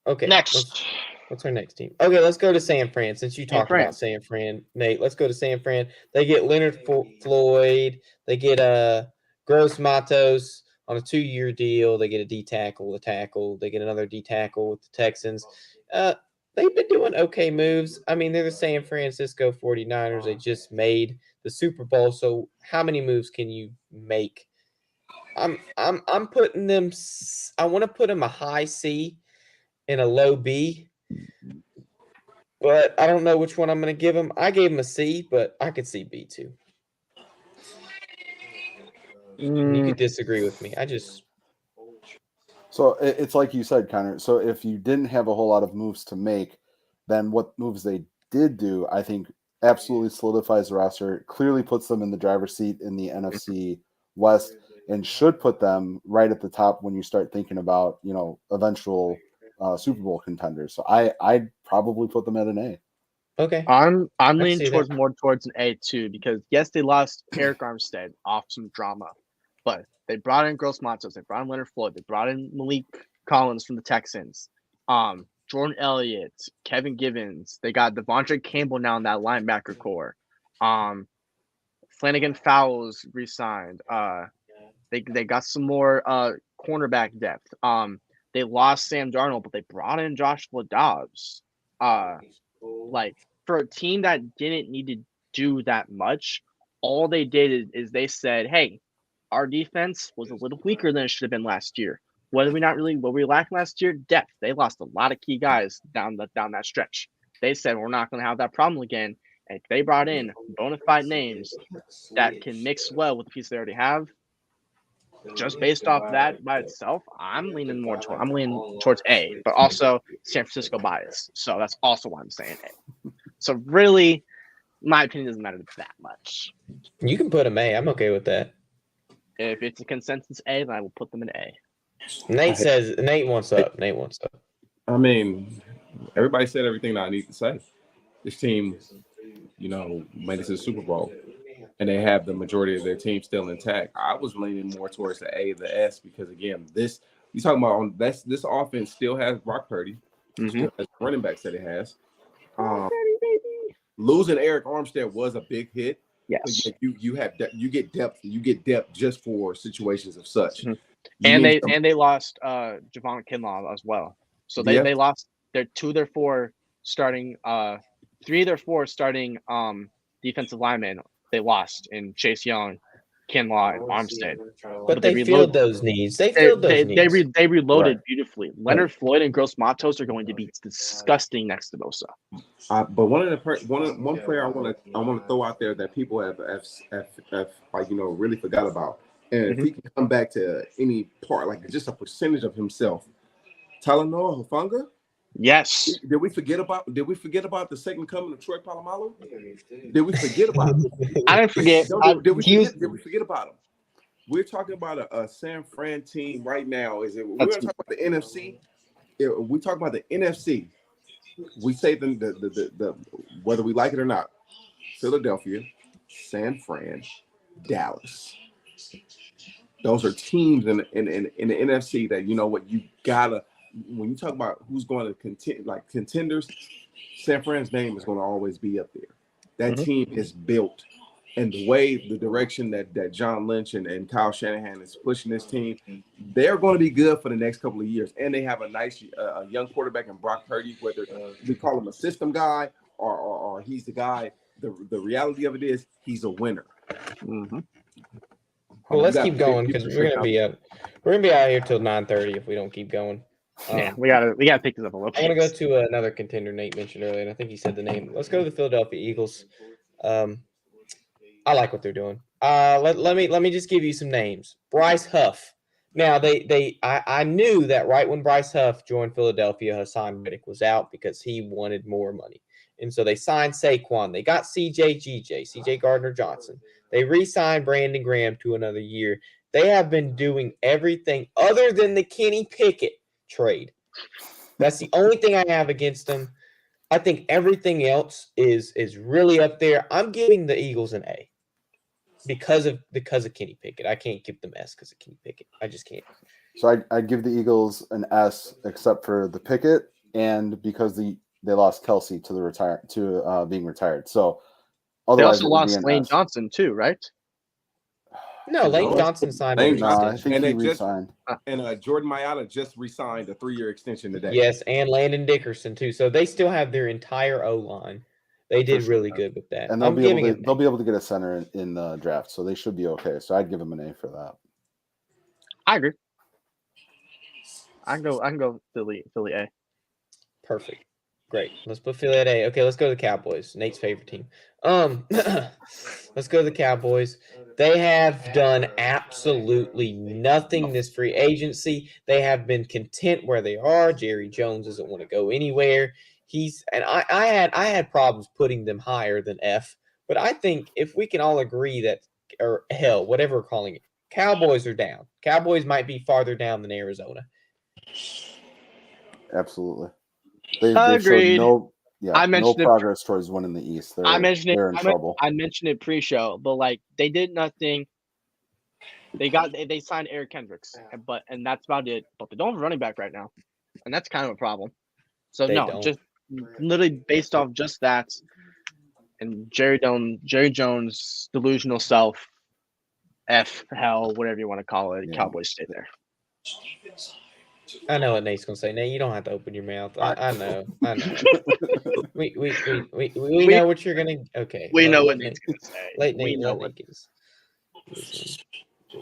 Okay. Next. What's our next team? Okay, let's go to San Fran. Since you talked about San Fran, Nate, let's go to San Fran. They get Leonard Floyd. They get Gross Matos on a 2-year deal. They get a D tackle, They get another D tackle with the Texans. They've been doing okay moves. I mean, they're the San Francisco 49ers. They just made the Super Bowl. So how many moves can you make? I'm putting them. I want to put them a high C and a low B. but I don't know which one I'm going to give him. I gave him a C, but I could see B too. And you could disagree with me. So it's like you said, Connor. So if you didn't have a whole lot of moves to make, then what moves they did do, I think, absolutely solidifies the roster, clearly puts them in the driver's seat in the NFC West, and should put them right at the top when you start thinking about, eventual Super Bowl contenders. So I'd probably put them at an A. Okay. I'm I leaning see towards that. more towards an A too, because yes, they lost Eric Armstead off some drama, but they brought in Gross Matos, they brought in Leonard Floyd, they brought in Malik Collins from the Texans, Jordan Elliott, Kevin Givens. They got Devontae Campbell now in that linebacker core. Flanagan Fowles re-signed. They got some more cornerback depth. They lost Sam Darnold, but they brought in Joshua Dobbs. Like, for a team that didn't need to do that much, all they did is they said, "Hey, our defense was a little weaker than it should have been last year. What we lacked last year? Depth. They lost a lot of key guys down that stretch. They said we're not going to have that problem again, and they brought in bona fide names that can mix well with the piece they already have. Just based off that by itself, I'm leaning towards A, but also San Francisco bias. So that's also why I'm saying A. So really, my opinion doesn't matter that much. You can put him A. I'm okay with that. If it's a consensus A, then I will put them in A. Nate wants up. Nate wants up. I mean, everybody said everything that I need to say. This team, made it to the Super Bowl, and they have the majority of their team still intact. I was leaning more towards the A, the S, because again, you talking about this offense still has Brock Purdy, still has running backs that it has. Losing Eric Armstead was a big hit. Yes, you get depth just for situations of such. And they lost Javon Kinlaw as well. So they lost their 3 of their 4 starting defensive linemen. They lost in Chase Young, Kinlaw, and Armstead. But they filled those needs. They reloaded Right. beautifully. Leonard Floyd and Gross Matos are going to be disgusting next to Bosa. But one player I want to throw out there that people have really forgot about, and if he can come back to any part, like just a percentage of himself, Talanoa Hufanga. Yes. Did we forget about the second coming of Troy Polamalu? Did we forget about him? I didn't forget. Did we forget about him? We're talking about a San Fran team right now. We're going to talk about the NFC. We talk about the NFC. We say the whether we like it or not, Philadelphia, San Fran, Dallas. Those are teams in the NFC that you gotta, when you talk about who's going to contend, like contenders, San Fran's name is going to always be up there. That team is built, and the direction that John Lynch and Kyle Shanahan is pushing this team, they're going to be good for the next couple of years. And they have a nice young quarterback in Brock Purdy, whether we call him a system guy or he's the guy. The reality of it is he's a winner. Well, let's keep going because we're gonna be out here till 9:30 if we don't keep going. We gotta pick this up a little. I want to go to another contender Nate mentioned earlier, and I think he said the name. Let's go to the Philadelphia Eagles. I like what they're doing. Let me just give you some names. Bryce Huff. Now I knew that right when Bryce Huff joined Philadelphia, Hassan Reddick was out because he wanted more money. And so they signed Saquon. They got CJ Gardner-Johnson. They re-signed Brandon Graham to another year. They have been doing everything other than the Kenny Pickett trade. That's the only thing I have against them. I think everything else is really up there. I'm giving the Eagles an A because of Kenny Pickett. I can't give them S because of Kenny Pickett. I just can't. So I give the Eagles an S except for the Pickett and because they lost Kelsey to being retired. So otherwise they also lost Lane Johnson too, right? No, Lane Johnson signed a extension. I think he re-signed. And Jordan Mailata just re-signed a 3-year extension today. Yes, and Landon Dickerson too. So they still have their entire O-line. They did really good with that. And they'll be able to get a center in the draft, so they should be okay. So I'd give them an A for that. I agree. I can go Philly A. Perfect. Great. Let's put Philly at A. Okay, let's go to the Cowboys. Nate's favorite team. Let's go to the Cowboys. They have done absolutely nothing this free agency. They have been content where they are. Jerry Jones doesn't want to go anywhere. I had problems putting them higher than F, but I think if we can all agree that, or hell, whatever we're calling it, Cowboys are down. Cowboys might be farther down than Arizona. Absolutely. They showed Agreed. no progress towards winning the East. They're in trouble. I mentioned it pre-show, but like they did nothing. They signed Eric Kendricks, and that's about it. But they don't have a running back right now, and that's kind of a problem. So just literally based off just that, and Jerry Jones delusional self, F hell, whatever you want to call it. Yeah. Cowboys stay there. I know what Nate's gonna say. Nate, you don't have to open your mouth. I know. we know what you're gonna. Okay. We know what Nate's gonna say. Let Nate get his.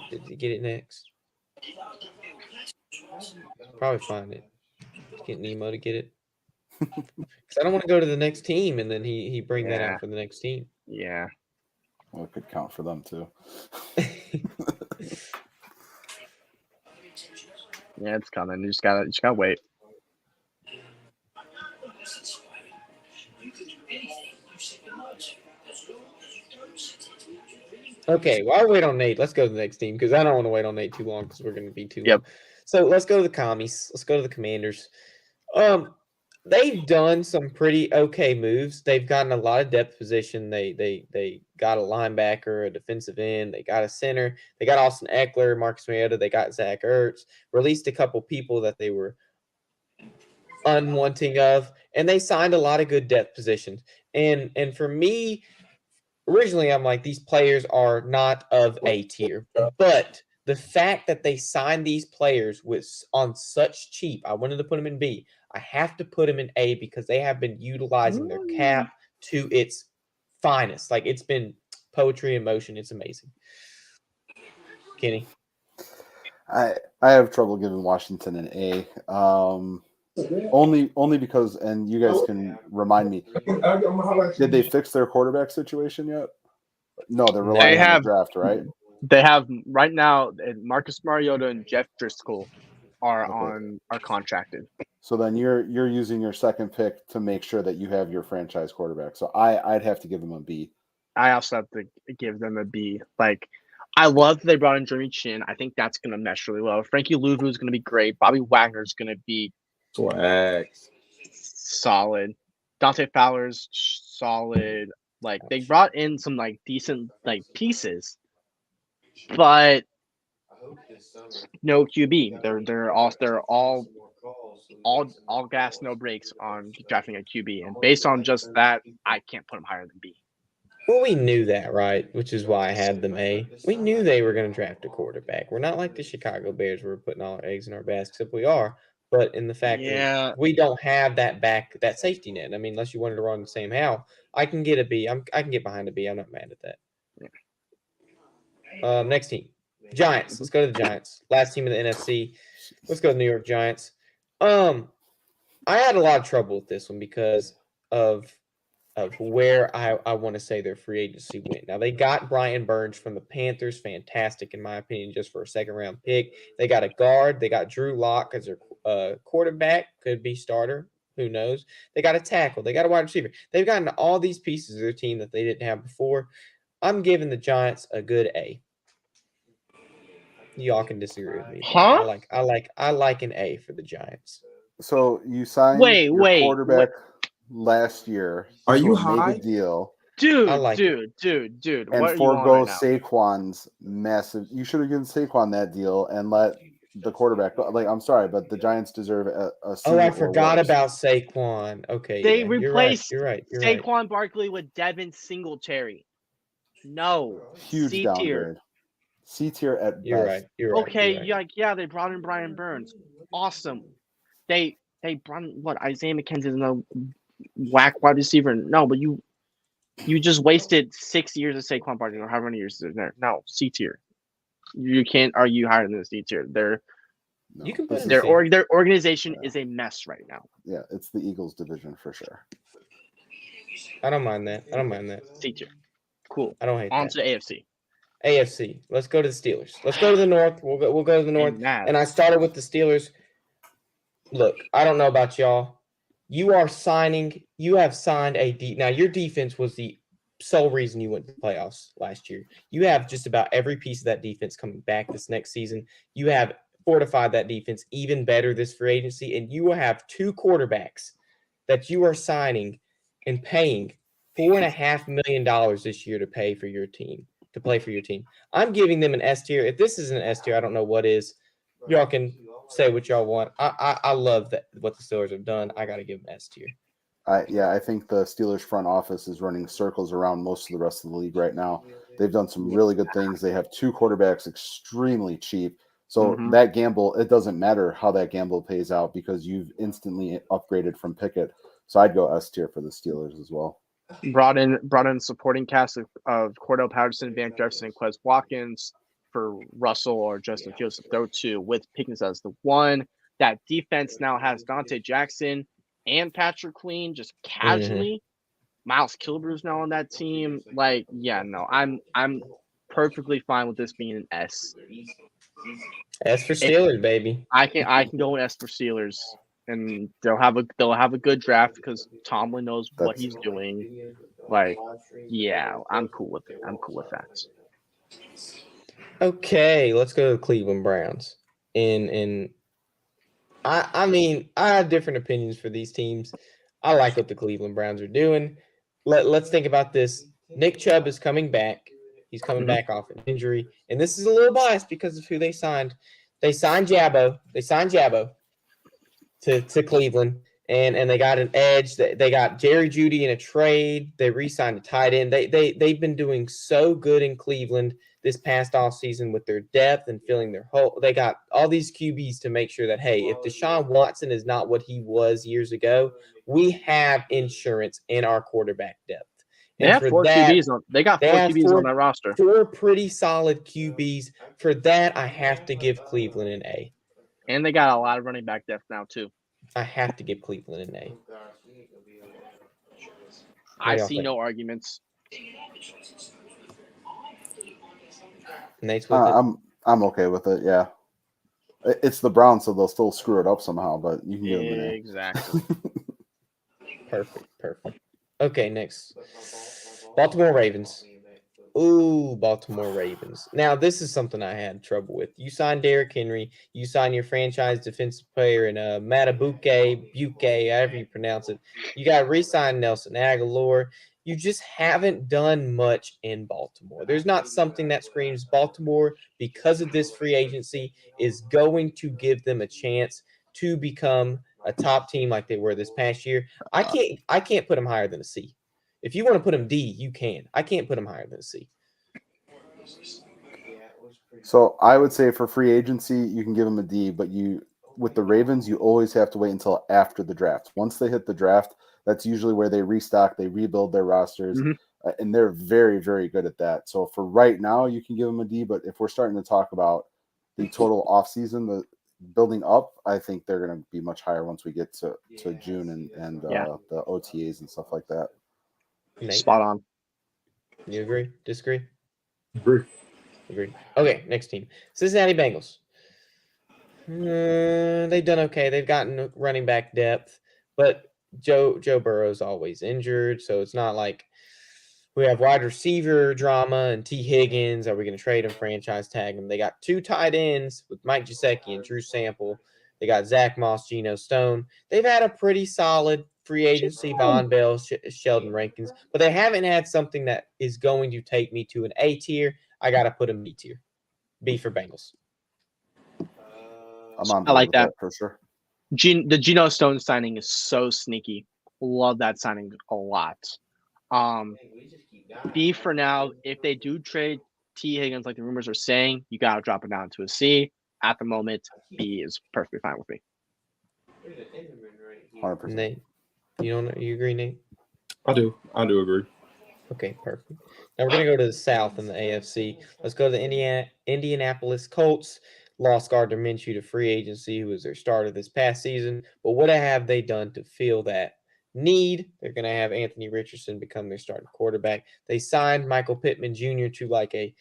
Did you get it next? Probably find it. Get Nemo to get it. Because I don't want to go to the next team and then he bring that out for the next team. Yeah. Well, it could count for them too. Yeah, it's coming. You just gotta wait. Okay, while I wait on Nate, let's go to the next team because I don't want to wait on Nate too long because we're going to be too long. So let's go to the Commies. Let's go to the Commanders. They've done some pretty okay moves. They've gotten a lot of depth position. They got a linebacker, a defensive end. They got a center. They got Austin Eckler, Marcus Mariota. They got Zach Ertz. Released a couple people that they were unwanting of, and they signed a lot of good depth positions. And for me, originally I'm like, these players are not of A tier, but the fact that they signed these players on such cheap, I wanted to put them in B. I have to put them in A because they have been utilizing their cap to its finest. Like, it's been poetry in motion. It's amazing. Kenny? I have trouble giving Washington an A. Only because, and you guys can remind me, did they fix their quarterback situation yet? No, they're relying on the draft, right? They have right now. Marcus Mariota and Jeff Driscoll are contracted. So then you're using your second pick to make sure that you have your franchise quarterback. So I'd have to give them a B. I also have to give them a B. Like, I love that they brought in Jeremy Chin. I think that's going to mesh really well. Frankie Louvu is going to be great. Bobby Wagner is going to be solid. Dante Fowler's solid. Like, they brought in some like decent like pieces, but no QB. They're all gas, no brakes on drafting a QB. And based on just that, I can't put them higher than B. Well, we knew that, right? Which is why I had them A. We knew they were going to draft a quarterback. We're not like the Chicago Bears. We're putting all our eggs in our basket, except we are. But in the fact that we don't have that safety net. I mean, unless you wanted to run the same how, I can get a B. I can get behind a B. I'm not mad at that. Yeah. Next team, Giants. Let's go to the Giants. Last team in the NFC. Let's go to the New York Giants. I had a lot of trouble with this one because of where I want to say their free agency went. Now, they got Brian Burns from the Panthers. Fantastic, in my opinion, just for a second-round pick. They got a guard. They got Drew Lock as their quarterback. Could be starter. Who knows? They got a tackle. They got a wide receiver. They've gotten all these pieces of their team that they didn't have before. I'm giving the Giants a good A. Y'all can disagree with me. Huh? I like an A for the Giants. So you signed your quarterback last year. Are you high? Make a deal. Dude. And forego Saquon's massive. You should have given Saquon that deal and let the quarterback. Like, I'm sorry, but the Giants deserve a Oh, I forgot about Saquon. Okay, they replaced you're right. Saquon Barkley with Devin Singletary. No, huge downgrade. C tier at you're best. Right. You're right. Okay, they brought in Brian Burns. Awesome. They brought in, Isaiah McKenzie is no whack wide receiver. No, but you just wasted 6 years of Saquon Barkley or however many years is there. No, C tier. You can't argue higher than the C tier. No. You can put This in is- C. Their organization is a mess right now. Yeah, it's the Eagles division for sure. I don't mind that. I don't mind that. C tier. Cool. I don't hate On that. to the AFC. AFC. Let's go to the Steelers. Let's go to the North. We'll go to the North. And I started with the Steelers. Look, I don't know about y'all. You have signed a now your defense was the sole reason you went to the playoffs last year. You have just about every piece of that defense coming back this next season. You have fortified that defense even better this free agency, and you will have 2 quarterbacks that you are signing and paying $4.5 million this year to play for your team. I'm giving them an S tier. If this isn't an S tier, I don't know what is. Y'all can say what y'all want. I love that what the Steelers have done. I got to give them S tier. I think the Steelers front office is running circles around most of the rest of the league right now. They've done some really good things. They have 2 quarterbacks extremely cheap. So that gamble, it doesn't matter how that gamble pays out because you've instantly upgraded from Pickett. So I'd go S tier for the Steelers as well. Brought in supporting cast of Cordell Patterson, Van Jefferson, and Quez Watkins for Russell or Justin Fields to throw to, with Pickens as the 1. That defense now has Dante Jackson and Patrick Queen just casually. Miles Kilbrew's now on that team. Like, yeah, no, I'm perfectly fine with this being an S. S for Steelers, baby. I can go with S for Steelers, and they'll have a good draft because Tomlin knows what he's doing. Like, yeah, I'm cool with it. I'm cool with that. Okay, let's go to the Cleveland Browns. I mean, I have different opinions for these teams. I like what the Cleveland Browns are doing. Let's think about this. Nick Chubb is coming back. He's coming back off an injury. And this is a little biased because of who they signed. They signed Jabbo. To Cleveland. And they got an edge. They got Jerry Jeudy in a trade. They re-signed a tight end. They've been doing so good in Cleveland this past offseason with their depth and filling their hole. They got all these QBs to make sure that, hey, if Deshaun Watson is not what he was years ago, we have insurance in our quarterback depth. They have 4 QBs on. They got 4 QBs on that roster. 4 pretty solid QBs. For that, I have to give Cleveland an A. And they got a lot of running back depth now too. I have to give Cleveland an A. I see no arguments. Nate's with it. I'm okay with it. Yeah, it's the Browns, so they'll still screw it up somehow. But you can give them an A. Exactly. Perfect. Okay, next. Baltimore Ravens. Ooh, Baltimore Ravens. Now, this is something I had trouble with. You signed Derrick Henry. You signed your franchise defensive player in Buke, however you pronounce it. You got to re-sign Nelson Aguilar. You just haven't done much in Baltimore. There's not something that screams Baltimore, because of this free agency, is going to give them a chance to become a top team like they were this past year. I can't put them higher than a C. If you want to put them D, you can. I can't put them higher than a C. So I would say for free agency, you can give them a D, but with the Ravens, you always have to wait until after the draft. Once they hit the draft, that's usually where they restock, they rebuild their rosters, and they're very, very good at that. So for right now, you can give them a D, but if we're starting to talk about the total offseason, the building up, I think they're going to be much higher once we get to June and the OTAs and stuff like that. Nate? Spot on. You agree? Disagree? Agree. Agreed. Okay, next team. Cincinnati Bengals. They've done okay. They've gotten running back depth, but Joe Burrow's always injured, so it's not like we have wide receiver drama and T. Higgins. Are we going to trade him, franchise tag him? They got 2 tight ends with Mike Gesicki and Drew Sample. They got Zach Moss, Geno Stone. They've had a pretty solid free agency, Von Bell, Sheldon Rankins, but they haven't had something that is going to take me to an A tier. I got to put them B tier. B for Bengals. I'm on board I like with that for sure. The Geno Stone signing is so sneaky. Love that signing a lot. B for now. If they do trade T. Higgins, like the rumors are saying, you got to drop it down to a C. At the moment, B is perfectly fine with me. 100%. Nate, you agree, Nate? I do agree. Okay, perfect. Now we're going to go to the South in the AFC. Let's go to the Indianapolis Colts. lost Gardner Minshew to free agency, who was their starter this past season. But what have they done to fill that need? They're going to have Anthony Richardson become their starting quarterback. They signed Michael Pittman Jr. to like a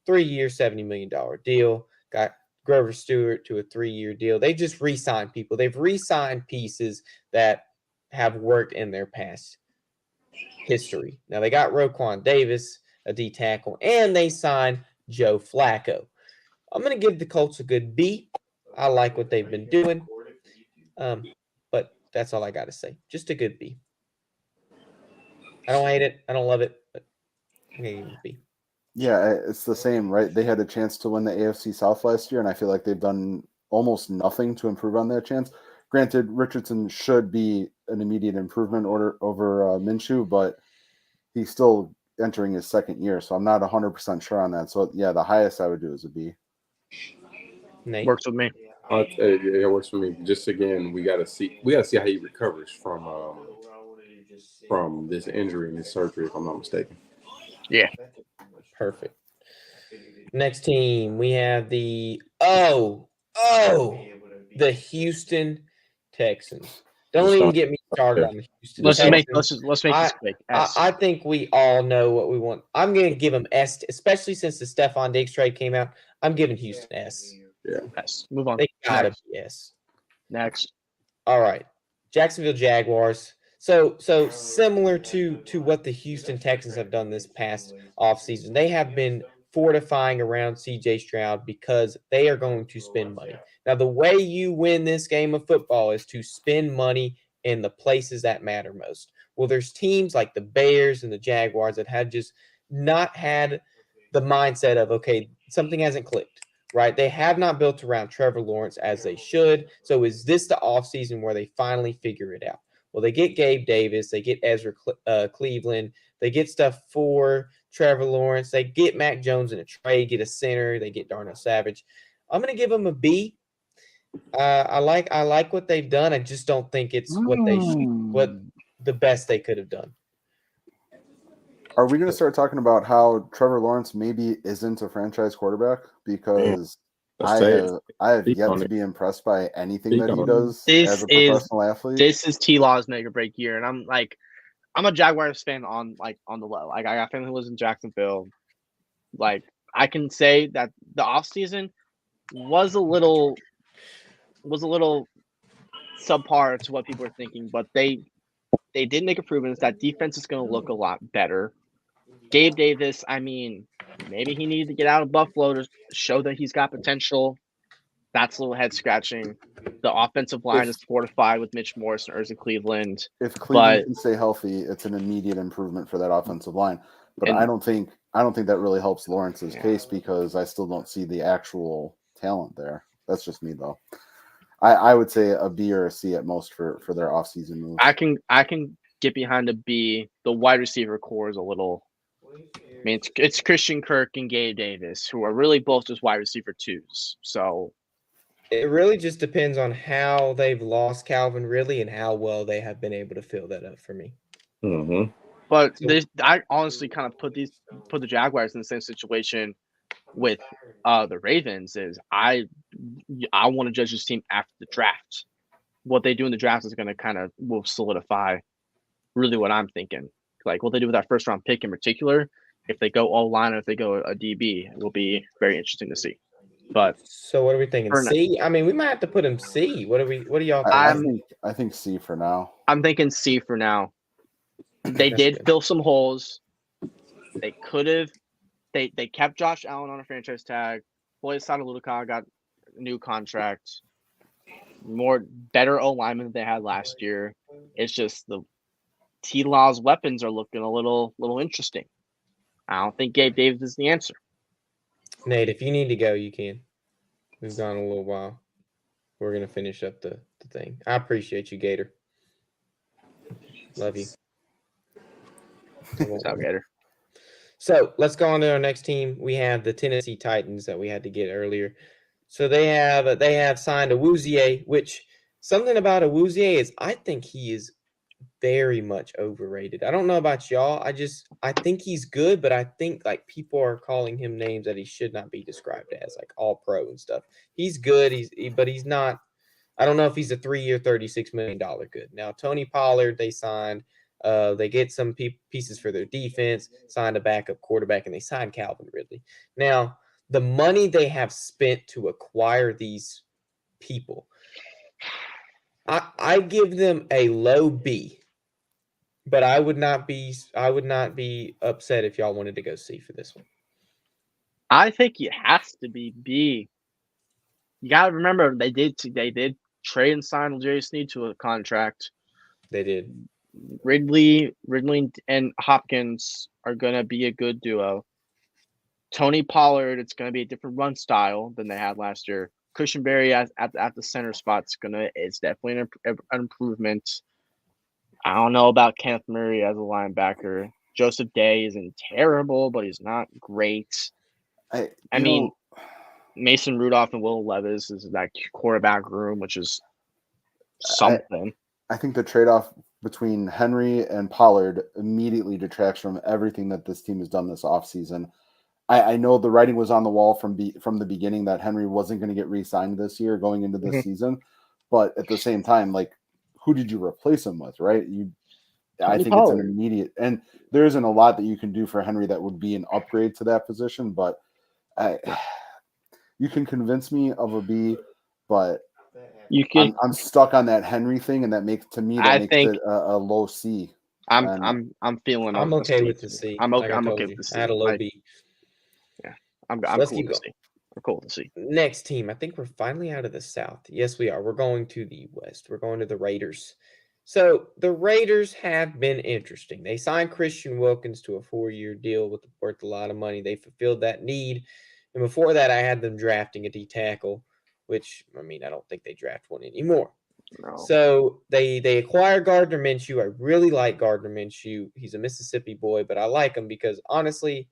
3-year, $70 million deal. Got Grover Stewart to a 3-year deal. They just re-signed people. They've re-signed pieces that have worked in their past history. Now they got Roquan Davis, a D tackle, and they signed Joe Flacco. I'm going to give the Colts a good B. I like what they've been doing. But that's all I got to say. Just a good B. I don't hate it. I don't love it, but I'm going to give it a B. Yeah, it's the same, right? They had a chance to win the AFC South last year, and I feel like they've done almost nothing to improve on that chance. Granted, Richardson should be an immediate improvement over Minshew, but he's still entering his second year, so I'm not 100% sure on that. So, yeah, the highest I would do is a B. Nate? Works with me. It works for me. Just again, we gotta see how he recovers from this injury and this surgery, if I'm not mistaken. Yeah. Perfect. Next team, we have the Houston Texans. Don't even get me started on the Houston Texans. Let's make this quick. I think we all know what we want. I'm going to give them S, especially since the Stephon Diggs trade came out. I'm giving Houston S. Yeah. S. Move on. They gotta be S. Next. All right. Jacksonville Jaguars. So similar to what the Houston Texans have done this past offseason. They have been fortifying around CJ Stroud because they are going to spend money. Now, the way you win this game of football is to spend money in the places that matter most. Well, there's teams like the Bears and the Jaguars that have just not had the mindset of, okay, something hasn't clicked. Right, they have not built around Trevor Lawrence as they should. So is this the offseason where they finally figure it out? Well, they get Gabe Davis, they get Ezra Cleveland, they get stuff for Trevor Lawrence, they get Mac Jones in a trade, get a center, they get Darnell Savage. I'm going to give them a B. I like what they've done. I just don't think it's what the best they could have done. Are we going to start talking about how Trevor Lawrence maybe isn't a franchise quarterback? Because I have yet to be impressed by anything that he does as a professional athlete. This is T-Law's make or break year, and I'm a Jaguars fan on the low. Like, I got family who lives in Jacksonville. Like, I can say that the offseason was a little subpar to what people were thinking, but they did make improvements. That defense is going to look a lot better. Gabe Davis, I mean, maybe he needed to get out of Buffalo to show that he's got potential. That's a little head scratching. The offensive line is fortified with Mitch Morse and Ezra Cleveland. If Cleveland can stay healthy, it's an immediate improvement for that offensive line. But I don't think that really helps Lawrence's case because I still don't see the actual talent there. That's just me though. I would say a B or a C at most for their offseason move. I can get behind a B. The wide receiver core is a little. I mean, it's Christian Kirk and Gabe Davis, who are really both just wide receiver twos. So it really just depends on how they've lost Calvin Ridley and how well they have been able to fill that up for me. Mm-hmm. But I honestly kind of put the Jaguars in the same situation with the Ravens. Is I want to judge this team after the draft. What they do in the draft is going to will solidify really what I'm thinking. Like what they do with that first round pick in particular, if they go all line or if they go a DB, it will be very interesting to see. But so what are we thinking? C? I mean, we might have to put him C. What do y'all think? I think C for now. I'm thinking C for now. They did fill some holes. They could have. They kept Josh Allen on a franchise tag. Boy Sadaluka got a new contract. Better O-linemen than they had last year. It's just the T-Law's weapons are looking a little interesting. I don't think Gabe Davis is the answer. Nate, if you need to go, you can. We've gone a little while. We're going to finish up the thing. I appreciate you, Gator. Love you. What's up, Gator? So let's go on to our next team. We have the Tennessee Titans that we had to get earlier. So they have signed Awuzie, which something about Awuzie is I think he is very much overrated. I don't know about y'all. I think he's good, but I think like people are calling him names that he should not be described as, like all pro and stuff. He's good. But he's not. I don't know if he's a 3-year, $36 million good. Now Tony Pollard they signed. They get some pieces for their defense, signed a backup quarterback, and they signed Calvin Ridley. Now the money they have spent to acquire these people, I give them a low B. But I would not be upset if y'all wanted to go C for this one. I think it has to be B. You gotta remember they did trade and sign L'Jarius Sneed to a contract. They did. Ridley and Hopkins are gonna be a good duo. Tony Pollard, it's gonna be a different run style than they had last year. Cushionberry at the center spot it's definitely an improvement. I don't know about Kenneth Murray as a linebacker. Joseph Day isn't terrible, but he's not great. I mean, Mason Rudolph and Will Levis is that quarterback room, which is something. I think the trade-off between Henry and Pollard immediately detracts from everything that this team has done this offseason. I know the writing was on the wall from the beginning that Henry wasn't going to get re-signed this year going into this season, but at the same time, like, who did you replace him with, right? I think Pollard. It's an immediate, and there isn't a lot that you can do for Henry that would be an upgrade to that position, but you can convince me of a B, but I'm stuck on that Henry thing, and that makes it a low C. I'm feeling. I'm okay with the C. I'm okay with the C. I had a low B. Yeah, I'm cool with the C. We're cool to see. Next team, I think we're finally out of the South. Yes, we are. We're going to the West. We're going to the Raiders. So the Raiders have been interesting. They signed Christian Wilkins to a 4-year deal worth a lot of money. They fulfilled that need. And before that, I had them drafting a D tackle, which, I mean, I don't think they draft one anymore. No. So they acquired Gardner Minshew. I really like Gardner Minshew. He's a Mississippi boy, but I like him because, honestly,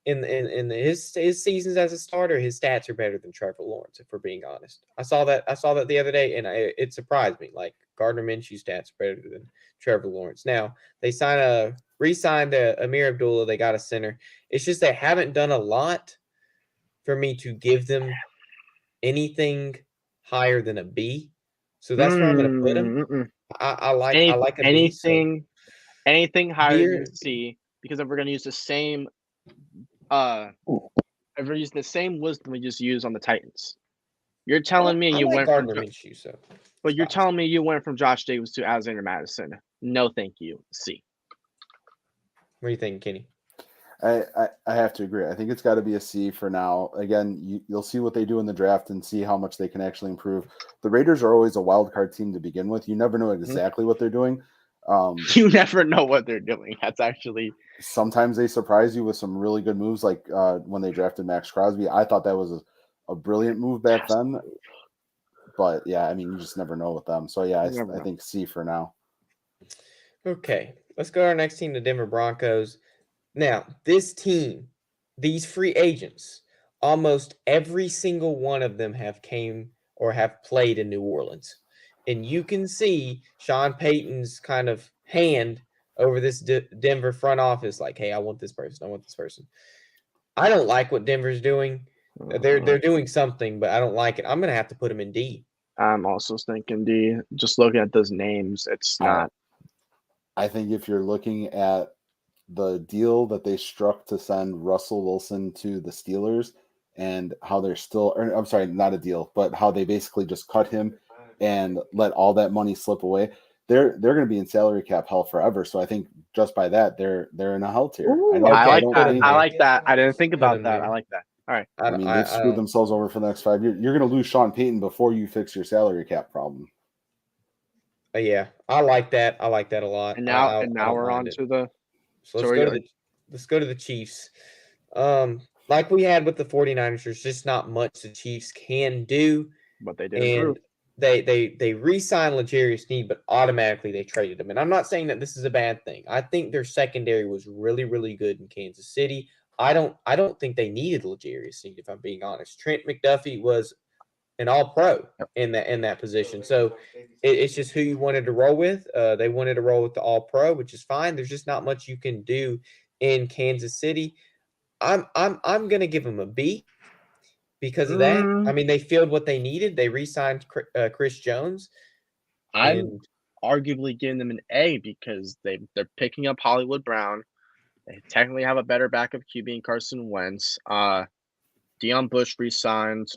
in his seasons as a starter, his stats are better than Trevor Lawrence, if we're being honest. I saw that the other day, and it surprised me. Like, Gardner Minshew stats are better than Trevor Lawrence. Now, they re-signed Amir Abdullah. They got a center. It's just they haven't done a lot for me to give them anything higher than a B. So that's where I'm going to put them. I like a anything, B. So. Anything higher than C, because if we're going to use the same if we're using the same wisdom we just used on the Titans. You're telling me you went from Minshew, so but you're telling me you went from Josh Jacobs to Alexander Madison. No, thank you. C. What do you think, Kenny? I have to agree. I think it's got to be a C for now. Again, you'll see what they do in the draft and see how much they can actually improve. The Raiders are always a wild card team to begin with. You never know exactly what they're doing. You never know what they're doing. That's actually sometimes they surprise you with some really good moves, like when they drafted Max Crosby. I thought that was a brilliant move back then. But yeah, I mean, you just never know with them. So yeah, I think C for now. Okay, let's go to our next team, the Denver Broncos. Now, this team, these free agents, almost every single one of them have played in New Orleans. And you can see Sean Payton's kind of hand over this Denver front office, like, hey, I want this person. I want this person. I don't like what Denver's doing. They're doing something, but I don't like it. I'm going to have to put them in D. I'm also thinking D. Just looking at those names, it's not. I think if you're looking at the deal that they struck to send Russell Wilson to the Steelers and how they're I'm sorry, not a deal, but how they basically just cut him and let all that money slip away. They're going to be in salary cap hell forever. So I think just by that, they're in a hell tier. I like that. I didn't think about that. I like that. All right. I mean, they've screwed themselves over for the next 5 years. You're going to lose Sean Payton before you fix your salary cap problem. Yeah, I like that. I like that a lot. And now we're on to the. So let's go to the Chiefs. Like we had with the 49ers, there's just not much the Chiefs can do. But they did improve. They re-signed L'Jarius Sneed, but automatically they traded him. And I'm not saying that this is a bad thing. I think their secondary was really, really good in Kansas City. I don't think they needed L'Jarius Sneed, if I'm being honest. Trent McDuffie was an All-Pro in that position. So it's just who you wanted to roll with. They wanted to roll with the All-Pro, which is fine. There's just not much you can do in Kansas City. I'm gonna give them a B because of that. I mean, they filled what they needed. They re-signed Chris Jones, I'm and arguably giving them an A because they're picking up Hollywood Brown. They technically have a better backup QB in Carson Wentz. Deion Bush re-signed.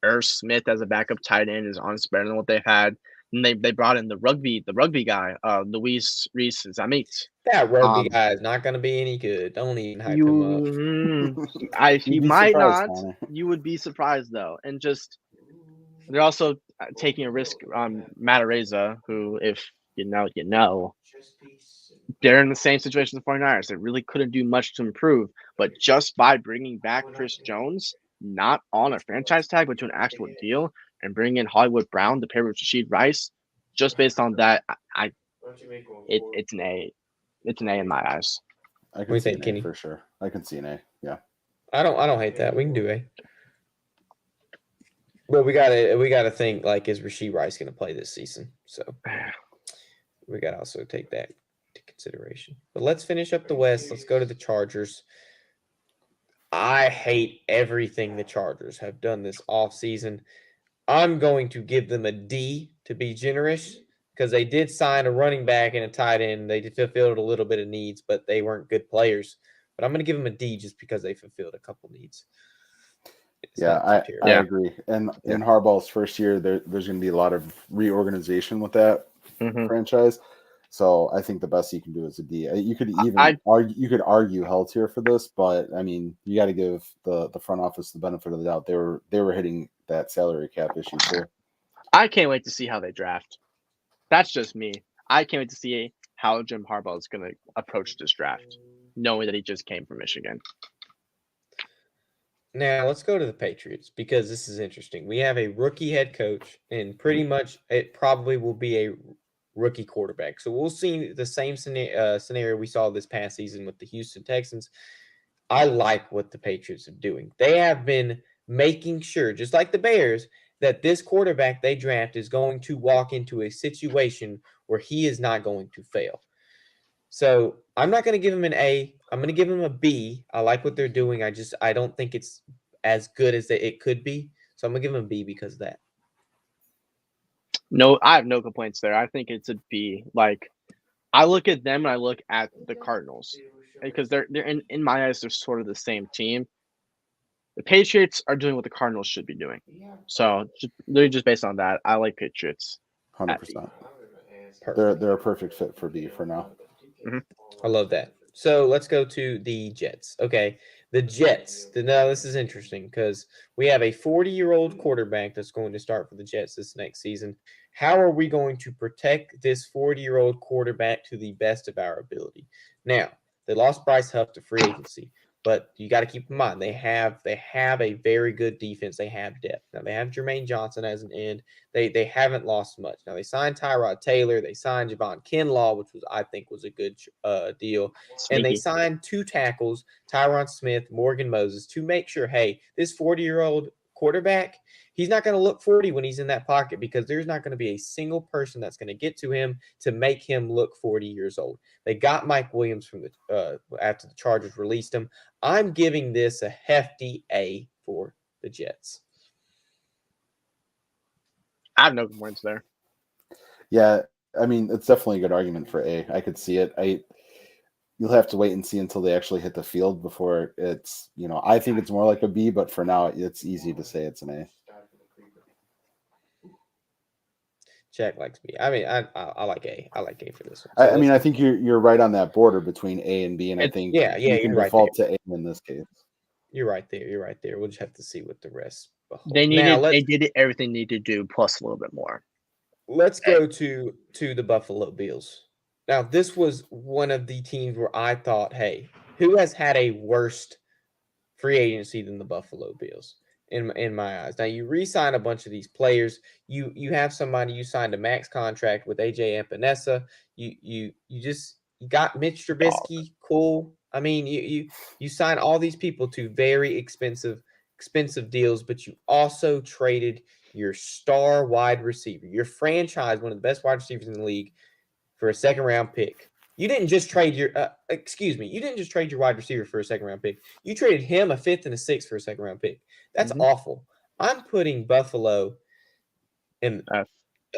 Irv Smith as a backup tight end is honestly better than what they've had. And they brought in the rugby guy, Luis Reese Zamit. that rugby guy is not going to be any good. Don't even hype him up. He You'd be might surprised, not. Connor. You would be surprised though, and just they're also taking a risk on Matt Araiza, who, if you know, they're in the same situation as the 49ers. They really couldn't do much to improve, but just by bringing back Chris Jones, not on a franchise tag, but to an actual deal, and bringing in Hollywood Brown to pair with Rashid Rice, just based on that, it's an A. It's an A in my eyes. I What do can you see think, an A Kenny? for sure. I can see an A. Yeah. I don't hate that. We can do A. But we gotta think, like, is Rashid Rice going to play this season? So we gotta also take that into consideration. But let's finish up the West. Let's go to the Chargers. I hate everything the Chargers have done this offseason. I'm going to give them a D to be generous because they did sign a running back and a tight end. They did fulfilled a little bit of needs, but they weren't good players. But I'm going to give them a D just because they fulfilled a couple needs. I agree. And in Harbaugh's first year, there's going to be a lot of reorganization with that franchise. So I think the best you can do is a D. You could even argue hell tier for this, but I mean, you got to give the front office the benefit of the doubt. They were hitting that salary cap issue too. I can't wait to see how they draft. That's just me. I can't wait to see how Jim Harbaugh is going to approach this draft, knowing that he just came from Michigan. Now let's go to the Patriots because this is interesting. We have a rookie head coach, and pretty much it probably will be a rookie quarterback. So we'll see the same scenario we saw this past season with the Houston Texans. I like what the Patriots are doing. They have been making sure, just like the Bears, that this quarterback they draft is going to walk into a situation where he is not going to fail. So I'm not going to give him an A. I'm going to give him a B. I like what they're doing. I don't think it's as good as it could be. So I'm going to give him a B because of that. No, I have no complaints there. I think it's a B. Like, I look at them and I look at the Cardinals because they're in my eyes, they're sort of the same team. The Patriots are doing what the Cardinals should be doing. So just based on that, I like Patriots. 100%. They're a perfect fit for B for now. I love that. So let's go to the Jets. Okay, the Jets. Now this is interesting because we have a 40-year-old quarterback that's going to start for the Jets this next season. How are we going to protect this 40-year-old quarterback to the best of our ability? Now, they lost Bryce Huff to free agency, but you got to keep in mind they have a very good defense. They have depth. Now they have Jermaine Johnson as an end. They haven't lost much. Now they signed Tyrod Taylor. They signed Javon Kinlaw, which I think was a good deal. Sneaky. And they signed 2 tackles, Tyron Smith, Morgan Moses, to make sure, hey, this 40-year-old quarterback, he's not going to look 40 when he's in that pocket because there's not going to be a single person that's going to get to him to make him look 40 years old. They got Mike Williams from after the Chargers released him. I'm giving this a hefty A for the Jets. I have no complaints there. Yeah, I mean, it's definitely a good argument for A. I could see it. You'll have to wait and see until they actually hit the field before it's, I think it's more like a B, but for now, it's easy to say it's an A. Jack likes B. I mean, I like A. I like A for this one. So I mean, I think you're right on that border between A and B, and I think you can default to A in this case. You're right there. We'll just have to see what the rest behold. They did everything they needed to do plus a little bit more. Let's go to the Buffalo Bills. Now, this was one of the teams where I thought, hey, who has had a worse free agency than the Buffalo Bills in my eyes? Now, you re-sign a bunch of these players. You have somebody you signed a max contract with AJ Epinesa. You got Mitch Trubisky. Cool. I mean, you sign all these people to very expensive expensive deals, but you also traded your star wide receiver, your franchise, one of the best wide receivers in the league, for a second round pick. You didn't just trade your you didn't just trade your wide receiver for a second round pick. You traded him a 5th and a 6th for a second round pick. That's awful. I'm putting Buffalo in F.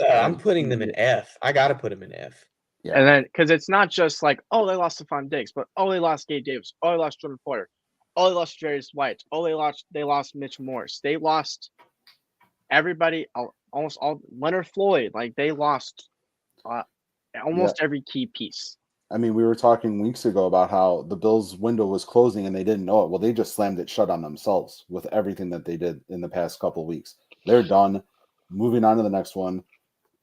I'm putting them in F. I got to put them in F. Yeah. And then, because it's not just like, oh, they lost Stephon Diggs, but oh, they lost Gabe Davis. Oh, they lost Jordan Porter. Oh, they lost Jarius White. Oh, they lost Mitch Morse. They lost everybody, almost all. Leonard Floyd. Like, they lost almost every key piece. I mean, we were talking weeks ago about how the Bills' window was closing and they didn't know it. Well, they just slammed it shut on themselves with everything that they did in the past couple of weeks. They're done. Moving on to the next one.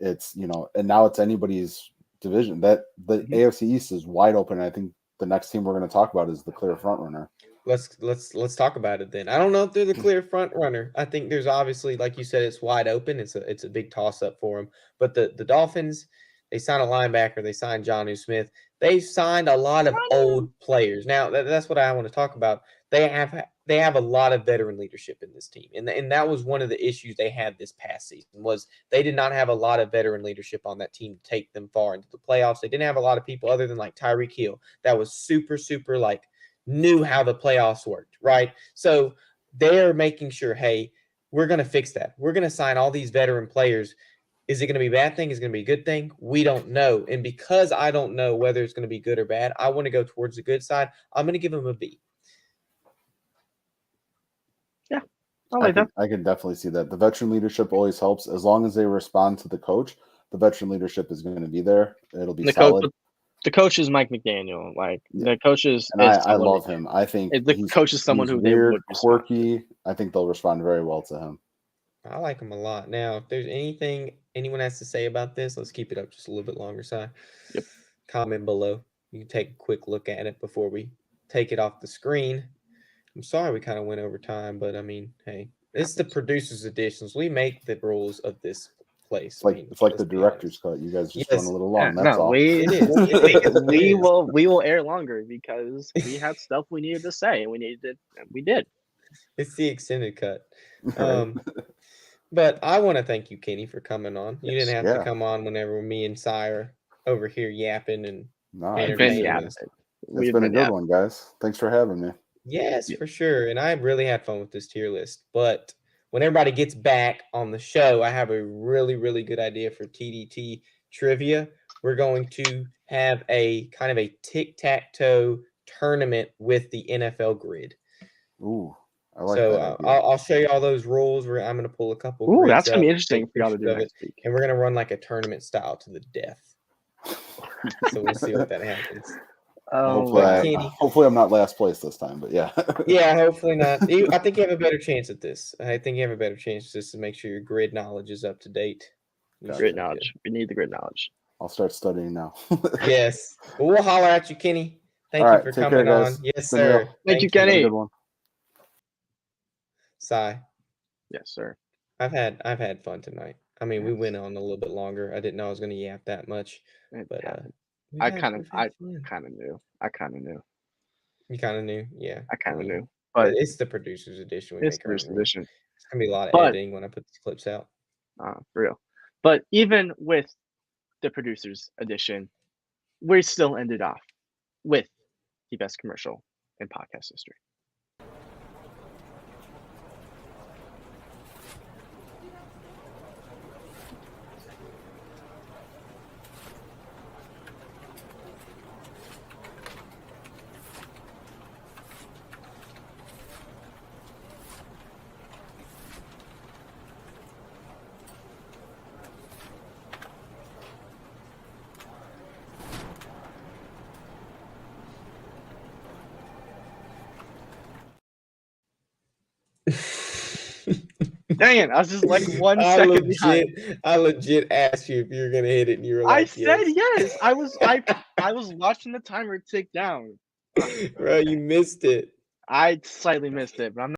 It's, and now it's anybody's division. That the AFC East is wide open. I think the next team we're going to talk about is the clear front runner. Let's talk about it then. I don't know if they're the clear front runner. I think there's obviously, like you said, it's wide open. It's a big toss up for them. But the Dolphins, they signed a linebacker. They signed Jonnu Smith. They signed a lot of old players. Now that's what I want to talk about. They have a lot of veteran leadership in this team, and that was one of the issues they had this past season, was they did not have a lot of veteran leadership on that team to take them far into the playoffs. They didn't have a lot of people other than like Tyreek Hill that was super like knew how the playoffs worked, right? So they're making sure, hey, we're going to fix that. We're going to sign all these veteran players. Is it going to be a bad thing? Is it going to be a good thing? We don't know. And because I don't know whether it's going to be good or bad, I want to go towards the good side. I'm going to give them a B. Yeah, I can definitely see that. The veteran leadership always helps. As long as they respond to the coach, the veteran leadership is going to be there. It'll be solid. The coach is Mike McDaniel. Like, the coach is, and I love him. I think the coach is someone who weird, they would respond quirky. to. I think they'll respond very well to him. I like him a lot. Now, if there's anything anyone has to say about this, let's keep it up just a little bit longer, Si. Yep. Comment below. You can take a quick look at it before we take it off the screen. I'm sorry we kind of went over time, but I mean, hey, it's the producers' editions. We make the rules of this place. It's like the director's cut. You guys just run a little long. That's all. We will air longer because we had stuff we needed to say, and we did. It's the extended cut. But I want to thank you, Kenny, for coming on. You didn't have to come on whenever me and Si are over here yapping and entertaining us. It's been a good one, guys. Thanks for having me. Yes, for sure. And I really had fun with this tier list. But when everybody gets back on the show, I have a really, really good idea for TDT trivia. We're going to have a kind of a tic-tac-toe tournament with the NFL grid. Ooh, I like so that. I'll show you all those rules. I'm going to pull a couple. Ooh, that's going to be interesting for y'all to do next week. And we're going to run like a tournament style to the death. So we'll see what that happens. Hopefully I'm not last place this time, but yeah. Yeah, hopefully not. I think you have a better chance at this. I think you have a better chance just to make sure your grid knowledge is up to date. Grid knowledge. We need the grid knowledge. I'll start studying now. Yes. Well, we'll holler at you, Kenny. Thank you for coming on. Yes, sir. Thank you, Kenny. Si. Yes, sir. I've had fun tonight. I mean, we went on a little bit longer. I didn't know I was going to yap that much, but I kind of knew. You kind of knew, yeah. I kind of knew, but it's the producer's edition. It's the producer's edition. It's gonna be a lot of editing when I put these clips out. For real. But even with the producer's edition, we still ended off with the best commercial in podcast history. Dang it! I was just like 1 second behind. I legit asked you if you were gonna hit it, and you were like, "I said yes." I was watching the timer tick down. Bro, you missed it. I slightly missed it, but I'm not.